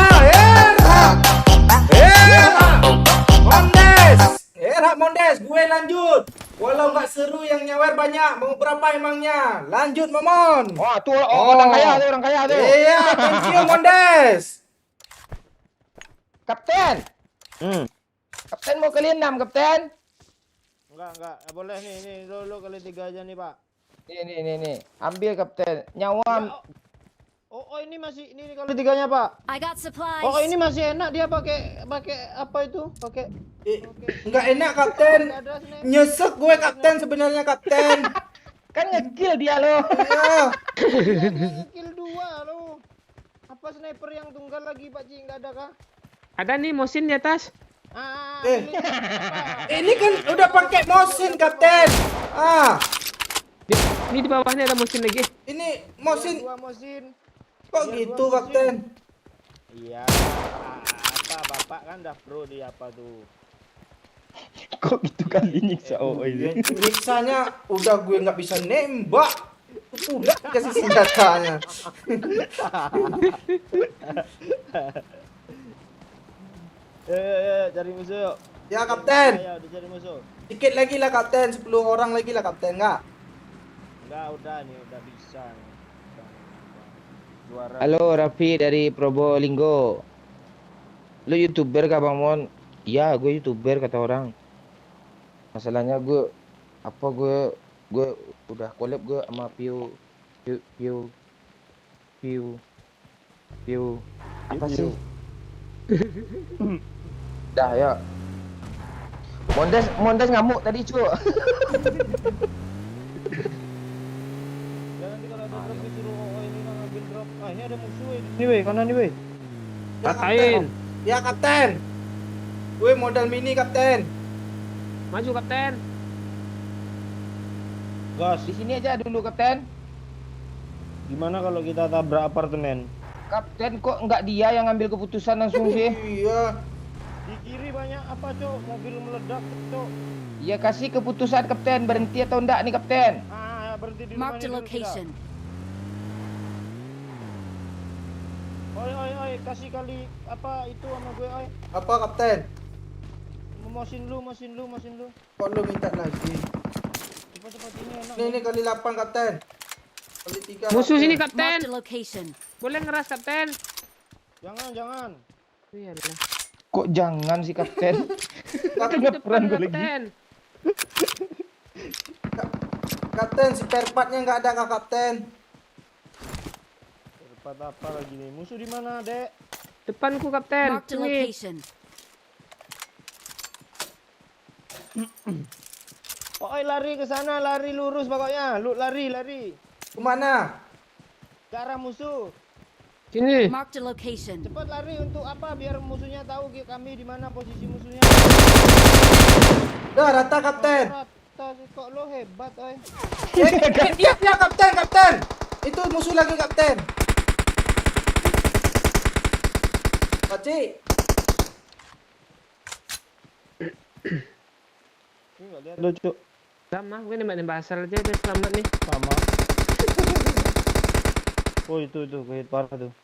Mondes. Era nggak Mondes? Gue lanjut. Walau nggak seru yang nyawer banyak. Mau berapa emangnya? Lanjut Momon. Oh, tuh orang kaya tuh. Iya, thank you Mondes. Kapten. Kapten mau kali 6, Kapten. Enggak. Boleh nih dulu kali 3 aja nih, Pak. Nih. Ambil, Kapten. Nyawa. Oh, ini masih ini kali 3-nya, Pak. I got supplies. Oh, ini masih enak dia pakai apa itu? Pakai Nggak enak Kapten. ada snack. Nyesek gue Kapten sebenarnya Kapten. Kan nge-kill dia loh. Iya. Kill 2 lo. Apa sniper yang tunggal lagi, Pak Ci? Enggak ada kah? Ada nih Mosin di atas. Pilih. Ini kan udah pakai motion Kapten. Ini di bawahnya ada Mosin lagi. Ini motion. 2 Mosin. Kok Iya, gitu dua Kapten? Iya, Bapak kan dah pro di apa tuh. Kok gitu kali nyiksa ini? Nyiksanya udah gue nggak bisa nembak. Udah kasih senjatanya. Cari musuh yuk. Ya Kapten. Ayo, cari musuh. Dikit lagi lah Kapten, 10 orang lagi lah Kapten, nggak? Enggak, udah nih, udah bisa nih. Juara. Halo, Raffi dari Probolinggo. Lu YouTuber kah, Bang Mon? Iya, gue YouTuber kata orang. Masalahnya gue udah collab gue sama Piu apa sih? Dah ya. Mondes ngamuk tadi, cu. Ya nanti kalau ada drop disuruh ini kan ambil drop. Ini ada musuh ini weh, kanan nih weh. Rasain. Ya Kapten. Gue modal mini Kapten. Maju Kapten. Gas. Di sini aja dulu, Kapten. Gimana kalau kita tabrak apartemen? Kapten, kok nggak dia yang ngambil keputusan langsung sih? Iya. Di kiri banyak apa, Cok? Mobil meledak, Cok. Ya kasih keputusan, Kapten. Berhenti atau enggak nih, Kapten? Berhenti di rumah Marked a ini dulu, location. tidak? Oi, kasih kali apa itu sama gue, oi. Apa Kapten? Mosin lu. Kok lu minta lagi? Cepat ini enak. Ini kali 8 Kapten. Kali 3. Musuh sini Marked Kapten. a location. Boleh ngeras Kapten. Jangan. Iyalah. Kok jangan sih, Kapten? Di depan Kapten. Kapten, spare partnya nggak ada kah Kapten? Cepat apa lagi nih? Musuh di mana, Dek? Depanku Kapten. Marked a Sini. location. Oi, lari ke sana, lari lurus pokoknya. Lu lari. Kemana? Ke arah musuh. Sini. Marked a location. Cepat lari untuk apa? Biar musuhnya tahu kami di mana posisi musuhnya. Dah rata Kapten. Rata sih, kok lo hebat, oi. Iya Kapten. Itu musuh lagi Kapten. Pakcik. Ini enggak lihat lucu. Sama, gue nembak asal aja udah selamat nih. Sama. Oh, itu gue hit parah tuh.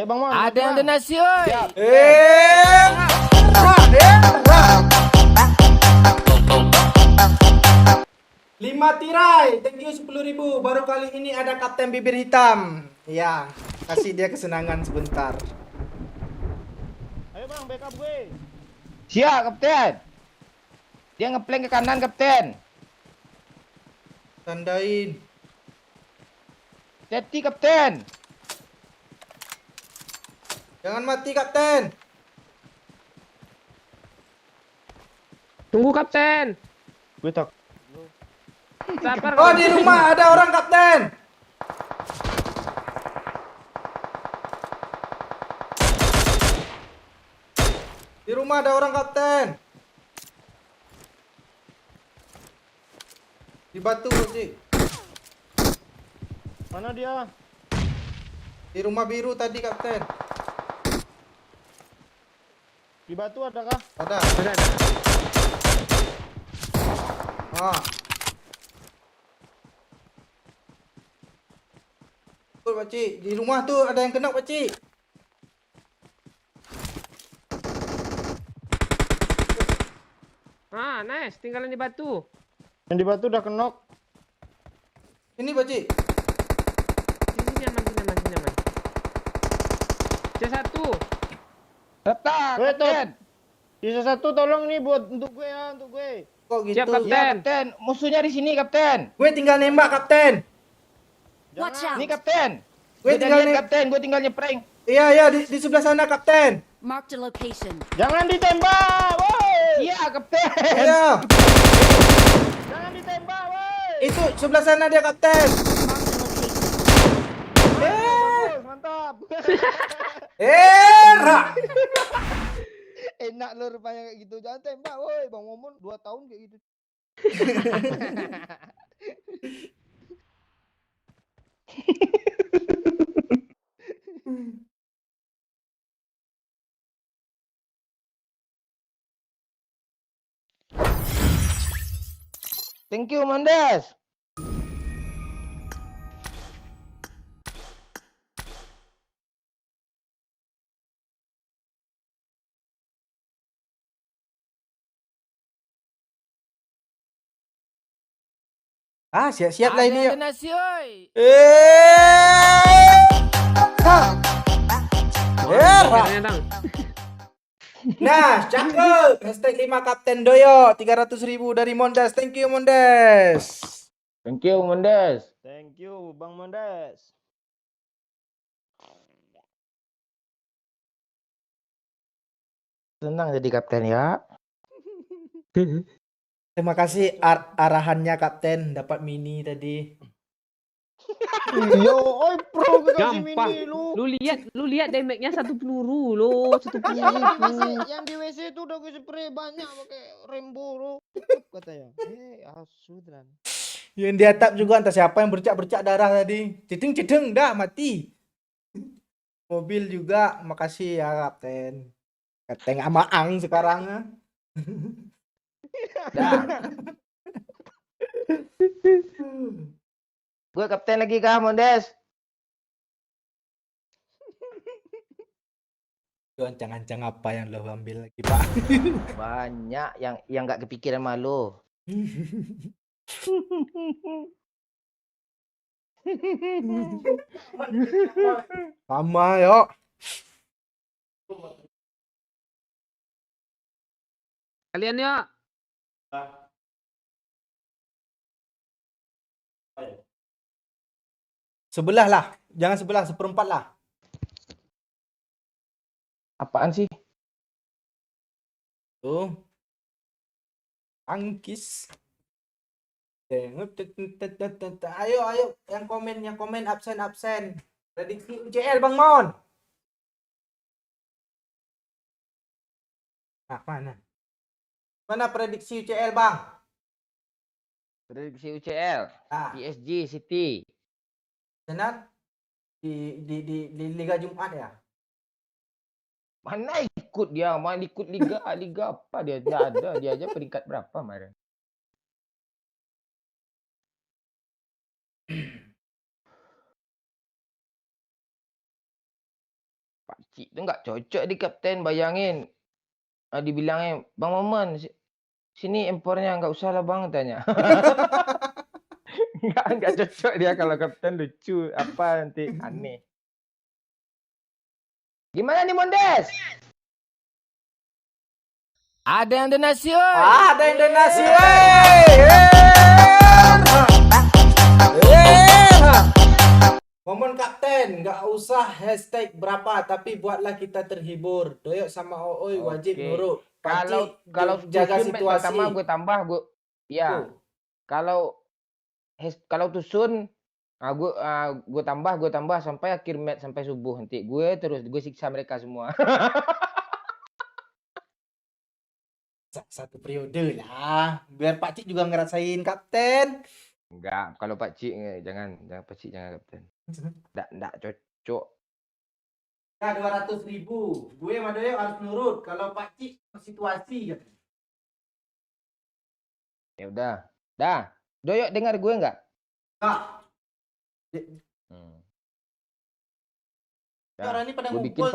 Bang Man. Ada yang donasi, oi. Lima tirai, thank you 10.000. Baru kali ini ada Kapten Bibir Hitam. Ya, kasih dia kesenangan sebentar. Ayo Bang, backup gue. Siap, Kapten. Dia ngeplank ke kanan, Kapten. Tandain. Hati, Kapten. Jangan mati Kapten. Tunggu Kapten. Gue tak. Sabar. Oh, di rumah ada orang Kapten. Di rumah ada orang Kapten. Di batu sih. Mana dia? Di rumah biru tadi Kapten. Di batu adakah? Ada. Ada. Ah. Betul Pakcik. Di rumah tuh ada yang kena Pakcik. nice. Tinggalan di batu. Yang di batu udah kenok. Ini Pakcik. Sini aman, sini aman, sini aman. C1. Letak, Weh, Tot. Kapten. Sisa satu tolong nih buat untuk gue ya, untuk gue. Kok gitu? Siap, Kapten. Ya, Kapten. Musuhnya di sini, Kapten. Gue tinggal nembak, Kapten. Watch Jangan. out. Ini, Kapten. Gue Gue tinggal lihat, nih. Kapten. Gue tinggal nyeprank. Iya, iya, di sebelah sana, Kapten. Marked a location. Jangan ditembak, woi. Iya, Kapten. Iya. Jangan ditembak, woi. Itu sebelah sana dia, Kapten. Marked a location. Bagus, mantap. Ra. Enak lo rupanya kayak gitu. Jangan tembak, woi. Bang Momon 2 tahun kayak gitu. Thank you, Mondes. Ah, siap-siap lah Ada ini yang yuk. donasi, oi. Ha. Ra. Kayaknya, Dang. Nah, cakep. Hashtag 5 Kapten Doyo. 300.000 dari Mondes. Thank you, Mondes. Thank you, Mondes. Thank you, Bang Mondes. Senang jadi kapten ya. Terima kasih arahannya, Kapten. Dapat mini tadi. Yo, oi pro gue kasih Gampang. mini lu. Lu lihat damage-nya 1 peluru lo, 1 Yang di WC, peluru. yang di WC itu udah gue spray banyak pakai Rembo lu. Katanya. Asu dan. Yang di atap juga entah siapa yang bercak-bercak darah tadi. Cedeng-cedeng dah mati. Mobil juga. Makasih ya, Kapten. Kapten Amaang sekarang. Dah. Gue kapten lagi kah, Mondes? Itu ancang-ancang apa yang lo ambil lagi, Pak? Banyak yang nggak kepikiran malu. Sama yuk. Kalian yuk. Sebelah lah. Jangan sebelah, seperempat lah. Apaan sih? Tuh. Tangkis. Ayo, ayo. Yang komen absen. Prediksi UCL, Bang Mon. Nah, mana? Mana prediksi UCL, Bang? Prediksi UCL, Ah, PSG, City. Senat di Liga Jumat ya? Mana ikut dia? Mana ikut liga? Liga apa dia? Tidak ada. Dia aja peringkat berapa kemarin? Pak Cik tu nggak cocok di kapten. Bayangin. Dibilangnya, Bang Maman, sini impornya nggak usah lah bang, tanya. Nggak cocok dia kalau kapten, lucu. Apa nanti aneh. Gimana nih Mondes? Ada yang donasi, oi. Ada yang donasi, Momen Kapten, nggak usah hashtag berapa, tapi buatlah kita terhibur. Doyok sama Ooi wajib Oke. nurut. Kalau jaga Tusun match situasi. pertama gue tambah gue. Ya. Tuh. Kalau Tusun gue tambah sampai akhir match sampai subuh nanti. Gue siksa mereka semua. Satu periode lah, biar Pak Cik juga ngerasain Kapten. Enggak, kalau Pak Cik jangan Pak Cik jangan kapten. Enggak cocok. Nah, 200.000. Gue sama Doyok harus nurut. Kalau Pak Cik situasi gitu. Ya udah. Dah. Doyok dengar gue enggak? Kak, Hmm. orang ini pada Gue ngumpul.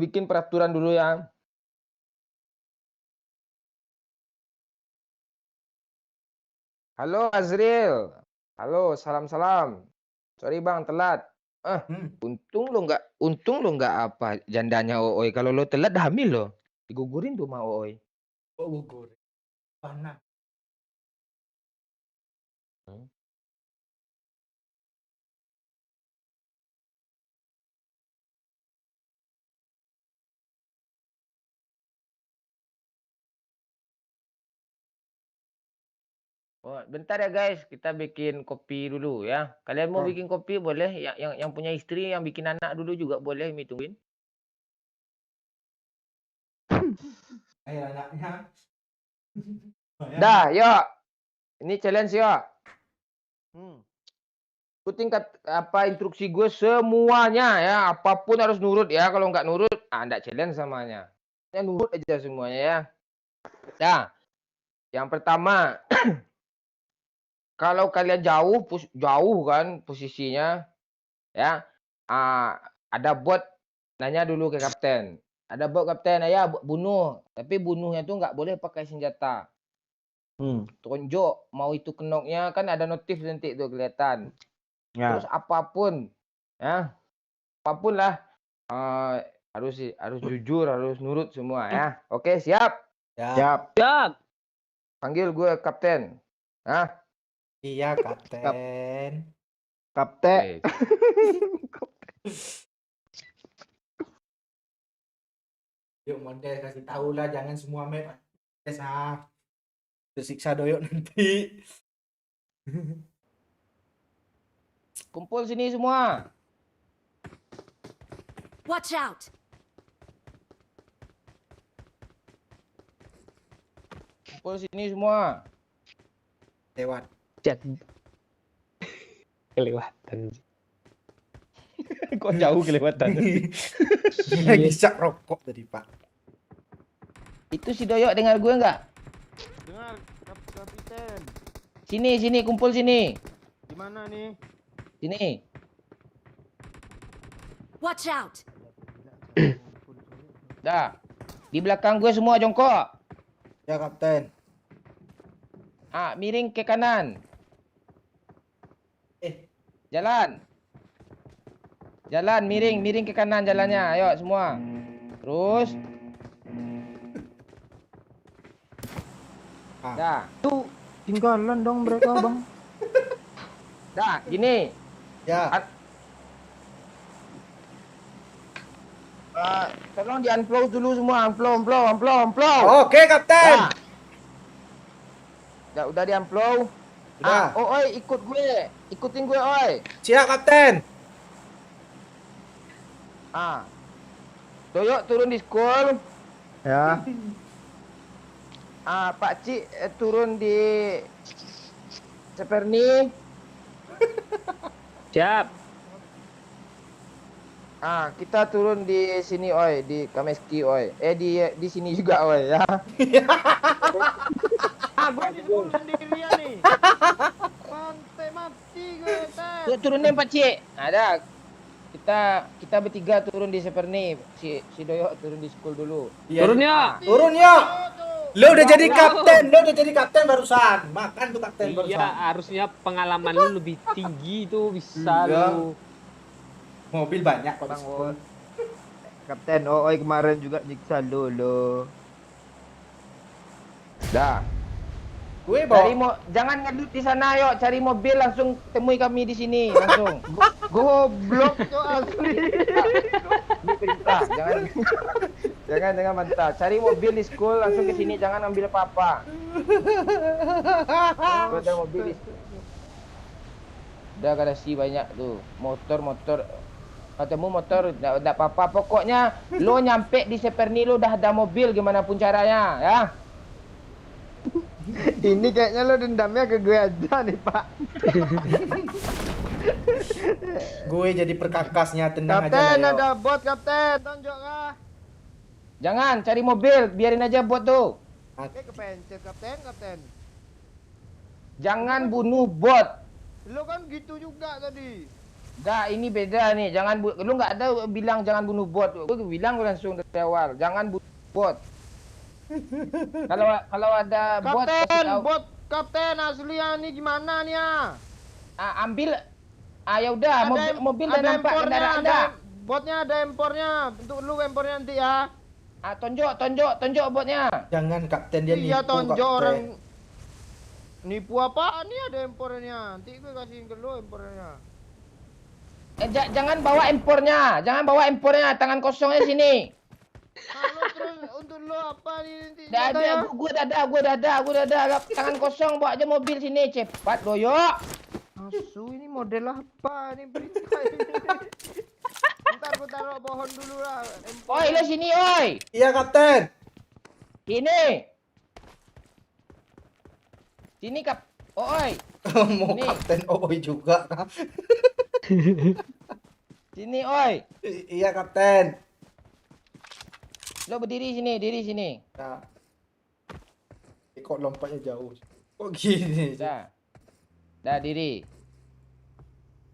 bikin peraturan dulu ya. Halo Azril. Halo, salam-salam. Sorry bang, telat. Untung lo nggak apa jandanya Ooi. Kalau lo telat dah hamil lo. Digugurin tuh sama Ooi. Oh, gugur. Panas. Oh, bentar ya guys, kita bikin kopi dulu ya. Kalian mau Oh. bikin kopi boleh? Yang punya istri, yang bikin anak dulu juga boleh, Mi tungguin. Air anaknya. Dah, yuk. Ini challenge yuk. Ikutin apa instruksi gue semuanya ya. Apapun harus nurut ya. Kalau nggak nurut, nggak challenge samanya. Ya nurut aja semuanya ya. Dah. Yang pertama, kalau kalian jauh kan posisinya, ya, ada bot nanya dulu ke kapten. Ada bot kapten, ya bunuh. Tapi bunuhnya tuh nggak boleh pakai senjata. Tunjuk mau itu kenoknya kan ada notif nanti tuh kelihatan. Ya. Terus apapun, ya, apapun lah, harus jujur, harus nurut semua ya. Oke, siap. Siap. Panggil gue kapten. Hah? Iya, Kapten. Kapten. Yuk, Mondes kasih tahu lah, jangan semua map. Yes, tersiksa doyok nanti. Kumpul sini semua. Watch out! Kumpul sini semua. Lewat. Kelewatan. Kok jauh kelewatan? Lagi sak rokok tadi, Pak. Itu si Doyok dengar gue nggak? Dengar, kapten. Sini, kumpul sini. Di mana nih? Sini. Watch out! Dah. Di belakang gue semua jongkok. Ya, Kapten. Miring ke kanan. Jalan. Jalan, miring ke kanan jalannya. Ayo semua. Terus. Dah. Tuh, tinggalan dong mereka, Bang. Dah, gini. Ya. Tolong di unflow dulu semua. Unflow. Oke, Kapten. Udah di unflow. Udah. Oi, ikut gue. Ikutin gue, oi. Siap, Kapten. Doyok turun di school. Ya. Pak Cik turun di Seperni. Siap. Kita turun di sini, oi, di Kameski, oi. Di sini juga, oi, ya. Gue di sekolah sendirian nih. Pantai mati gue, Ted. Turunin Pak Cik. Ada. Kita bertiga turun di Seperni. Si Doyok turun di school dulu. Turun ya. Turun ya. Lo udah jadi kapten barusan. Makan tuh kapten Iya, barusan. harusnya pengalaman lu lebih tinggi tuh bisa Iya. lu. Mobil banyak kok. Bang, Kapten Oi kemarin juga nyiksa lo. Dah. Gue bawa. Jangan ngedut di sana, yuk. Cari mobil langsung temui kami di sini langsung. Goblok tuh asli. Ini perintah, jangan bantah. Cari mobil di school langsung ke sini, jangan ambil apa-apa. Tuh ada mobil di udah garasi banyak tuh. Motor. Ketemu motor enggak apa-apa. Pokoknya lo nyampe di Seperni lo udah ada mobil gimana pun caranya, ya. Ini kayaknya lo dendamnya ke gue aja nih, Pak. Gue jadi perkakasnya, tenang aja. Kapten, Leo. ada bot, Kapten. Tonjok kah? Jangan cari mobil, biarin aja bot tuh. Oke, kepencet, Kapten. Jangan bunuh bot. Lo kan gitu juga tadi. Dah, ini beda nih. Lu nggak ada bilang jangan bunuh bot. Gue bilang langsung dari awal, jangan bunuh bot. Kalau ada bot, kasih Kapten, tahu. bot kapten aslinya nih gimana nih ya? Ambil. Ya udah, mobil udah nampak kendaraan ada dah. botnya, ada impornya. Untuk lu impornya nanti ya. Tonjok botnya. Jangan kapten, dia Iya nipu tonjok kapten. orang nipu apaan nih, ada impornya. Nanti gue kasihin ke lu impornya. Jangan bawa impornya, tangan kosongnya sini. Kalau terus untuk lu apa nih nanti? Dah ada, gua dah, tangan kosong bawa aja mobil sini, cepat doyok. Asu ini model apa nih berita ini? Bentar gue taruh pohon dulu lah. Oi, lo sini, oi. Iya kapten. Sini kap. Oi. Mau Ini. kapten Oi juga. Sini, oi. Iya kapten. Lo berdiri sini, Nah. Kok lompatnya jauh? Kok gini? Dah diri.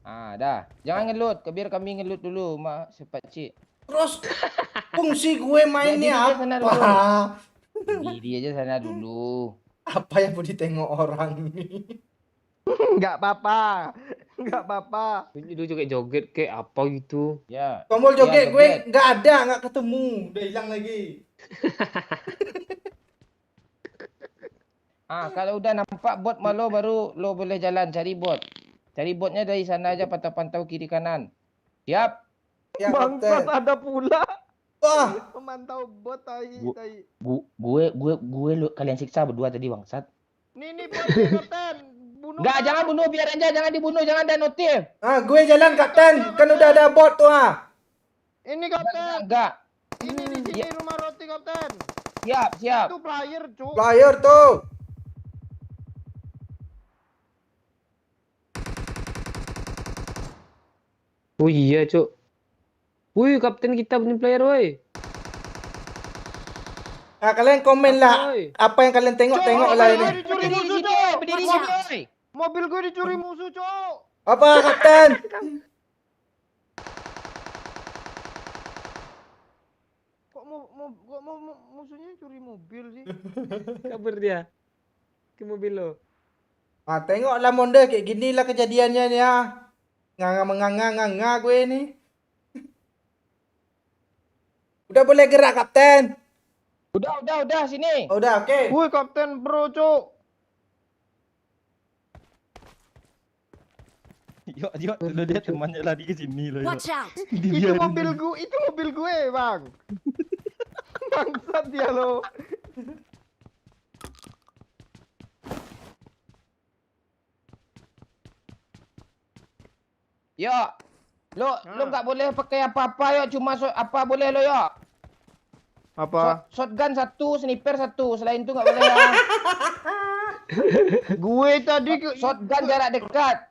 Dah. Jangan ngelut, biar kami ngelut dulu, sepakcik. Terus fungsi gue mainnya Jadi dia sana apa? Diri aja sana dulu. Apa yang mau ditengok orang nih? Enggak apa-apa. Itu juga joget kayak apa gitu. Ya. Tombol Ya, joget gue nggak ada, nggak ketemu, udah hilang lagi. Kalau udah nampak bot malo baru lo boleh jalan cari bot. Cari botnya dari sana aja, pantau-pantau kiri kanan. Siap? Ya Bangsat kapten. ada pula. Wah, Memantau bot tai. Gue lo kalian siksa berdua tadi bangsat. Nih bot nih, kapten. Bunuh. Enggak, jangan bunuh, biar aja, jangan dibunuh, jangan ada notif. gue jalan kapten, kan udah ada bot tuh Ini kapten. Enggak. Ini di sini rumah roti kapten. Siap. Itu player cuk. Player tuh. Oh iya, Cuk. Wih, kapten kita punya player, woi. Nah, kalian komen lah Oi. apa yang kalian tengok lah ini. Dicuri Berdiri musuh sini, cuk. berdiri sini, oi. Mobil gue dicuri musuh cuk. Apa kapten? Kok musuhnya curi mobil sih? Kabur dia. Ke mobil lo. Tengoklah Monde, kayak gini lah kejadiannya nih ya. Nganga gue ini. Udah boleh gerak kapten. Udah, sini. Udah, oke. Woi kapten bro cuk. Yuk, lo dia temannya lari ke sini loh. Watch out! Itu mobil gue bang. Bangsat dia lo. Yo. Lo enggak boleh pakai apa-apa yo, cuma apa boleh lo yo? Apa? Shotgun 1, sniper 1, selain itu enggak boleh ya. Gue tadi Shotgun jarak dekat.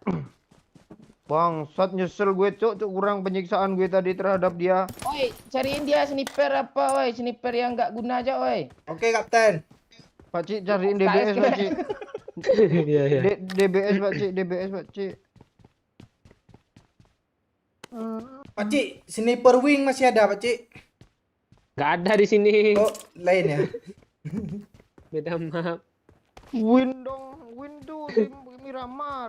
bangsat nyesel gue cuk kurang penyiksaan gue tadi terhadap dia. Oi, cariin dia sniper apa, oi? Sniper yang enggak guna aja, oi. Oke kapten. Pakcik cariin DBS KS pakcik. Iya, iya. DBS pakcik. Pakcik, sniper wing masih ada pakcik? Nggak ada di sini. Oh, lain ya. Beda map. Win di Miramar.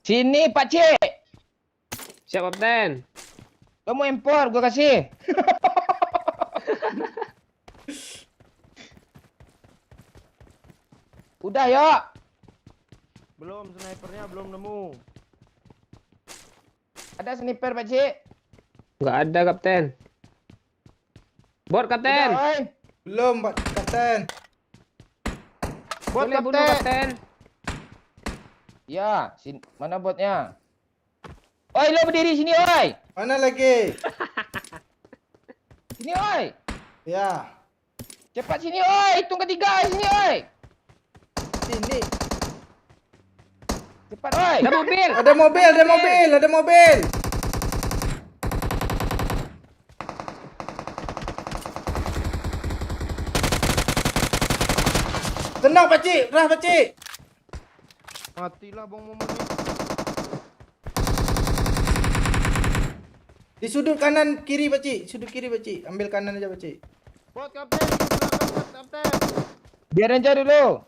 Sini, Pakcik. Siap, kapten. Lo mau impor, gua kasih. Udah, yuk. Belum, snipernya belum nemu. Ada sniper, Pakcik. Nggak ada, kapten. Bot, kapten. Udah, oi. Belum, Pak kapten. Bot Boleh bunuh, kapten. kapten. Ya, mana botnya? Oi, lo berdiri sini, oi. Mana lagi? Sini, oi. Ya, Cepat sini, oi. Hitung ketiga, sini, oi. sini. Cepat, oi. Ada mobil. Ada mobil. Tenang, pakcik. Pakcik. Matilah bang Momon ini. Di sudut kanan kiri, pakcik. Sudut kiri, pakcik. Ambil kanan aja, pakcik. Bot kapten di belakang kapten. Biar aja dulu.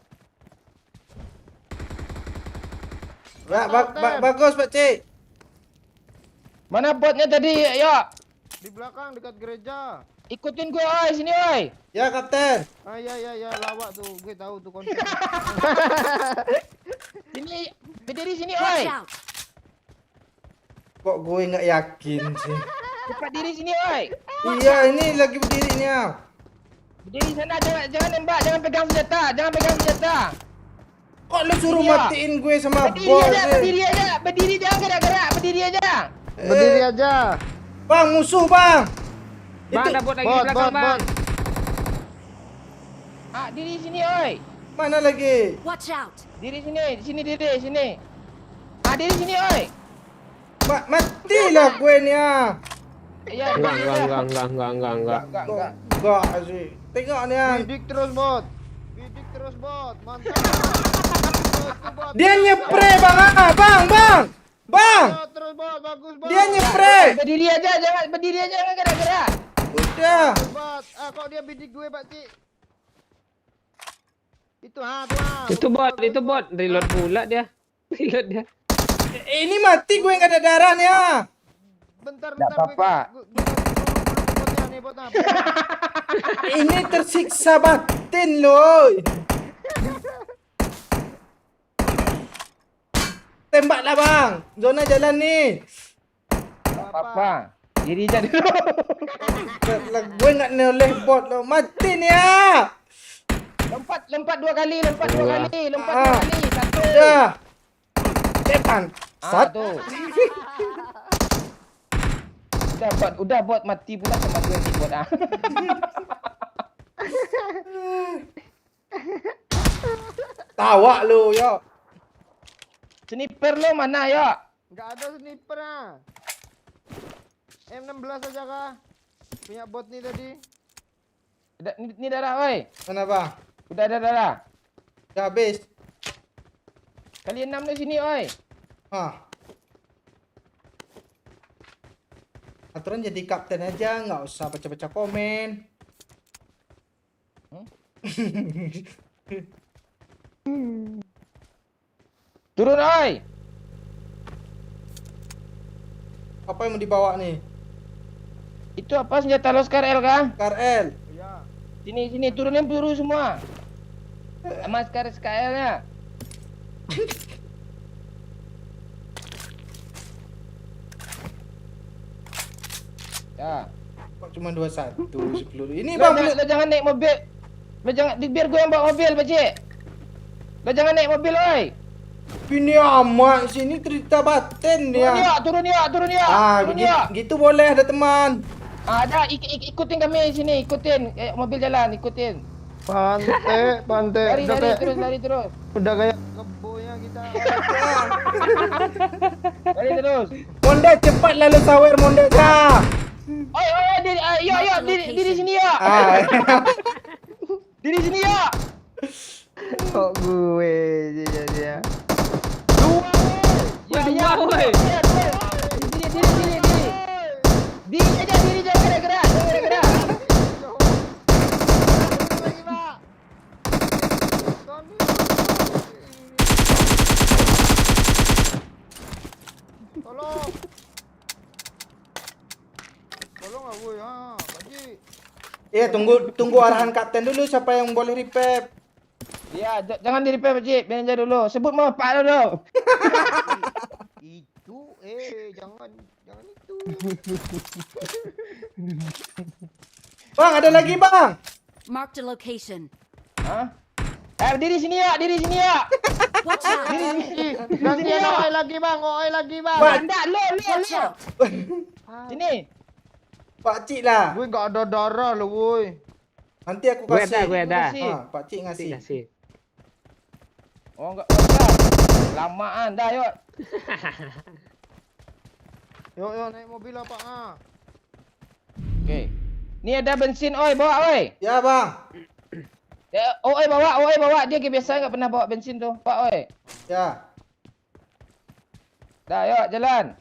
Bagus Pak Cik. Mana botnya tadi? Yuk, Di belakang dekat gereja. ikutin gue, oi, sini, oi. Ya Kapten. Ah ya lawak tuh, gue tahu tuh konsep. Sini, berdiri sini, Watch oi. out! Kok gue nggak yakin sih? Cepat diri sini, oi. Iya, ini lagi berdiri nih ya. Berdiri sana, jangan nembak, jangan pegang senjata. Kok lu suruh Iya. matiin gue sama Berdiri bos? aja, berdiri jangan gerak-gerak, berdiri aja. Berdiri aja. Bang, musuh bang. Bang, Itu ada bot lagi di Bot, belakang, bot, Bang. bot. Ah, diri sini, oi. mana lagi? Watch out! Diri sini, sini. Ah, diri sini, oi. Matilah gue nih ya. Ya, Enggak. Enggak sih. Tengok nih ya. Bidik terus bot. Mantap. Dia nyepre bang, bang. Terus bot, bagus bot. Dia nyepre. berdiri aja, jangan gerak-gerak. Udah. Bagus, bot. Ah, kok dia bidik gue, Pak Cik? Itu tuh. Itu bot. Reload pula dia. Reload dia. Ini mati gue nggak ada darah nih ya. Bentar. Nggak apa-apa. Botnya nih, bot. Ini tersiksa batin loh. Tembaklah bang. Zona jalan nih. Apa? Diri aja dulu. Gue nggak noleh bot loh. Mati nih ya. Lompat 2 kali. Satu. Udah. Depan. Satu. Udah bot mati pula sama gue si bot ah. Tawa lu yo. Sniper lo mana ya? Enggak ada sniper ah. M16 aja kah? Punya bot nih tadi. Ini darah, oi. Mana bang? Udah ada darah. Udah habis. Kalian 6 di sini, oi. Hah. Aturan jadi kapten aja, nggak usah baca-baca komen. Turun, oi. Apa yang mau dibawa nih? Itu apa senjata lo Skar L kah? KRL. Ya. Sini turunin peluru semua. Sama Skar SKL-nya. Ya. Kok cuma 21 si peluru. Ini Lo bang, jangan naik mobil. Lo jangan biar gue yang bawa mobil, Pakcik. Lo jangan naik mobil, oi. ini amat sini cerita batin dia. Turun ya. Ah, Turun ya. gitu boleh ada teman. Ada ikutin kami sini, ikutin. Mobil jalan, ikutin. Pantai. Lari terus. Udah kayak kebonya kita. Lari terus. Monde cepat lalu sawer monde ka. Oi, diri sini ya. Ah. Diri sini ya. Kok gue dia. Dua, woi. Diri. Diri aja, jangan gerak-gerak. Lagi, Pak. Tolong aku ya, Pakcik. Iya, tunggu arahan kapten dulu siapa yang boleh repair. Ya, jangan di repair, Pakcik. Biar aja dulu. Sebut mau Pak dulu. Itu jangan itu. Bang, ada lagi, Bang. Marked a location. Hah? Diri sini ya. Watch out! Gantian OI lagi, Bang. Enggak, lo. Watch out! Sini. Pak Cik lah. Gue enggak ada darah lo, woi. Nanti aku kasih. Gue ada. Kasih. Pak Cik ngasih. Kasih. Oh, enggak usah. Lamaan dah, yuk. Yuk naik mobil lah, Pak. Oke. Ni ada bensin, oi, bawa, oi. Ya, Bang. Oi, bawa. Dia biasa enggak pernah bawa bensin tuh, Pak, oi. Ya. Dah, yuk, jalan.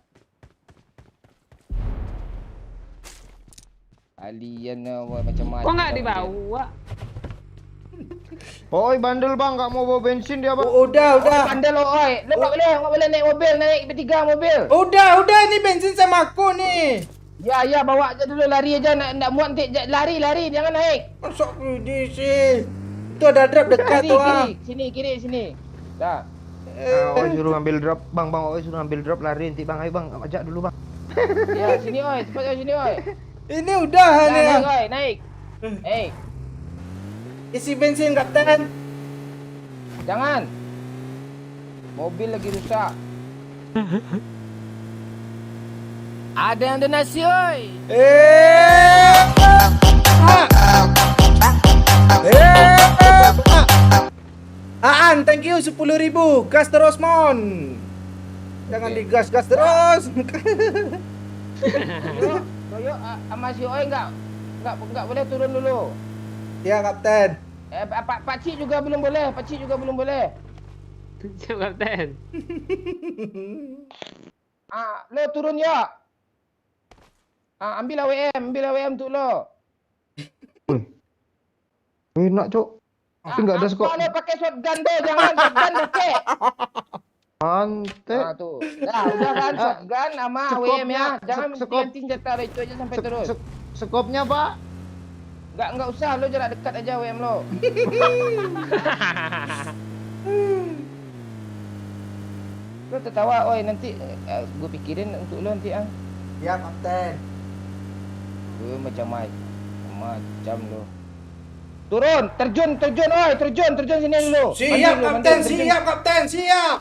Alien macam-macam. Kok nggak dibawa? Oi bandel bang, nggak mau bawa bensin dia bang. Udah. Bandel lo, oi. Lo nggak boleh naik mobil, naik bertiga mobil. Udah, ini bensin sama aku nih. Ya, bawa aja dulu, lari aja, nak muat nanti lari, jangan naik. Masuk ini sih. Itu ada drop dekat tuh ah. Kiri, sini. Dah. Oi suruh ngambil drop, bang, oi suruh ngambil drop lari nanti bang, ayo bang, ajak dulu bang. Ya, sini oi, cepat sini oi. Ini udah nih. Naik oi, naik. Isi bensin kapten. Jangan. Mobil lagi rusak. Ada yang donasi, oi. Aan, thank you 10.000. Gas terus, Mon. Jangan digas terus. Yo, sama si oi enggak boleh turun dulu. Ya, kapten. Pak Cik juga belum boleh. Siap kapten. Lo turun ya. Ambil AWM untuk lo. Enak cok. Tapi nggak ada skop. Kalau pakai shotgun deh, jangan shotgun pakai. Ante. Tuh. Dah, udah kan shotgun sama AWM ya. Jangan ganti senjata itu aja sampai terus. Skopnya pak? Enggak usah, lo jarak dekat aja AWM lo. Lo tertawa, oi nanti gue pikirin untuk lo nanti ah. Ya, kapten. Gue macam lo. Turun, terjun, oi, terjun sini dulu. Siap, kapten, siap.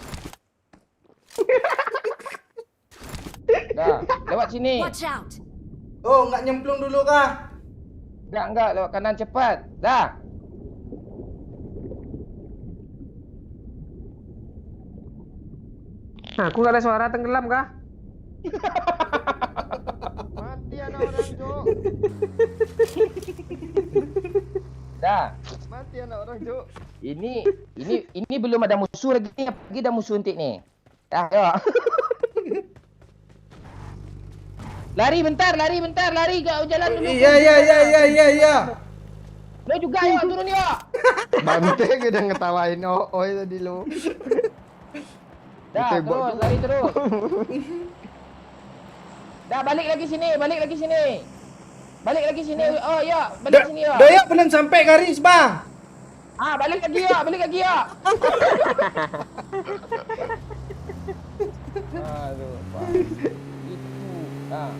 Dah, lewat sini. Watch out! Oh, nggak nyemplung dulu kah? Enggak, lewat kanan cepat. Dah. Aku nggak ada suara tenggelam kah? Mati anak orang cok. Dah. Mati anak orang cok. Ini belum ada musuh lagi ni. Pergi dah musuh nanti ni. Dah, yo. Lari bentar, kau jalan dulu. Iya. Lo juga yo turun yo. Bante udah ngetawain oi tadi lo. Dah, terus, lari terus. Dah, balik lagi sini. Oh, ya, balik sini ya. Doyak belum sampai garis, Bang. Balik lagi ya. Aduh, Pak. Itu. Dah.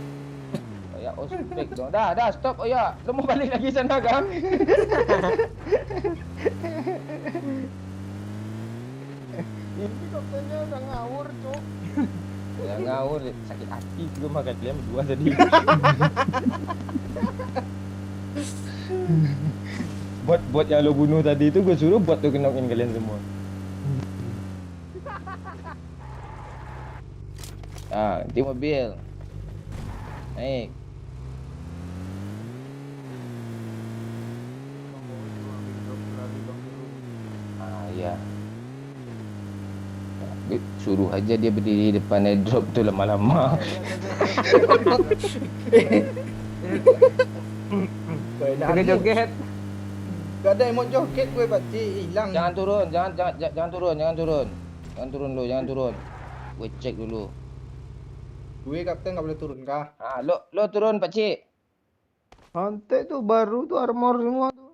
Ya, ospek dong. Dah, stop. Oh ya, lu mau balik lagi sana kan? Ini kaptennya udah ngawur cok. Ya ngawur, sakit hati juga makan dia berdua tadi. Buat yang lo bunuh tadi itu gue suruh buat tuh kenokin kalian semua. Nanti mobil. Naik. Ya. Suruh aja dia berdiri depan airdrop tu lama-lama. Pakai joget. Gak ada emot joget gue berarti hilang. Jangan turun. Jangan turun. Gue cek dulu. Gue kapten gak boleh turun kah? Lo turun Pak Cik. Ante tuh baru tuh armor semua tuh.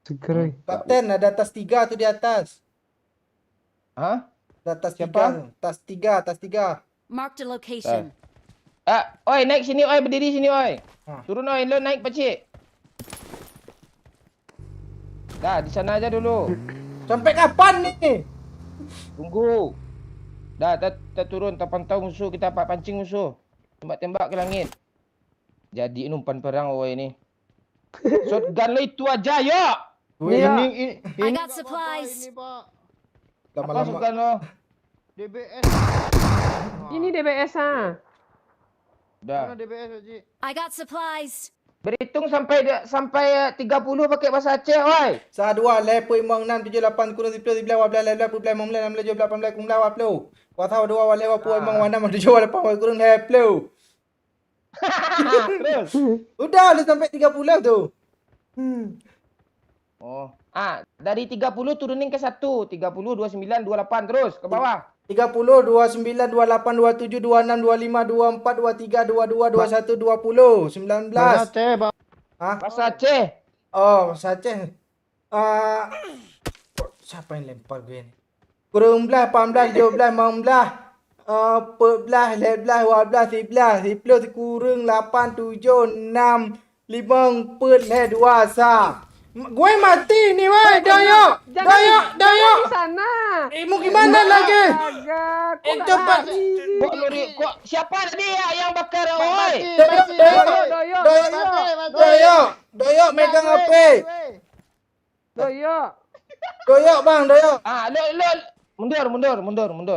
Seger. Kapten ada tas 3 tuh di atas. Hah? Ada tas Siapa? 3. Tas 3. Marked a location. Oi naik sini oi, berdiri sini oi. Turun oi, lo naik Pak Cik. Dah, di sana aja dulu. Sampai kapan nih? Tunggu. Dah, kita turun, kita pantau musuh, kita pancing musuh. Tembak-tembak ke langit. Jadi umpan perang oi ini. Shotgun lo itu aja, yo. Ini I got supplies. Ini Pak. Apa Lama-lama. shotgun lo? DBS. Ini DBS ah. Dah. Mana DBS Haji? I got supplies. Berhitung sampai 30 pakai bahasa Aceh, oi. 1, 2, 3, 4, 5, 6, 7, 8, 9, 10, 11, 12, 13, 14, 15, 16, 17, 18, 19, 20. 1, 2, 3, 4, 5, 6, 7, 8, 9, 10. Terus. Udah sampai 30 tu. Oh. Dari 30 turunin ke 1. 30, 29, 28 terus ke bawah. 30, 29, 28, 27, 26, 25, 24, 23, 22, 21, 20, 19. Bahasa Aceh, Bang. Hah? Bahasa Aceh. Oh, bahasa Aceh. Siapa yang lempar gue ni? Kurang 14, 15, 16, 14, 15, 12, 13, 14, 8, 7, 6, 5, 4, 2, 1. Gue mati nih, woi. Doyok. Doyok. Di sana. Mau gimana lagi? Agak. Cepat. Kok lu kok siapa tadi yang bakar oi? Doyok megang HP. Doyok. Doyok, Bang, doyok. Mundur.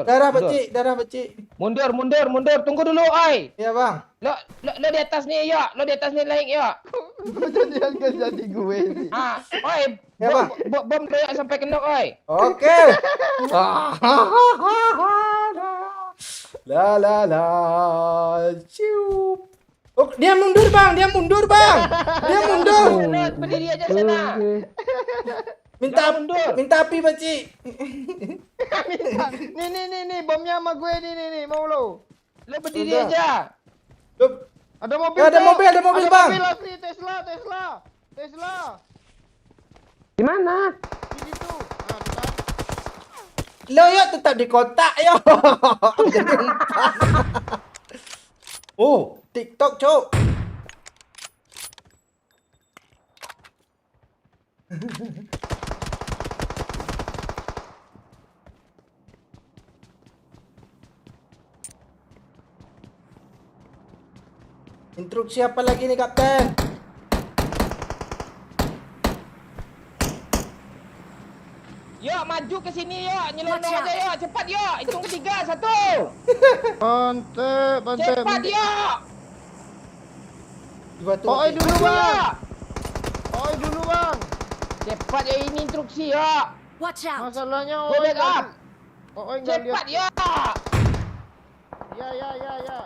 Darah becik. Mundur. Tunggu dulu, oi. Ya, Bang. Lo di atas nih, ya. Lo di atas nih naik, ya. Jadi gue sih. Oi. Ya, Bang. Bom doyak sampai kena, oi. Oke. La. Ciup. Oh, dia mundur, Bang. Dia mundur. Sana, berdiri aja sana. Minta api, becik. Nih, bomnya sama gue nih, mau lo. Lo berdiri aja. Loh, Ada mobil. ada mobil, Bang. Mobil asli Tesla. Di mana? Di situ. Depan. Lo yuk tetap di kotak yo. Oh, TikTok, Cok. Instruksi apa lagi nih, Kapten? Yuk, maju ke sini, yuk. Nyelonong Watch out. aja, yuk. Cepat, yuk. Hitung ketiga, 1. Bante. Cepat, yuk. Di batu. Oi dulu, Yuk. Bang. Cepat, ya. Ini instruksi, yuk. Watch out! Masalahnya Go back up. Oi enggak Cepat, lihat. yuk. Ya.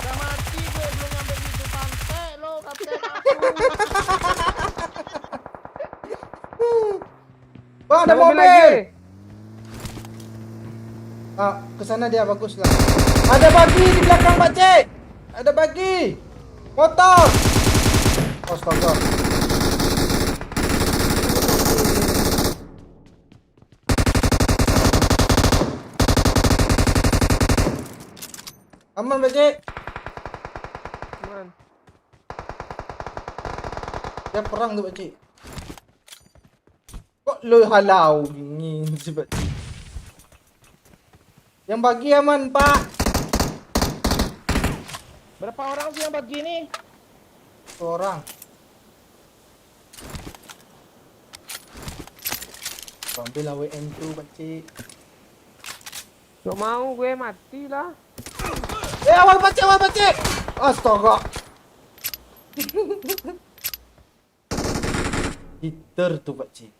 Udah mati gue belum nyampe di pantai lo, Kapten aku. Bang, ada mobil. lagi. Kesana dia bagus lah. Ada bagi di belakang, Pak Cik. Ada bagi. Motor. Astaga. Aman, Pak Cik. Man. Dia perang tu, Pak Cik. Kok lo halau dingin sebab yang bagi aman, Pak. Berapa orang sih yang bagi ni? Orang. Ambil lah WM tu, Pak Cik. Gak mau gue mati lah. Awal Pak Cik. Astaga. Hitter tu, Pak Cik.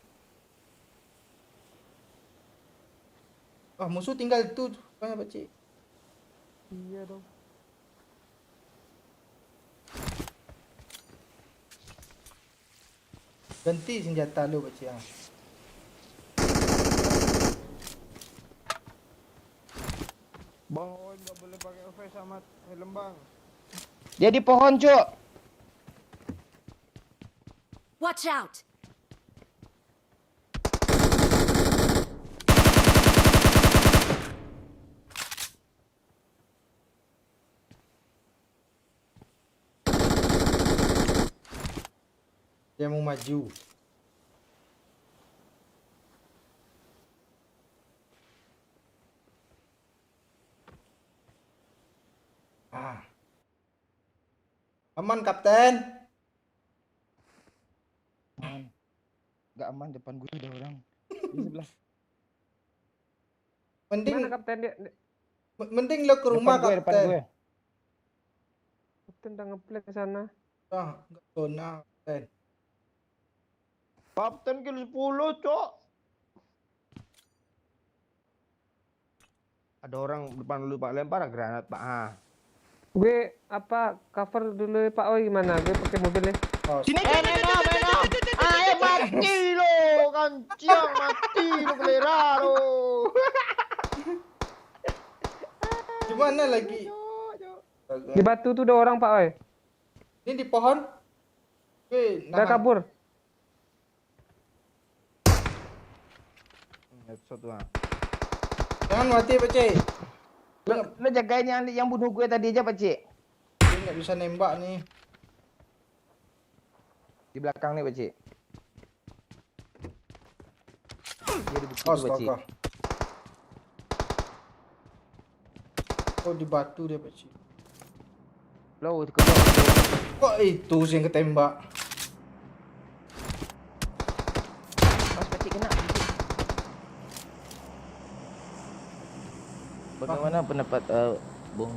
Musuh tinggal tu banyak, Pak Cik. Iya dong. Ganti senjata lu, Pak Cik. Bang, Oi enggak boleh pakai OV sama helm, Bang. Dia di pohon, Cuk. Watch out! Dia mau maju. Aman, Kapten. Gak aman, depan gue ada orang. Di sebelah. Mending Mana kapten dia? mending lo ke rumah, Depan Kapten. gue. Kapten udah ngeplay ke sana. Enggak zona, Kapten. Kapten kill 10, Cok. Ada orang depan lu, Pak. Lempar granat, Pak. Gue apa cover dulu Pak Oi gimana? Gue pakai mobilnya. Oh, Sini, Ayo. mati lo, kanciang mati lo kelera lo. Gimana lagi? Di batu tuh ada orang Pak Oi. Ini di pohon. Oke, Udah kabur. Headshot tuh. Jangan mati, Pak Cik. Lo jagain yang bunuh gue tadi aja, Pak Cik. Dia nggak bisa nembak nih. Di belakang nih, Pak Cik. Dia di bukit Oh, tuh, Pak Cik. astaga. Oh, di batu dia, Pak Cik. Lo kedua. Kok itu sih yang ketembak? Mas Pak Cik kena. Pak Cik. Bagaimana pendapat Bung?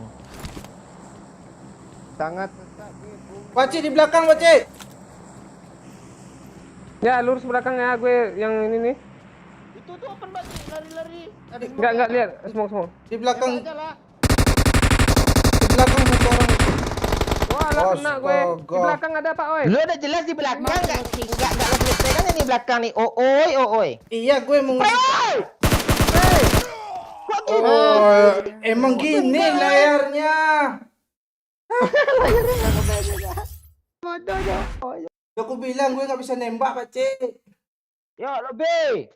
Sangat sesak gue, Bung. Pak Cik di belakang, Pak Cik. Ya, lurus belakangnya gue yang ini nih. Itu tuh open banget, lari-lari. Ada Enggak lihat, semua. Di belakang, aja lah. di belakang satu orang. Wah, lah kena gue. Di Astaga. belakang ada Pak Oi. Lo udah jelas di belakang enggak lo selesai kan yang di belakang nih. Oi. Iya, gue mau Oh, emang gini layarnya. Aku bilang gue nggak bisa nembak, Pak Cik. Yo, lebih.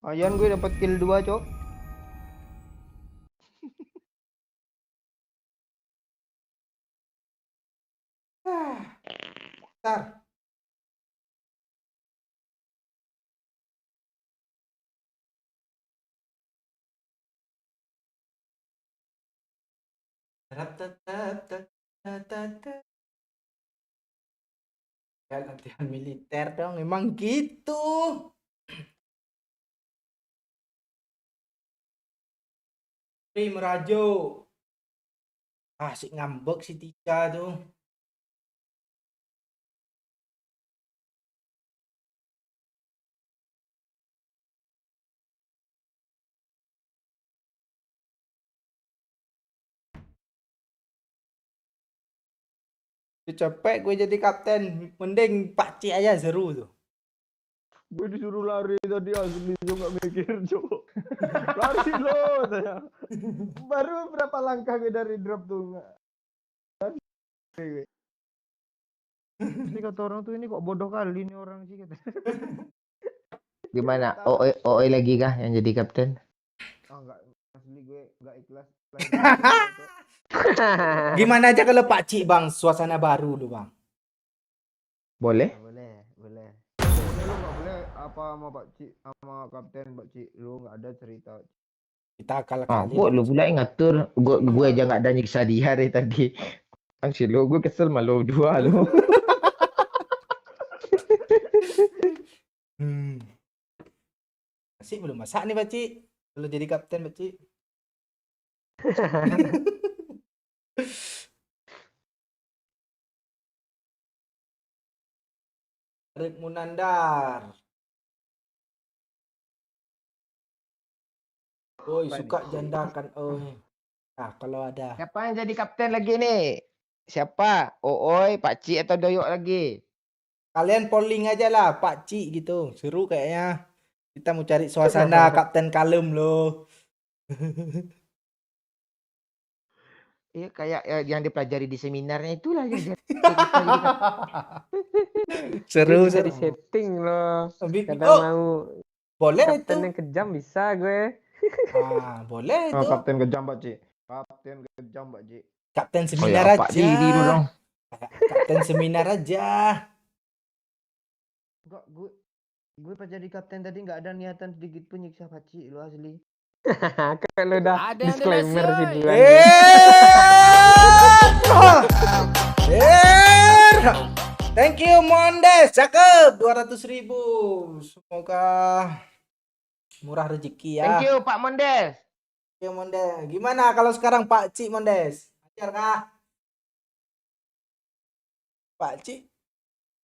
Ayan gue dapat kill 2, Cok. Bentar. Ya, latihan militer dong, emang gitu. Primo Rajo. Asik ngambek si Tika tuh. Udah capek gue jadi kapten, mending Pak Cik aja seru tuh. Gue disuruh lari tadi asli juga mikir, Cok. Lari lo saya. Baru berapa langkah gue dari drop tuh enggak. Ini kata orang tuh ini kok bodoh kali ini orang sih kata. Gimana? Oi lagi kah yang jadi kapten? Ah enggak, asli gue enggak ikhlas. Gimana aja kalau Pak Cik, Bang, suasana baru lu, Bang. Boleh? Boleh. Lu enggak boleh apa sama Pak Cik, sama kapten Pak Cik. Lu enggak ada cerita. Kita Ah, akal-akalin. kok lu pula yang ngatur? Gue aja nggak ada nyiksa dia dari tadi. Angsi lo, gue kesel malu dua lo. Masih belum masak nih, Pak Cik. Kalau jadi kapten, Pak Cik. Arif Munandar. Oi, suka jandakan. Oi. Nah, kalau ada. Siapa yang jadi kapten lagi nih? Siapa? Oi, Pak Cik atau Doyok lagi? Kalian polling aja lah, Pak Cik gitu. Seru kayaknya. Kita mau cari suasana kapten kalem loh. Iya kayak yang dipelajari di seminarnya itulah yang jadi Seru, Bisa seru. di setting loh. Kadang Oh, mau boleh itu. kapten yang kejam bisa gue. Ah, boleh Oh, itu. kapten kejam Pak Cik. Kapten kejam Pak Cik. Kapten Oh ya, seminar Pak aja. diri lu dong. Kapten seminar aja. Enggak, gue pas jadi kapten tadi enggak ada niatan sedikit pun nyiksa Pak Cik lu asli. Kalau udah Ada yang disclaimer donasi, sih oi. duluan. Thank you Mondes, cakep 200.000. Semoga murah rezeki ya. Thank you Pak Mondes. Oke Mondes. Gimana kalau sekarang Pak Cik Mondes? Ajar kah? Pak Cik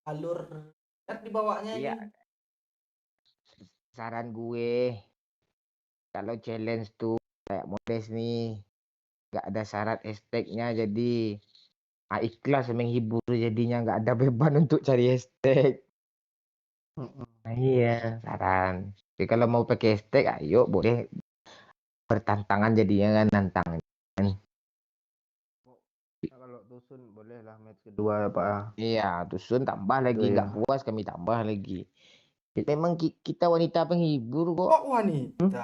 alur di bawahnya Iya. ini. Saran gue kalau challenge tuh kayak Mondes nih nggak ada syarat hashtagnya jadi ikhlas menghibur jadinya nggak ada beban untuk cari hashtag. Nah, iya, saran. Tapi kalau mau pakai stack, ayo boleh bertantangan jadinya kan nantang. Nah, kalau dusun boleh lah match kedua ya Pak. Iya, dusun tambah lagi, Iya. nggak puas kami tambah lagi. Memang kita wanita penghibur kok. Kok wanita?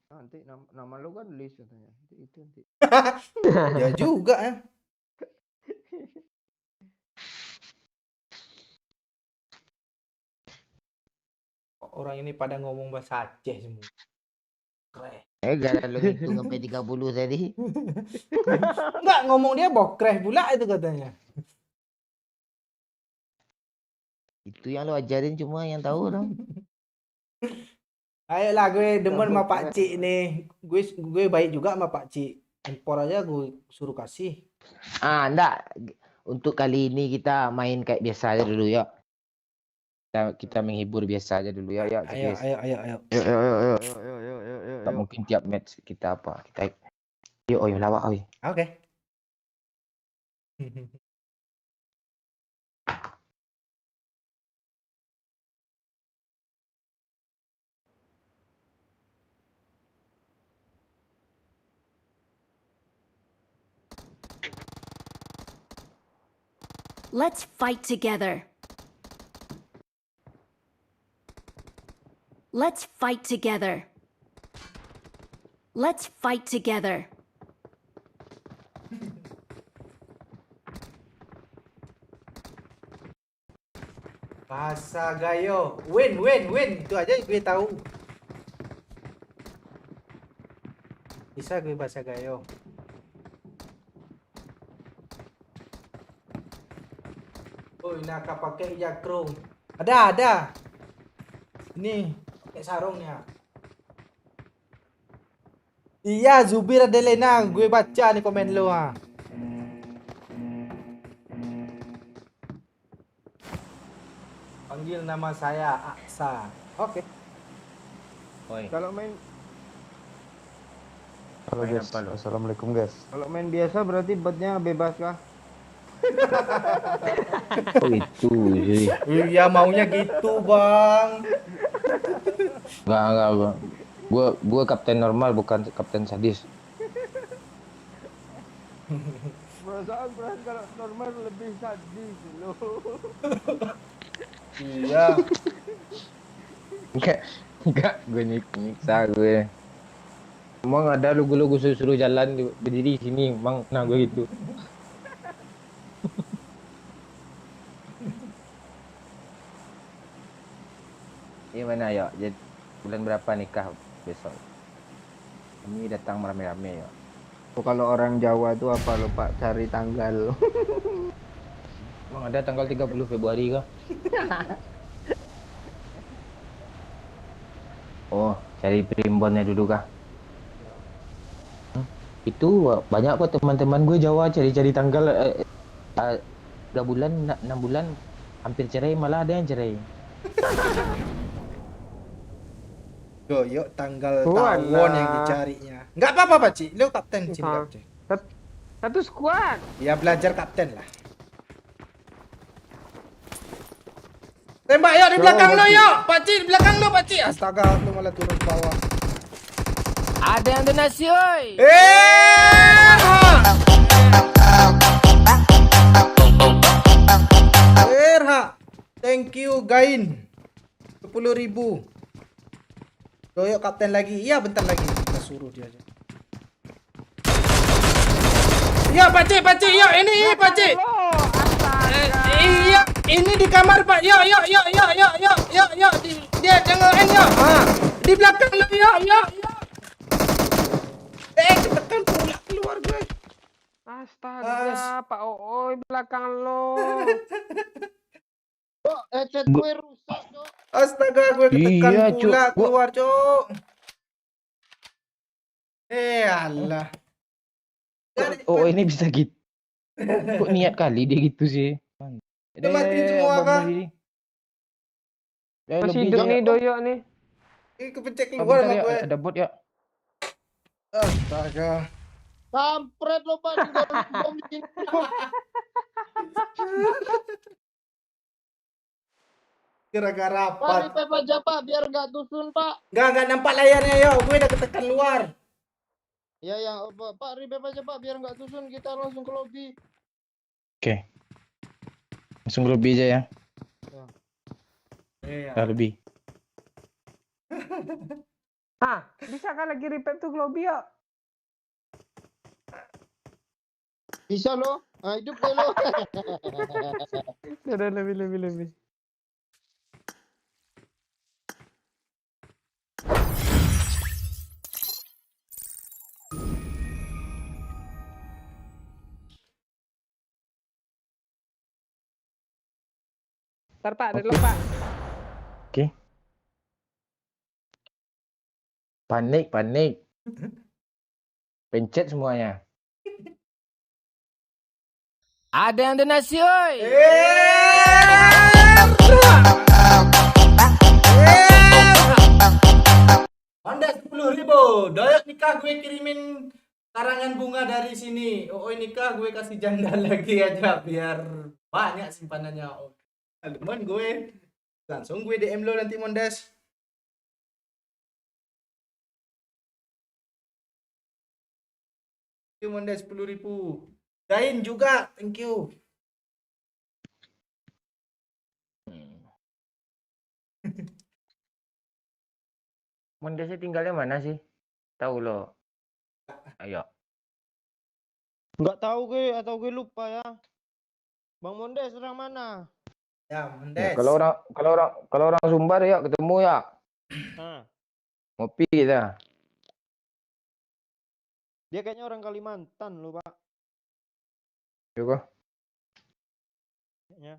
Nanti nama lu kan list katanya. Itu nanti. Ya juga ya. Kok orang ini pada ngomong bahasa Aceh semua. Kreh. Gara lu ngitung sampai 30 tadi. Enggak, ngomong dia bokreh pula itu katanya. Itu yang lu ajarin cuma yang tahu dong. Ayolah gue demen sama Pak Cik nih. Gue baik juga sama Pak Cik. Impor aja gue suruh kasih. Enggak. Untuk kali ini kita main kayak biasa aja dulu ya. Kita menghibur biasa aja dulu ya. Ya, Ayo. Yuk. Tak mungkin tiap match kita apa. Kita yuk, lawak oi. Oke. Let's fight together. Let's fight together. Let's fight together. Bahasa Gayo. Win. Itu aja gue tahu. Bisa gue bahasa Gayo. Oh, nak pakai jakrung. Ada. Ini pakai sarungnya. Iya, Zubir Adelena, gue baca nih komen lu ah. Panggil nama saya Aksa. Oke. Oi. Kalau main Halo Main guys, apa lu? assalamualaikum guys. kalau main biasa berarti botnya bebas kah? Oh itu sih. Iya, maunya gitu, Bang. Enggak. Gua kapten normal bukan kapten sadis. Perasaan kalau normal lebih sadis lo. Iya. Enggak, gue nyiksa gue. Emang ada lugu-lugu suruh jalan berdiri sini, emang nah gue gitu. Gimana ya? Jadi bulan berapa nikah besok? Kami datang rame-rame ya. Kalau orang Jawa itu apa lo Pak? Cari tanggal. Emang ada tanggal 30 Februari kah? Oh, cari primbonnya dulu kah? Itu banyak kok teman-teman gue Jawa cari-cari tanggal 3 bulan, 6 bulan hampir cerai, malah ada yang cerai. Yuk, tanggal Walah. tawon yang dicarinya. Enggak apa-apa, Pak Cik. Lu kapten sini, Ah. kapten. Satu squad. Ya belajar kapten lah. Tembak yuk di belakang lo yuk. Pak Cik, di belakang lo, Pak Cik. Astaga, lu malah turun ke bawah. Ada yang donasi, oi. Erha. Thank you, Gain. 10.000. Yuk, kapten lagi. Iya, bentar lagi. Kita suruh dia aja. Iya, Pak Cik. Yuk, ini Pak Cik. Iya, ini di kamar, Pak. Yuk. Dia dengerin yuk. Di belakang lo, yuk. Ketekan pula keluar gue. Astaga, Pak Oi belakang lo. Oh, headset gue rusak, Cok. Astaga, gue ketekan Iya, Cuk. pula keluar, Cuk. Alah. Oh, ini bisa gitu. Kok niat kali dia gitu sih. Udah matiin semua kah? Masih hidup nih doyok nih. Ini kepencet keluar sama gue. Ada bot ya. Astaga. Kampret lo Pak, tinggal bom di sini. Gara-gara Pak, apa? revive aja Pak, biar nggak tusun Pak. Nggak nampak layarnya yo. Gue udah ketekan luar. Ya Pak, revive aja Pak, biar nggak tusun, kita langsung ke lobby. Oke. Langsung ke lobby aja ya. Iya. Dah lebih. Ah, bisa kan lagi revive tuh lobby yuk. Bisa lo? Ah, hidup deh lo. Udah lebih. Ntar Pak, deadlock Pak. Oke. Panik. Pencet semuanya. Ada yang donasi, oi. Anda 10.000. Doyok nikah gue kirimin karangan bunga dari sini. Oh nikah gue kasih janda lagi aja biar banyak simpanannya. Oh, temen gue langsung gue DM lo nanti Mondes. Thank you Mondes 10.000. Dain juga, thank you. Mondesnya tinggalnya mana sih? Tahu lo. Ayo. Nggak tahu gue, atau gue lupa ya. Bang Mondes orang mana? Ya, Ya, Mondes. kalau orang Sumbar ya ketemu ya. Nah, Ngopi kita. dia kayaknya orang Kalimantan lo Pak. Yuk. Kayaknya.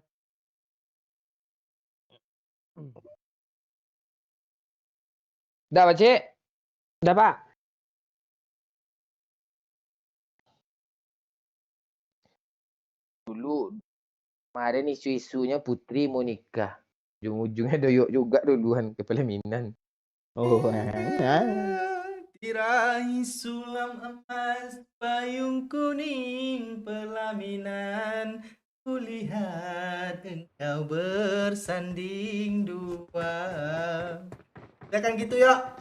Dah, Pakcik. Udah Pak. Dulu kemarin isu-isunya Putri mau nikah. Ujung-ujungnya doyok juga duluan ke pelaminan. Oh, Diraih sulam emas payung kuning pelaminan, kulihat engkau bersanding dua. Ya kan gitu ya.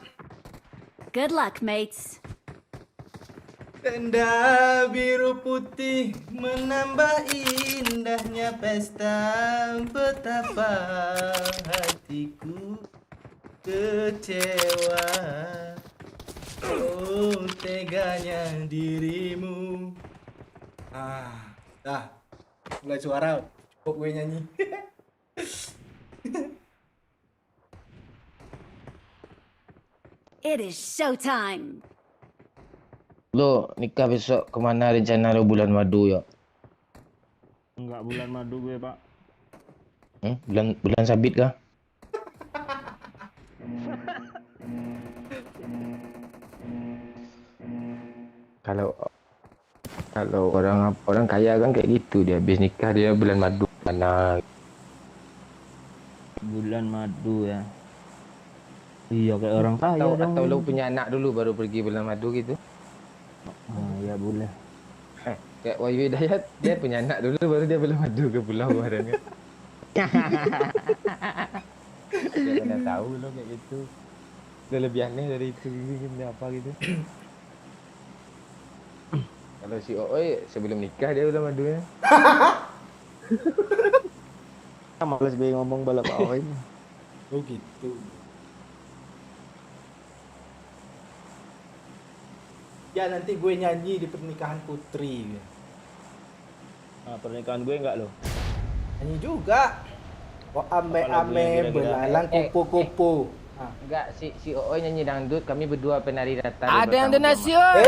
Good luck, mates. Tenda biru putih menambah indahnya pesta, betapa hatiku kecewa. Oh teganya dirimu. Dah mulai suara cukup gue nyanyi. It is showtime. Lo nikah besok kemana rencana lo bulan madu ya? Enggak bulan madu gue Pak. Bulan sabit kah? Kalau orang kaya kan kayak gitu, dia habis nikah dia bulan madu mana? Bulan madu ya. Iya kayak orang kaya dong. Atau lo punya anak dulu baru pergi bulan madu gitu? Ya boleh. Kayak Wahyu Hidayat, dia punya anak dulu baru dia bulan madu ke pulau kemarin kan? Dia pada tahu lo kayak gitu. Udah lebih aneh dari itu gini apa gitu. Kalau si Ooi sebelum nikah dia udah madunya. Males gue ngomong balap awal ini. Oh gitu. Ya nanti gue nyanyi di pernikahan Putri. Nah, pernikahan gue enggak lo. Nyanyi juga. Oh ame-ame belalang kupu-kupu. Enggak, si Ooi nyanyi dangdut, kami berdua penari datar. Ada yang donasi, oi.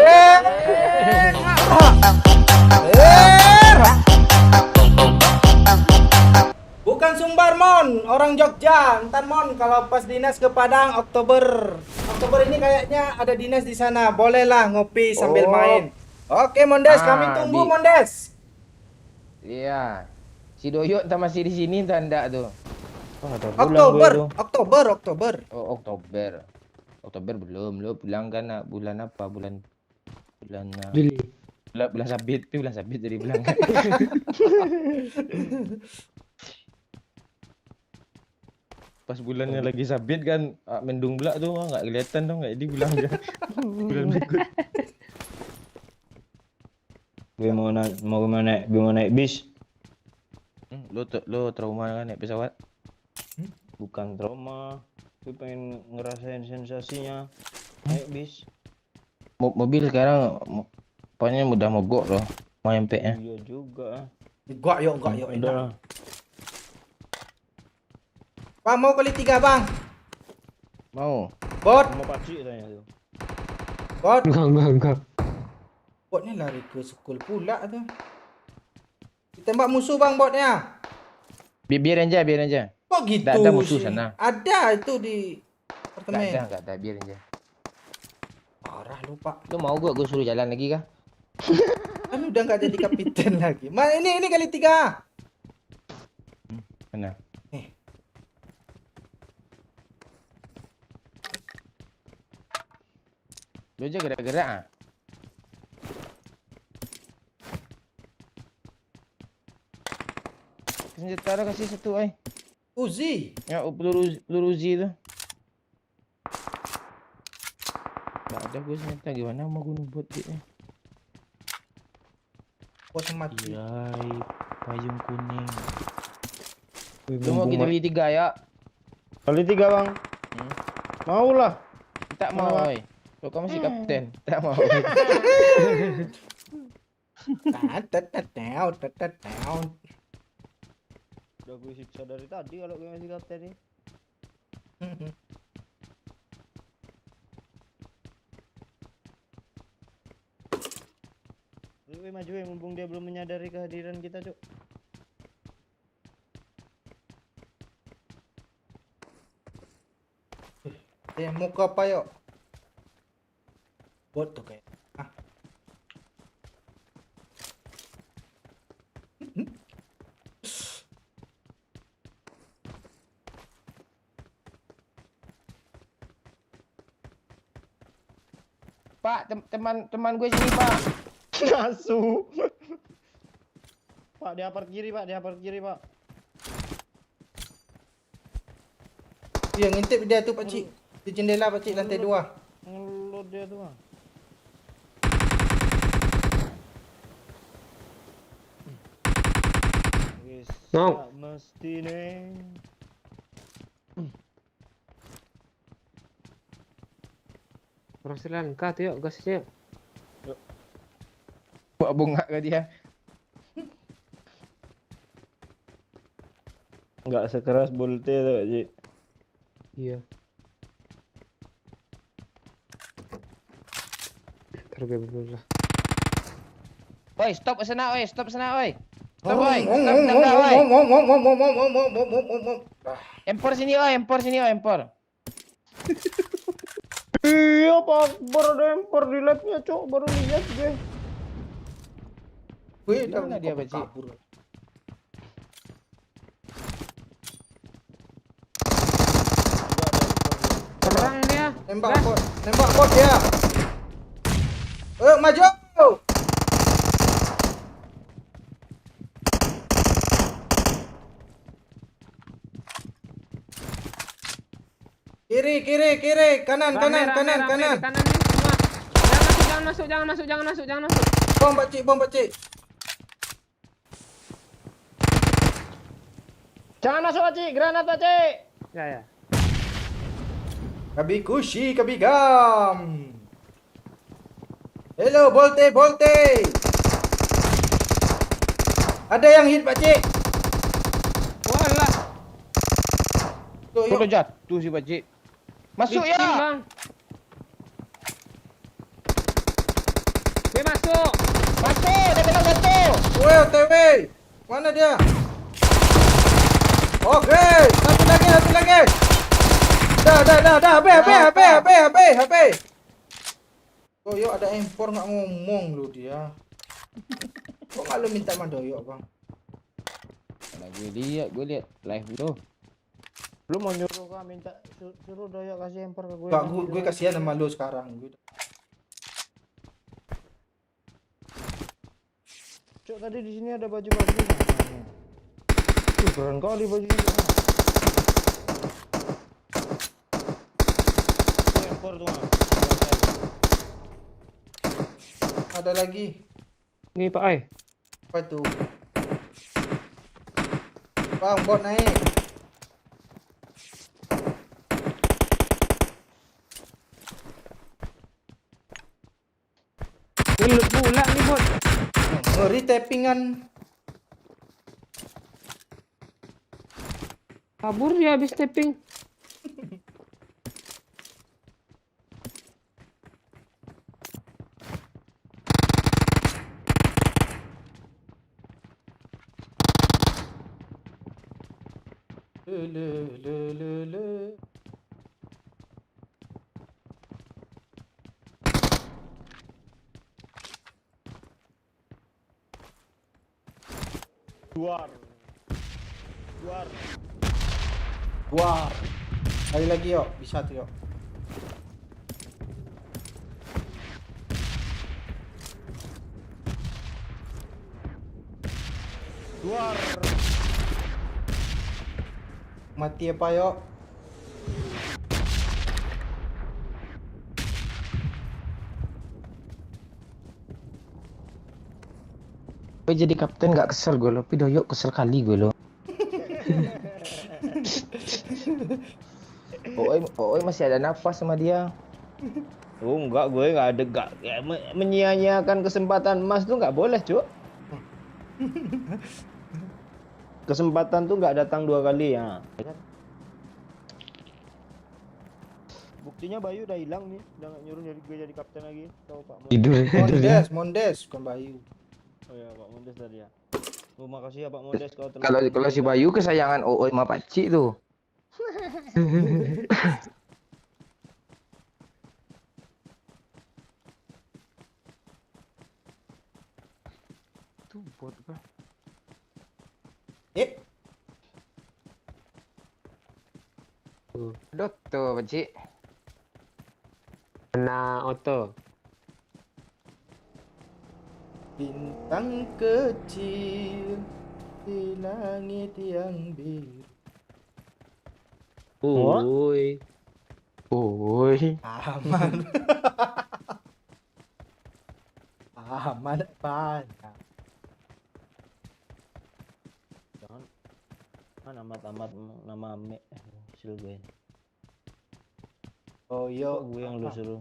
Bukan Sumbar Mon, orang Jogja. Ntar Mon kalau pas dinas ke Padang Oktober ini kayaknya ada dinas di sana. Bolehlah ngopi sambil main. Oke Mondes, kami tunggu Mondes. Iya. Si Doyok tak masih di sini tanda tuh. Oktober. Oh, Oktober belum. Lo bilang kan bulan apa? Bulan Bulan Juli. bulan sabit tu bulan sabit jadi bulan. Pas bulannya lagi sabit kan mendung pula tu enggak kelihatan tu enggak jadi bulan dia. Bulan berikut. Gue mau naik bis. Lo trauma kan naik pesawat? Bukan trauma. Gue pengen ngerasain sensasinya naik bis. Mobil sekarang pokoknya mudah mogok loh. Mau nyampe ya. Iya juga. Gak yuk, Udah. enak. Bang, mau kali 3 bang. Mau. Bot, Sama pakcik tanya tu. bot. Enggak. Bot ni lari ke school pula tu. Ditembak musuh bang botnya. Biarin aja. Kok gitu Tak ada musuh sih? sana. Ada itu di Enggak apartemen. ada, biarin aja. Parah lupa. Lu mau gue suruh jalan lagi kah? Kan udah nggak jadi kapiten lagi. Ini kali 3. Mana? Lu aja gerak-gerak ah. Senjata kasih satu ay. Uzi. Ya peluru Uzi tu. Tak ada gue senjata gimana mau guna buat dia. Bot mati. Yai, payung kuning. Wih, Lu mau mumpung kita beli 3 ya? Kali 3 bang. Mau lah. Tak mau oi. Lu kamu masih kapten. Tak mau. Tat. Udah gue siksa dari tadi kalau gue masih kapten nih. Gue maju mumpung dia belum menyadari kehadiran kita, Cuk. Muka apa yuk? Bot tuh kayak. Pak, teman gue sini, Pak. Nasu. Pak, dia kiri, Pak. Yang ngintip dia tuh pakcik. Di jendela pakcik lantai 2. Ngelot dia tuh, Bang. Wis, No. tak mesti nih. Perasaan kah tu yuk gasnya. Buat bunga ke dia. Enggak sekeras Bolte tuh, Pak Cik. Iya. Terbiasa lah. Oi, stop sana, oi. Stop, oi. Oh, Oi. Stop tangga, oi. Ngom. Empor sini, oi. Empor. Iya, Pak. Baru ada empor di labnya, Cok. Baru lihat gue. Gue Di mana dia, pakcik? kabur. Perang dia. Nembak bot dia. Maju. Kiri, kanan. Rame, di kanan nih semua. Jangan masuk. Bom pakcik. Jangan masuk, Pak Cik. Granat, Pak Cik. Ya. Kabi kushi, kabi gam. Hello, Bolte. Ada yang hit pakcik. Walah. Tuh, yuk. Udah jatuh si pakcik. Masuk Bikin, ya. Bang. Dia masuk. Dia kena satu. Woi, OTW. Mana dia? Oke, satu lagi. Dah. HP. Oh, yuk ada impor nggak ngomong lu dia. Kok nggak lu minta mandoyok, Bang? Nah, gue lihat live lu. Lu mau nyuruh kah minta suruh doyok kasih empor ke gue. Gak, gue kasihan sama lu sekarang. Cok, tadi di sini ada baju bagus. Keren kali bajunya. Tempor tuh. Ada lagi. Ini Pak Oi. Apa tuh? Bang, bot naik. Ngelut pula nih bot. Ngeri tappingan. Kabur dia habis tapping. Le. Luar. Wah. Kali lagi yuk, bisa tuh yuk. Luar. Mati apa yuk? Gue jadi kapten nggak kesel gue lo, tapi Doyok kesel kali gue lo. Oi masih ada nafas sama dia. Oh enggak, gue nggak ada gak ya, menyia-nyiakan kesempatan emas tuh nggak boleh, Cuk. Kesempatan tuh nggak datang 2 kali ya. Buktinya Bayu udah hilang nih, udah nggak nyuruh gue jadi kapten lagi. Tahu Pak Mon. Tidur. Mondes, bukan Bayu. Oh ya Pak Mondes tadi ya. Terima kasih ya Pak Mondes kalau telah Kalau si Bayu kesayangan Oi sama Pakcik tuh. Tuh bot kah? Dot tuh Pakcik. Kena auto. Bintang kecil di langit yang biru. Oi. Oi. Aman. Aman banyak. jangan amat-amat nama Ame Silven. Oh Kok yo, gue yang lu suruh.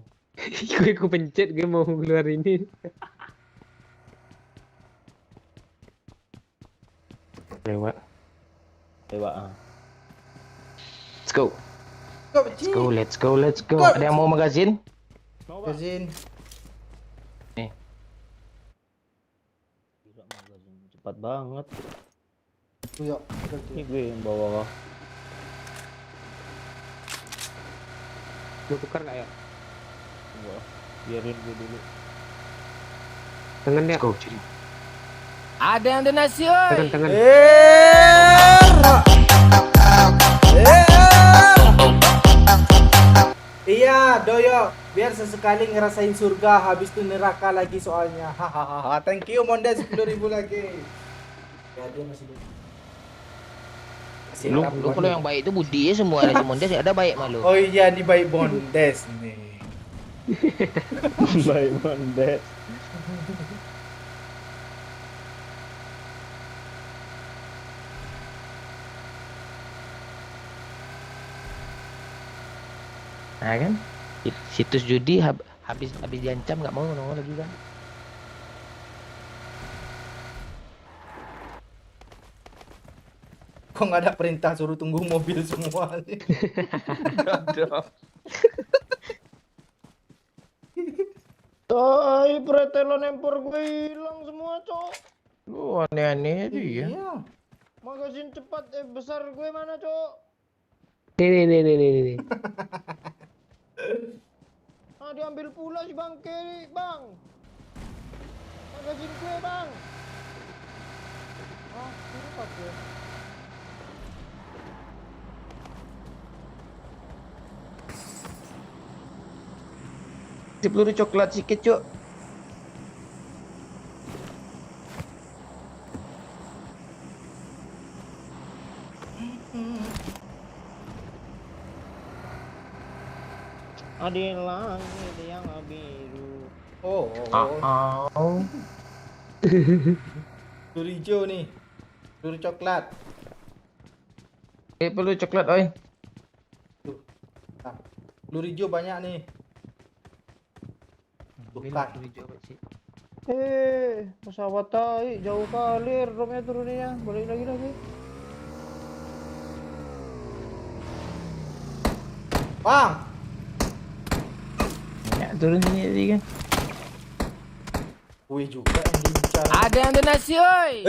Gue pencet gue mau keluar ini. Lewat. Dewa ah. Let's go. Let's go. Go, Ada yang mau magazin? Mau Pak? Magazin. Gila, magazin cepat banget. Tuh yuk. Ini gue yang bawa kah? Mau tukar nggak ya? Enggak, biarin gue dulu. Tangan dia. Let's go, Ciri. Ada yang donasi oi. Tangan. Iya, Doyo. Biar sesekali ngerasain surga, habis itu neraka lagi soalnya. Hahaha. Thank you Mondes 10.000 lagi. Ya dia masih Lu kalau yang baik itu budi ya semua ada Mondes ada baik malu. Oh iya, di baik Mondes nih. Baik Mondes. Nah kan? Situs judi habis diancam nggak mau nongol lagi kan? Kok nggak ada perintah suruh tunggu mobil semua nih? Tai, pretelon empor gue hilang semua, Cok. Lu aneh-aneh itu ya. Iya. Magazin cepat besar gue mana, Cok? Nih. Ah, diambil pula si bangke, Bang. Magazin gue, Bang. Ah, cepat gue. Si peluru coklat sikit, Cuk. Ada langit yang biru. Oh, Oh. peluru hijau nih. Peluru coklat. Perlu coklat oi. Tuh. Nah, peluru hijau banyak nih. Bukan. Pesawat tai jauh kali dropnya turunnya. Balik lagi. Bang. Ya, turun sini tadi kan. Gue juga yang diincar. Ada yang donasi oi.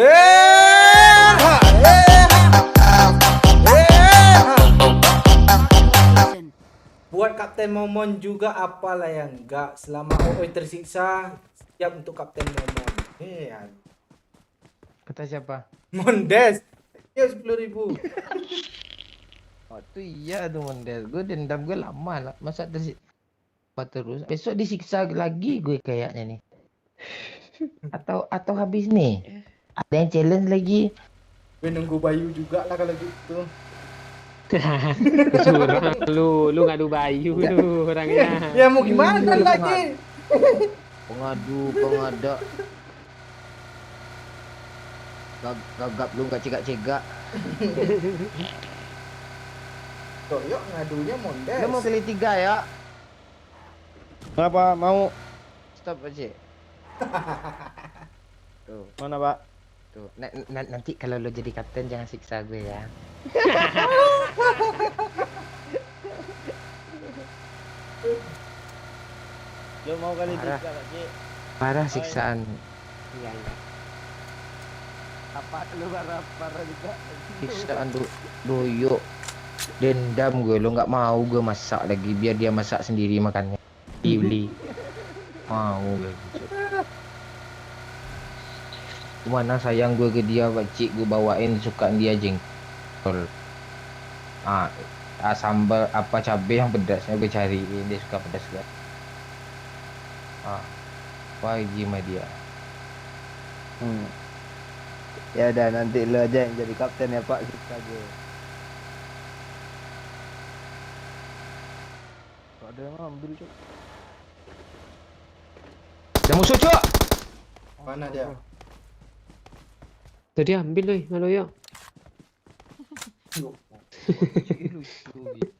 Buat Kapten Momon juga apalah yang enggak. Selama Oi tersiksa, siap untuk Kapten Momon. Kata siapa? Mondes. Ya 10.000. Oh tuh iya tuh Mondes. Gue dendam gue lama lah. Masa terus. Besok disiksa lagi gue kayaknya nih. Atau habis nih. Ada yang challenge lagi. Gue nunggu Bayu juga lah kalau gitu. Curang lu ngadu Bayu lu orangnya. Ya mau gimana lagi? Pengada. Gagap lu nggak cegak-cegak. Tuh, yuk ngadunya Mondes. Lu mau pilih 3 ya? Kenapa mau? Stop aja. Tuh, Mana Pak? tuh. Nanti kalau lo jadi kapten jangan siksa gue ya. Lo mau kali Parah. 3 Pak Cik? Parah siksaan. Iya. Apa lu parah juga? Siksaan doyok. Dendam gue, lo nggak mau gue masak lagi biar dia masak sendiri makannya. Beli. Mau gue gitu. Mana sayang gue ke dia, pakcik gue bawain sukaan dia jengkol. Sambal apa cabai yang pedasnya gue cariin, dia suka pedas kan. Pagi sama dia. Ya udah nanti lo aja yang jadi kapten ya Pak, siksa gue. Gak ada yang ngambil Cok. Ada musuh cok. Mana dia? Tuh dia ambil loh, malu yuk.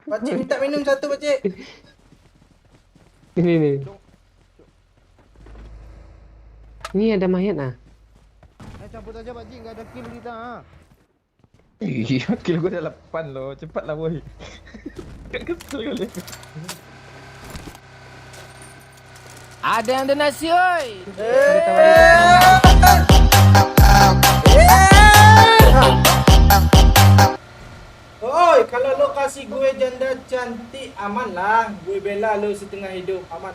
Pakcik minta minum satu, Pakcik. Ini. Ini ada mayat nah. Cabut aja Pak Cik, nggak ada kill kita. Iya, kill gue udah 8 loh. Cepat lah boy. Gak kesel kali. Ada yang donasi oi. Oi, kalau lo kasih gue janda cantik, aman lah. Gue bela lo setengah hidup, aman.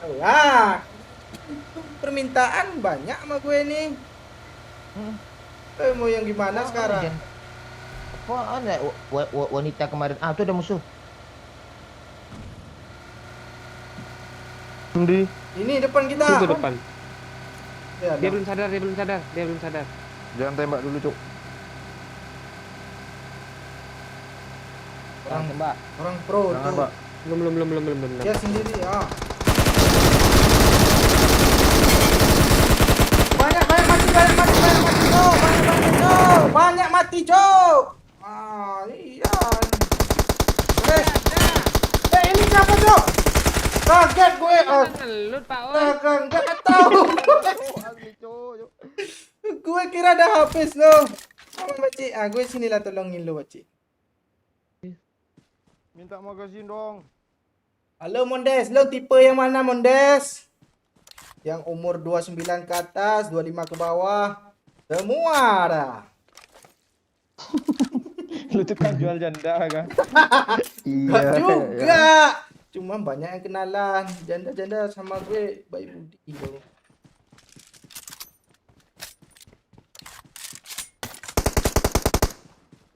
Permintaan banyak sama gue nih. Mau yang gimana sekarang? Apaan ya wanita kemarin? Tuh ada musuh. Di Ini depan kita. Itu depan. Ya, Dia belum sadar. jangan tembak dulu Cok. orang, Tembak. orang pro Jangan tuh. Pak. Belum. Dia sendiri ya. Banyak mati, Cok. Iya. Ini siapa, Cok? Kaget gue. Lut Pak oi. Enggak tahu. Gue kira dah habis lo. Pakcik, gue sinilah tolongin lo, Pakcik. Minta magasin dong. Halo Mondes, lo tipe yang mana Mondes? Yang umur 29 ke atas, 25 ke bawah. Semua dah. Lu tuh kan jual janda kan? Enggak juga. Cuma banyak yang kenalan. Janda-janda sama gue baik budi lo.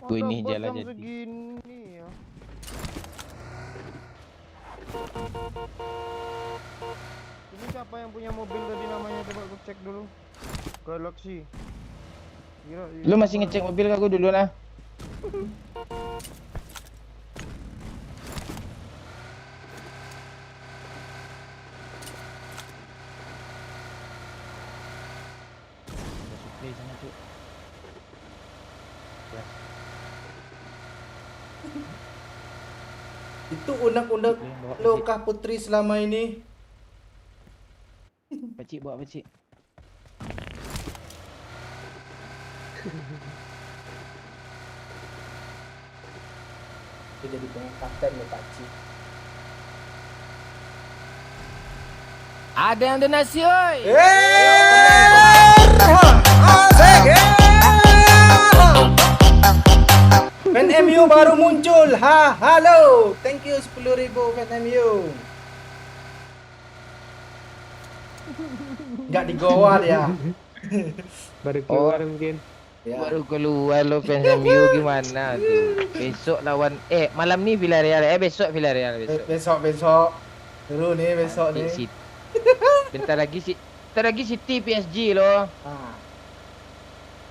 Gue ini Masa jalan jam jadi. segini ya. Ini siapa yang punya mobil tadi namanya, coba gue cek dulu. Galaxy. Lu masih ngecek mobil kah? Gue dulu lah. Itu unek-unek lo kah Putri selama ini? Pakcik buat pakcik. Dia jadi pengen kapten lo pakcik. Ada yang donasi oi. Fan MU baru muncul. Halo. Thank you 10.000 fan MU. Enggak di Goa dia. Baru keluar mungkin. Ya. Baru keluar lo fans MU gimana tuh? Besok lawan malam ni Villarreal. Besok Villarreal besok. Besok. Dulu nih besok nih. Bentar lagi City PSG loh.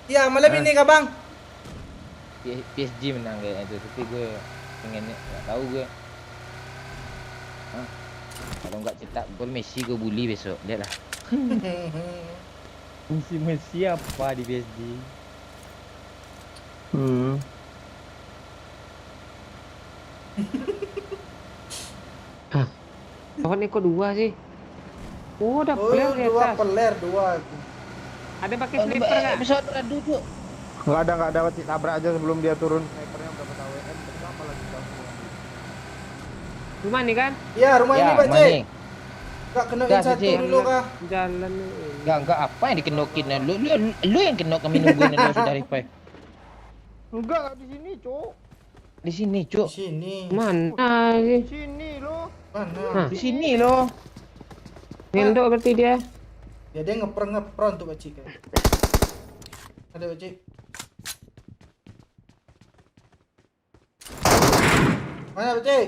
Ya, malam ini kah bang? PSG menang kayaknya itu, tapi gue pengennya nggak tahu gue. Kalau nggak cetak gol Messi gue bully besok, lihatlah. Messi apa di PSG? Kawan ini kok 2 sih? Oh, udah Oh, player di dua atas. peler, dua. Ada pakai sniper nggak? Besok duduk. Nggak ada Pakcik, tabrak aja sebelum dia turun. Snipernya dapat AWM, kenapa lagi kamu? Rumah nih kan? Ya, rumah ini Pak mana Cik. ni? Enggak kenain Dah, satu Cik. dulu kah? Jalan nih. Enggak apa yang dikenokin lu yang kenok kami nungguin lu sudah reply. Enggak di sini, Cuk. Di sini, Di Cuk. sini. Mana Di sih? sini loh. Mana? Di sini loh. Ngendok berarti dia. Ya dia ngepron tuh Pak Cik. Ada Pak Cik. Mana Pak Cik?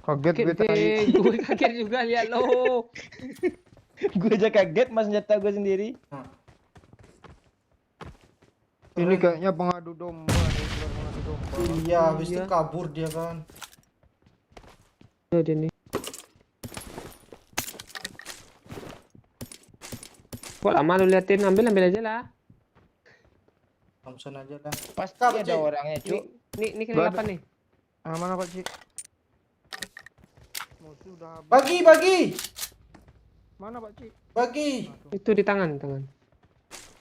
Kaget gue tadi. Gue kaget juga lihat lo. Gue aja kaget mas senjata gue sendiri. Ini kayaknya pengadu domba nih, keluar pengadu domba. Iya, habis itu kabur dia kan. Tuh dia nih. Kok lama lu liatin? Ambil aja lah. Langsung aja lah. Pasti Kak, ada Cik. orangnya, Cuk. Ini Gak ada. kenapa nih? Mana Pakcik? Musuh udah habis. Bagi. Mana Pakcik? Bagi. Itu di tangan.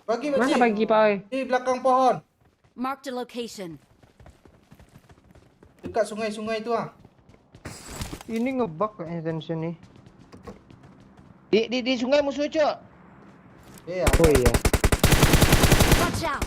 Bagi Pak Mana Cik. bagi Pak Oi? Di belakang pohon. Marked a location. Dekat sungai-sungai itu ah. Ini ngebug kayaknya tension nih. Di sungai musuh, Cuk. Iya. Oh iya. Watch out.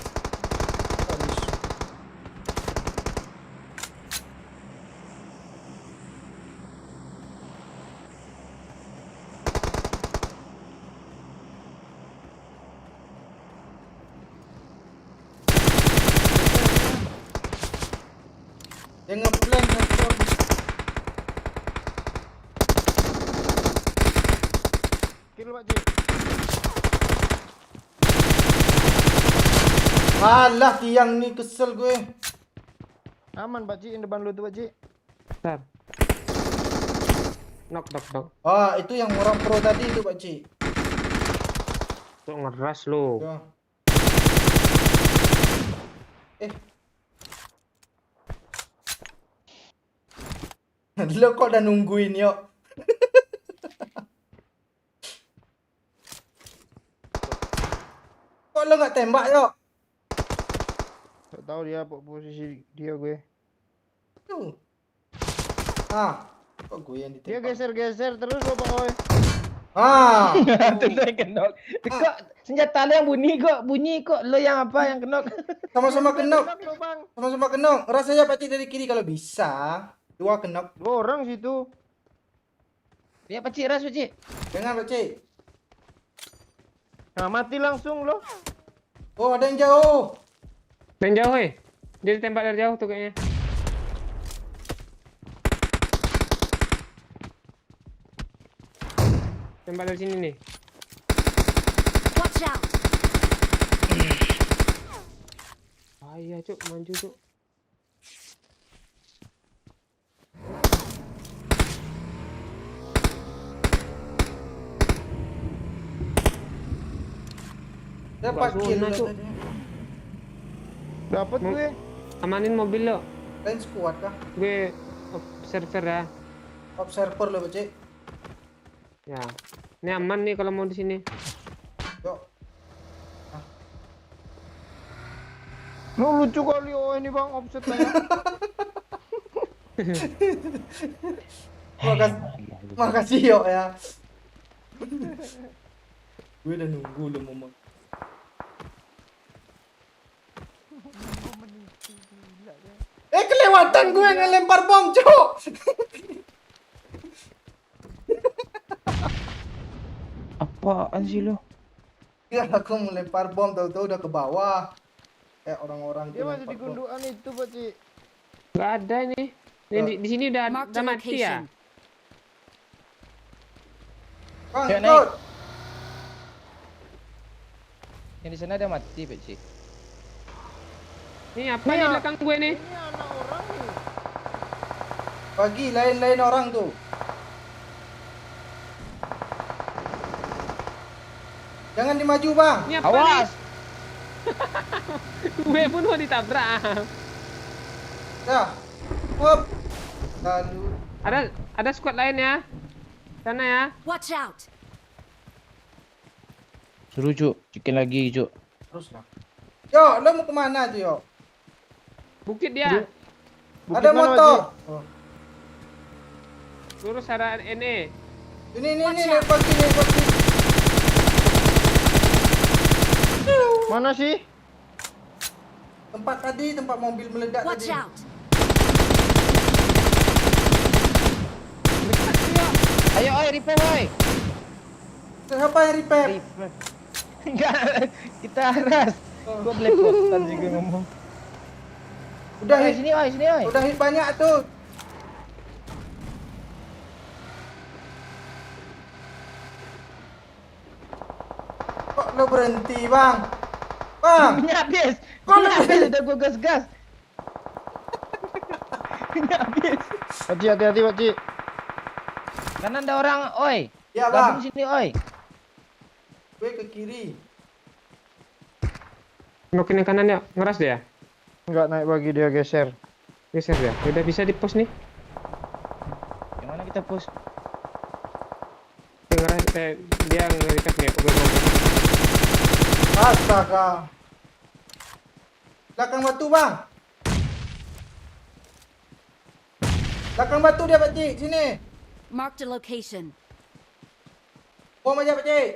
Dia ngeplank satu. Kill Pakcik. Alah tiang ni kesel gue. Aman Pakcik, yang depan lu tuh Pakcik. Bentar. Knock. Ah, itu yang orang pro tadi itu Pak Cik. Kok ngeras lo? Ya. Lo kok udah nungguin yuk. Kok lo nggak tembak yuk? Gak tahu dia posisi dia gue. Tuh. Ah, kok gue yang Dia ditembak? geser-geser terus lo Pak Oi. Ah, Tuh saya kenok. Kok senjata lo yang bunyi kok lo yang apa yang kenok? sama-sama kenok. Kenok lo Bang. Sama-sama kenok. Rasanya Pak Cik dari kiri kalau bisa. Dua kenok. 2 orang situ. Ya, Pakcik, ras, Pakcik. Jangan Pak Cik. Nah, mati langsung lo. Oh, ada yang jauh. Main jauh Dia ditembak dari jauh tuh kayaknya. Tembak dari sini nih. Watch out. Bahaya Cuk, maju Cuk. Dapat Gak kill zona, lo Cuk. tadi. Dapat gue. Amanin mobil lo. Lain squad kah? Gue server ya. Observer lo, Pak Cik. Ya. Ini aman nih kalau mau di sini. Yuk. Lu lucu kali oh ini bang offset ya. Makasih yuk ya. Gue udah nunggu lu momen. Kelewatan gue ngelempar bom, Cuk. Apaan sih lu? Ya aku melempar bom tahu-tahu udah ke bawah. Kayak orang-orang Dia tuh masih lempar di bom. gundukan itu Pak Cik. Nggak ada ini. Di sini udah Marked a mati ya. location. Bang, Yuk, ikut. Yang di sana ada mati, Pak Cik. Ini apa nih belakang gue nih? Ini anak orang nih. Bagi lain-lain orang tuh. Jangan dimaju, Bang. Ini apa Awas! nih? Gue pun mau ditabrak. Ya. Hop. Lalu Ada squad lain ya. Sana ya. Watch out! Suruh, Cuk. Chicken lagi, Cuk. terus lah. Yo, lo mau kemana tuh, yo? Bukit dia. Bukit Ada mana, motor. Pak Oh. Lurus arah NE. Ini Watch lempar sini, lempar sini. Cik? Mana sih? Tempat tadi, tempat mobil meledak Watch tadi. out! Ayo, oi, repair, oi. Siapa yang repair? Repair. Enggak, kita aras. Gua belepotan sih gue ngomong. Udah Oi, hit, sini, oi, sini, oi. udah hit banyak tuh. Kok lo berhenti, Bang? Bang, Minyak habis. Kok Minyak lu- habis, udah gua gas-gas. Minyak habis. Pak Cik hati-hati Pak Cik. Kanan ada orang, oi. ya, Gabung Bang. sini, oi. Gue ke kiri. Nokin yang kanan ya. Ngeras dia. Enggak naik bagi dia geser. Geser dia. Udah bisa di pos nih. Yang mana kita push? Ngeras, dia nge-request nih. Gue mau. Astaga. Belakang batu, Bang. Belakang batu dia, Pak Cik. Sini. Marked a location. Bom aja, Pak Cik.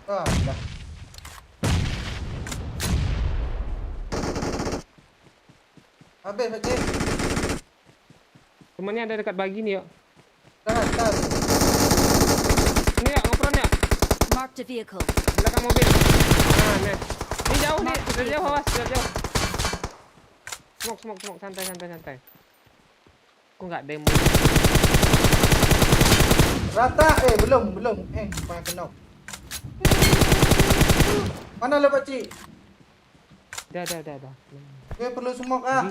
Ah, dah. Habis, Pak Cik. Temennya ada dekat bagi nih, yuk. Dah, atas. Ini ya, ngoperan ya. Marked a vehicle. Belakang mobil. Nah, nih. Ini jauh nih. Sudah jauh, awas. Sudah jauh. Smoke. Santai. Kok nggak demo? Rata. Belum. Banyak kena. Mana lo, Pak Cik? Dah. Gue perlu smoke, ah.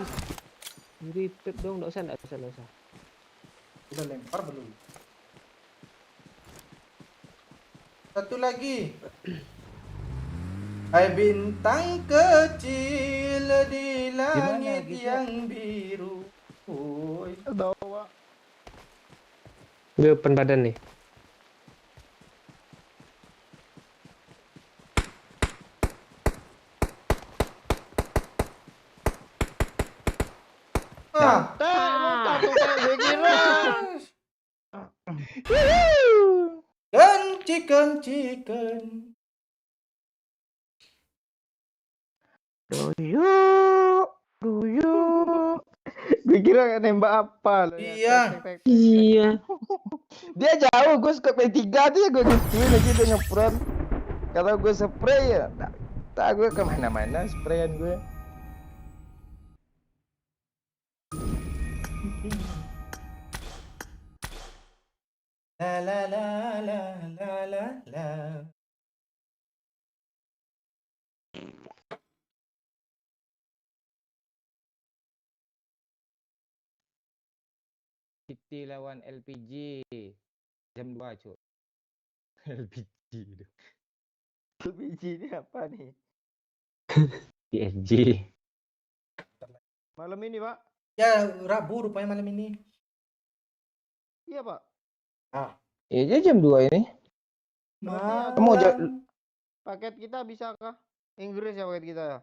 Retake dong, nggak usah. Udah lempar belum? Satu lagi. Hai bintang kecil di langit lagi, Cik? yang biru. Oi. Ada Pak. Gue open badan nih. Ah, Satu kayak gue kira. chicken. Duyuk. Gue kira nembak apa lo ya. Iya. Iya. Dia jauh, gue suka P3 tuh ya gue gituin lagi dia ngepron. Kalau gue spray ya, tak gue kemana-mana sprayan gue. La la la la la la la. City lawan LPG. Jam 2, Cuk. LPG. LPG ini apa nih? PSG. Malam ini, Pak. Ya, Rabu rupanya malam ini. Iya, Pak. Iya jam 2 ini. Berarti Kamu ada aja- paket kita bisa kah? Inggris ya paket kita ya?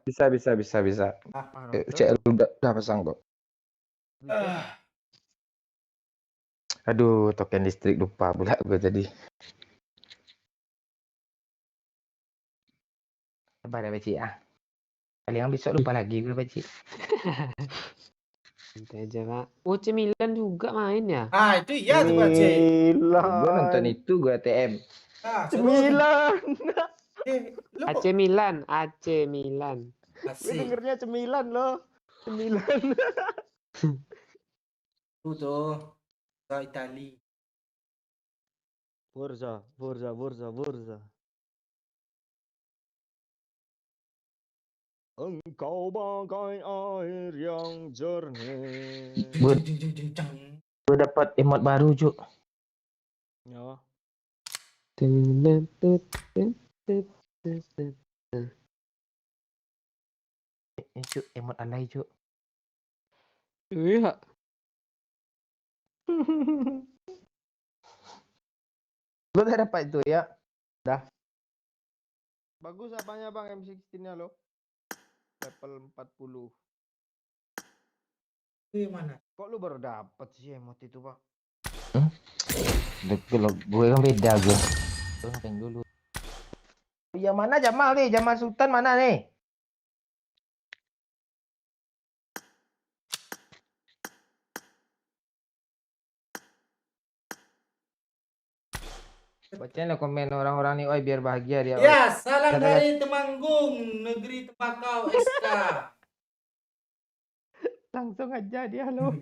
Bisa. Ah, CL udah pasang kok. Aduh, token listrik lupa pula gue tadi. Sabar ya, Beci ah. Paling besok lupa lagi gue, Beci. Santai aja, Pak. Oh, AC Milan juga main ya? Ah, itu iya tuh Pak C. Gue nonton Milan. itu gue ATM. Ah, seru tuh. Cemilan. Lu AC kok Milan, AC Milan. Gue asik. dengernya cemilan loh. Cemilan. Tuh. Ke Itali. Forza. Engkau bagai air yang jernih. Gue dapat emot baru, Cuk. Ya. Cuk, emot alay, Cuk. Iya. Lu udah dapat itu ya? Bagus apanya Bang M16-nya loh. Level 40. Itu mana? Kok lu baru dapet sih emot itu, Pak? Kalau gue kan beda gue. Gue ngepeng dulu. Yang mana Jamal nih? Jamal Sultan mana nih? Bacain lah komen orang-orang nih, oi biar bahagia dia. Oi. Ya, salam Kata- dari Temanggung, negeri tembakau SK. Langsung aja dia lo.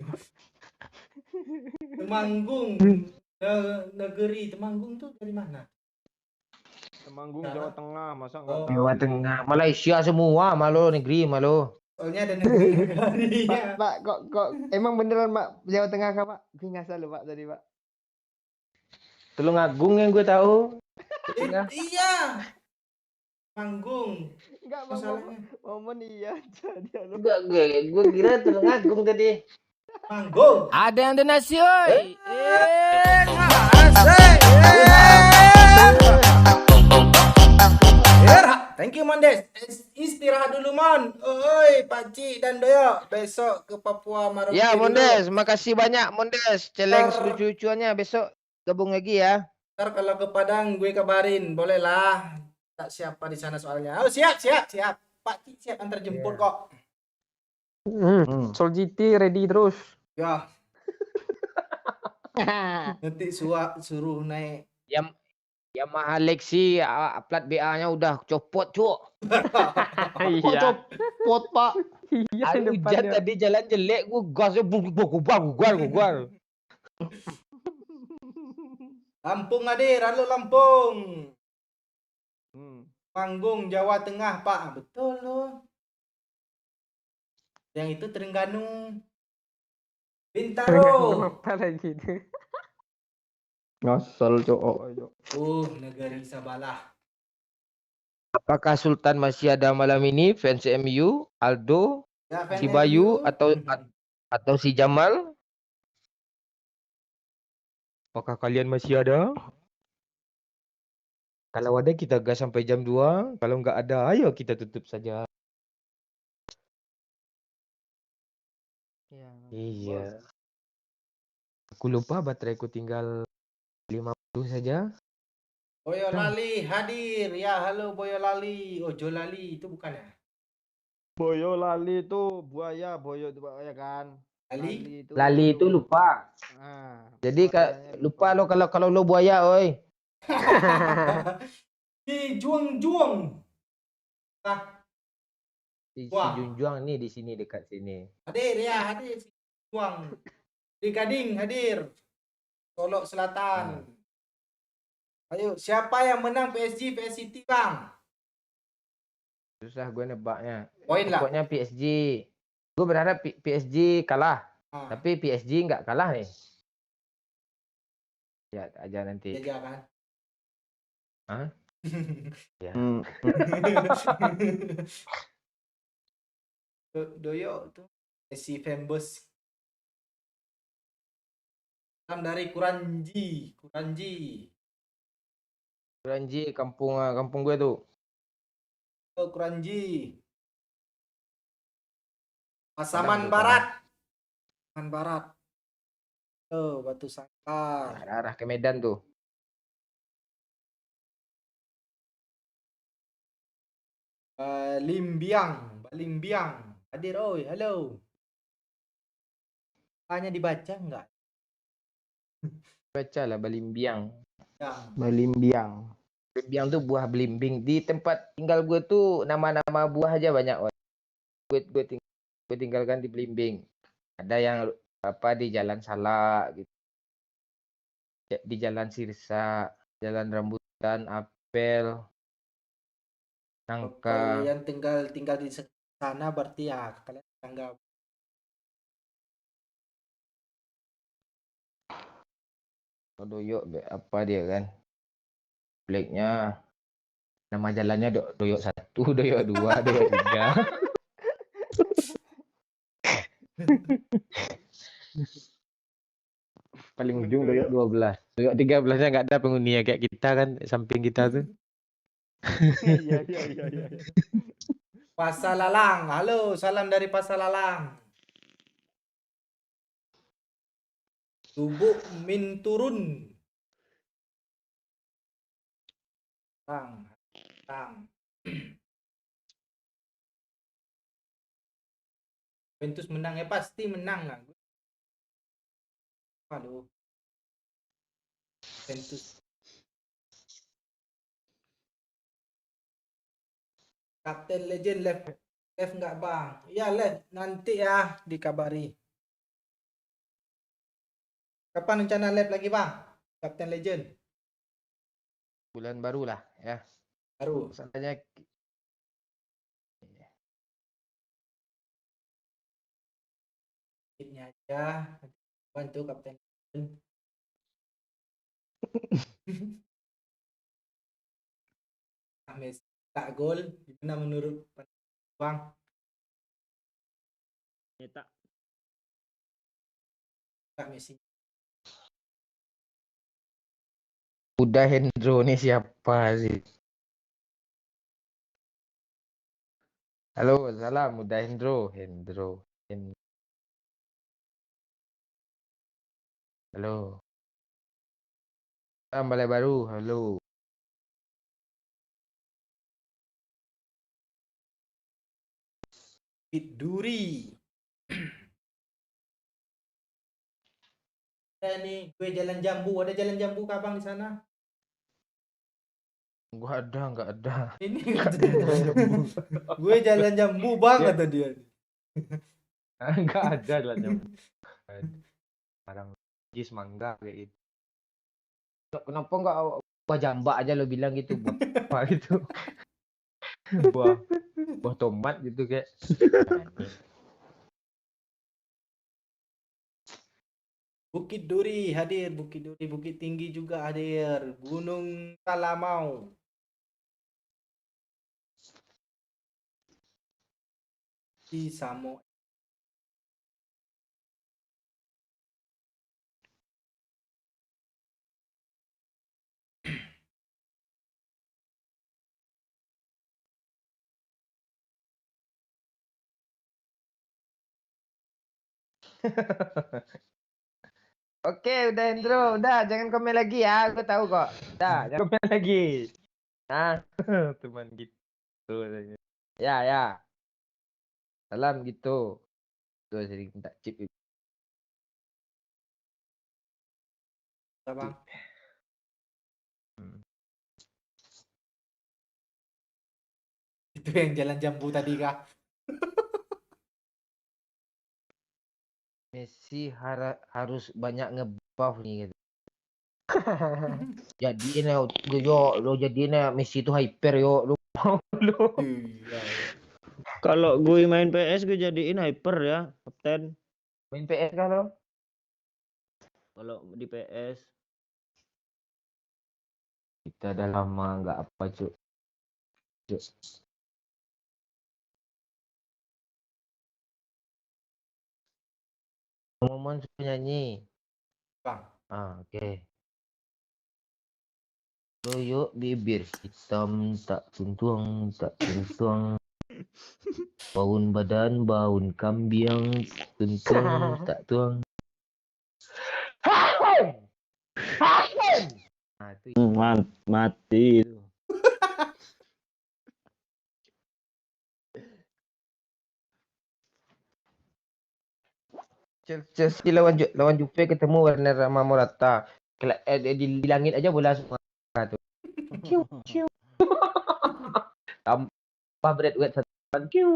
Temanggung, negeri Temanggung tuh dari mana? Temanggung Salah. Jawa Tengah, masa enggak Oh. tahu? Jawa Tengah, Malaysia semua, malu negeri malu. Soalnya ada negeri-negerinya. Pak, kok emang beneran Pak Jawa Tengah kah, Pak? Gue ngasal loh Pak tadi, Pak. Tulungagung yang gue tahu. Iya. Temanggung. Enggak, Bang. Masalahnya. Momen iya aja dia lo. Enggak gue kira Tulungagung tadi. Temanggung. Ada yang donasi, oi. Thank you Mondes. Istirahat dulu Mon. Oi, Pakcik dan Doyo. Besok ke Papua Maroke. Ya dulu. Mondes, makasih banyak Mondes. Celeng Ntar- lucu-lucuannya besok gabung lagi ya. Ntar kalau ke Padang gue kabarin, boleh lah. Tak siapa di sana soalnya. Oh siap. Pakcik siap antar jemput kok. Sol GT ready terus. Ya. Nanti suruh naik. Yamaha Lexi plat BA-nya udah copot, Cuk. Iya. Pot, Pak. Iya, Hari hujan tadi jalan jelek, gue gasnya gugar. Lampung Adir, halo Lampung. Hmm. Panggung Jawa Tengah, Pak. Betul loh. Yang itu Terengganu. Bintaro. Apa lagi itu? Ngasal cowok aja. Negeri Sabalah. Apakah Sultan masih ada malam ini? Fans MU, Aldo, Ya, si fans Bayu MU. atau si Jamal? Apakah kalian masih ada? Kalau ada kita gas sampai jam 2. Kalau nggak ada, ayo kita tutup saja. Iya. Iya. Aku lupa bateraiku tinggal 50 saja. Boyolali hadir. Ya, halo Boyolali. Ojo Lali itu bukan ya? Boyo lali itu buaya, boyo itu buaya kan. Lali? Lali itu lupa. Nah, Jadi buayanya lupa lo kalau lo buaya, oi. Si Juang. Si Wah. Junjuang nih di sini dekat sini. Hadir si Juang. Di Gading hadir. Solok Selatan. Ayo, siapa yang menang PSG vs City, Bang? Susah gue nebaknya. Poin lah. Pokoknya PSG. Gue berharap PSG kalah. Ah, Tapi PSG nggak kalah nih. Ya aja nanti. jaga kan. Hah? Ya. Hmm. Doyo tuh Messi fanboys. Salam dari Kuranji. Ranji, kampung gue tuh. Oh, Kuranji. Padang Pasaman tuh, Barat. Padang. Pasaman Barat. Oh, Batu Sangkar. Arah ke Medan tuh. Balimbiang. Hadir, oi, halo. Hanya dibaca enggak? Baca lah Balimbiang. Yang Melimbiang. Balimbiang tuh buah belimbing. Di tempat tinggal gue tuh nama-nama buah aja banyak. Wan. Gue tinggalkan di Belimbing. Ada yang apa di Jalan Salak gitu. Di Jalan Sirsa, Jalan Rambutan, Apel, kalau Nangka. kalian tinggal di sana berarti ya kalian tangga. Doyok apa dia kan? Blacknya nama jalannya Doyok 1, Doyok 2, Doyok 3. Paling ujung Doyok 12. Doyok 13-nya nggak ada penghuninya kayak kita kan samping kita tuh. Iya. Pasalalang, halo, salam dari Pasalalang. Lubuk Minturun. Tang. Juventus menang ya pasti menang lah. Aduh. Juventus. Kapten Legend left nggak bang? Ya left nanti ya dikabari. Kapan rencana live lagi bang? Kapten Legend. Bulan baru lah ya. Baru. Masalahnya Ini aja. Bantu Kapten Legend. Messi tak gol. Gimana menurut bang? Nyetak. Kak Messi. udah Hendro nih siapa sih? Halo, salam udah Hendro. Halo. Salam Balai Baru, halo. Duri. Nih gue jalan jambu, ada jalan jambu kabang di sana. Gua ada, nggak ada. Ini gue jalan jambu banget Ya. tadi dia. Nggak ada lah jam. Barang jis mangga kayak gitu. Kenapa nggak buah jambak aja lo bilang gitu, buah apa gitu. buah tomat gitu kayak. Bukit Duri hadir, Bukit Tinggi juga hadir, Gunung Talamau. Di Samo. Oke, udah Hendro, udah jangan komen lagi ya, aku tahu kok. Udah, jangan komen lagi. Nah, teman gitu. Ya, ya. Salam gitu. Tuh sering minta chip itu. Bang. Itu yang jalan jambu tadi kah? Messi harus banyak ngebuff nih gitu. Jadiin ya, lo jadiin ya Messi itu hyper yo lo. Iya. Kalau gue main PS gue jadiin hyper ya, kapten. Main PS kan lo? Kalau di PS. Kita udah lama nggak apa cuk. Momon suka nyanyi. Bang. Oke. Doyok bibir hitam tak tuntuang tak tuntuang. Baun badan baun kambiang tuntuang tak tuang. Nah, itu Mati. itu. Chelsea lawan Juve ketemu Werner sama Morata. Di langit aja bola semua tuh. Ciu, ciu. Tanpa Bradway satu. Ciu.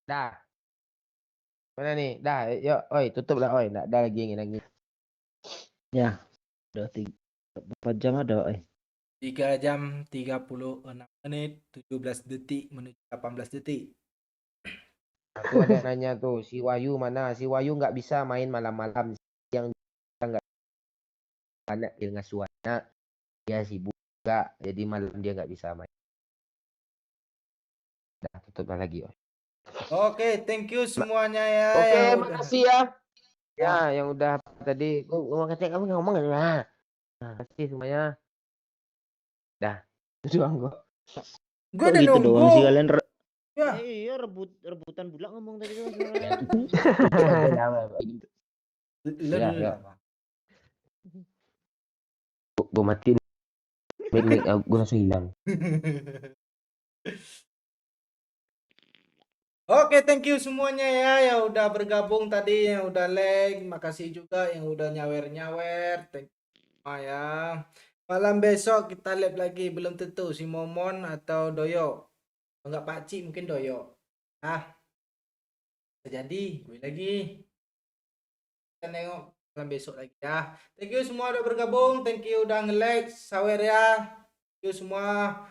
Dah. Mana nih? Dah, yuk, oi, tutup lah, oi. Nggak ada lagi. Ya, udah 4 jam ada, 3 jam 36 menit 17 detik menuju 18 detik. Tuh ada yang nanya tuh, si Wahyu mana? Si Wahyu nggak bisa main malam-malam. Yang nggak anak dia ngasuh anak. Dia sibuk juga, jadi malam dia nggak bisa main. Dah, tutup lah lagi, oi. Oke, thank you semuanya ya. Oke, yang udah- makasih ya. Ya, yang udah tadi. Gua kata kamu ngomong ya. Nah, makasih semuanya. Dah, itu doang gua. Gue udah gitu doang sih nunggu. kalian. Ya. Iya, rebutan pula ngomong tadi tuh. Ya, ya. Gua matiin. Mic gua langsung hilang. Oke, thank you semuanya ya yang udah bergabung tadi, yang udah like, makasih juga yang udah nyawer-nyawer. Thank you semua ya. Malam besok kita live lagi, belum tentu si Momon atau Doyo. Kalau nggak Pakcik mungkin Doyo. Ah, jadi gue lagi. Kita nengok malam besok lagi ya. Thank you semua udah bergabung, thank you udah nge-like, sawer ya. Thank you semua.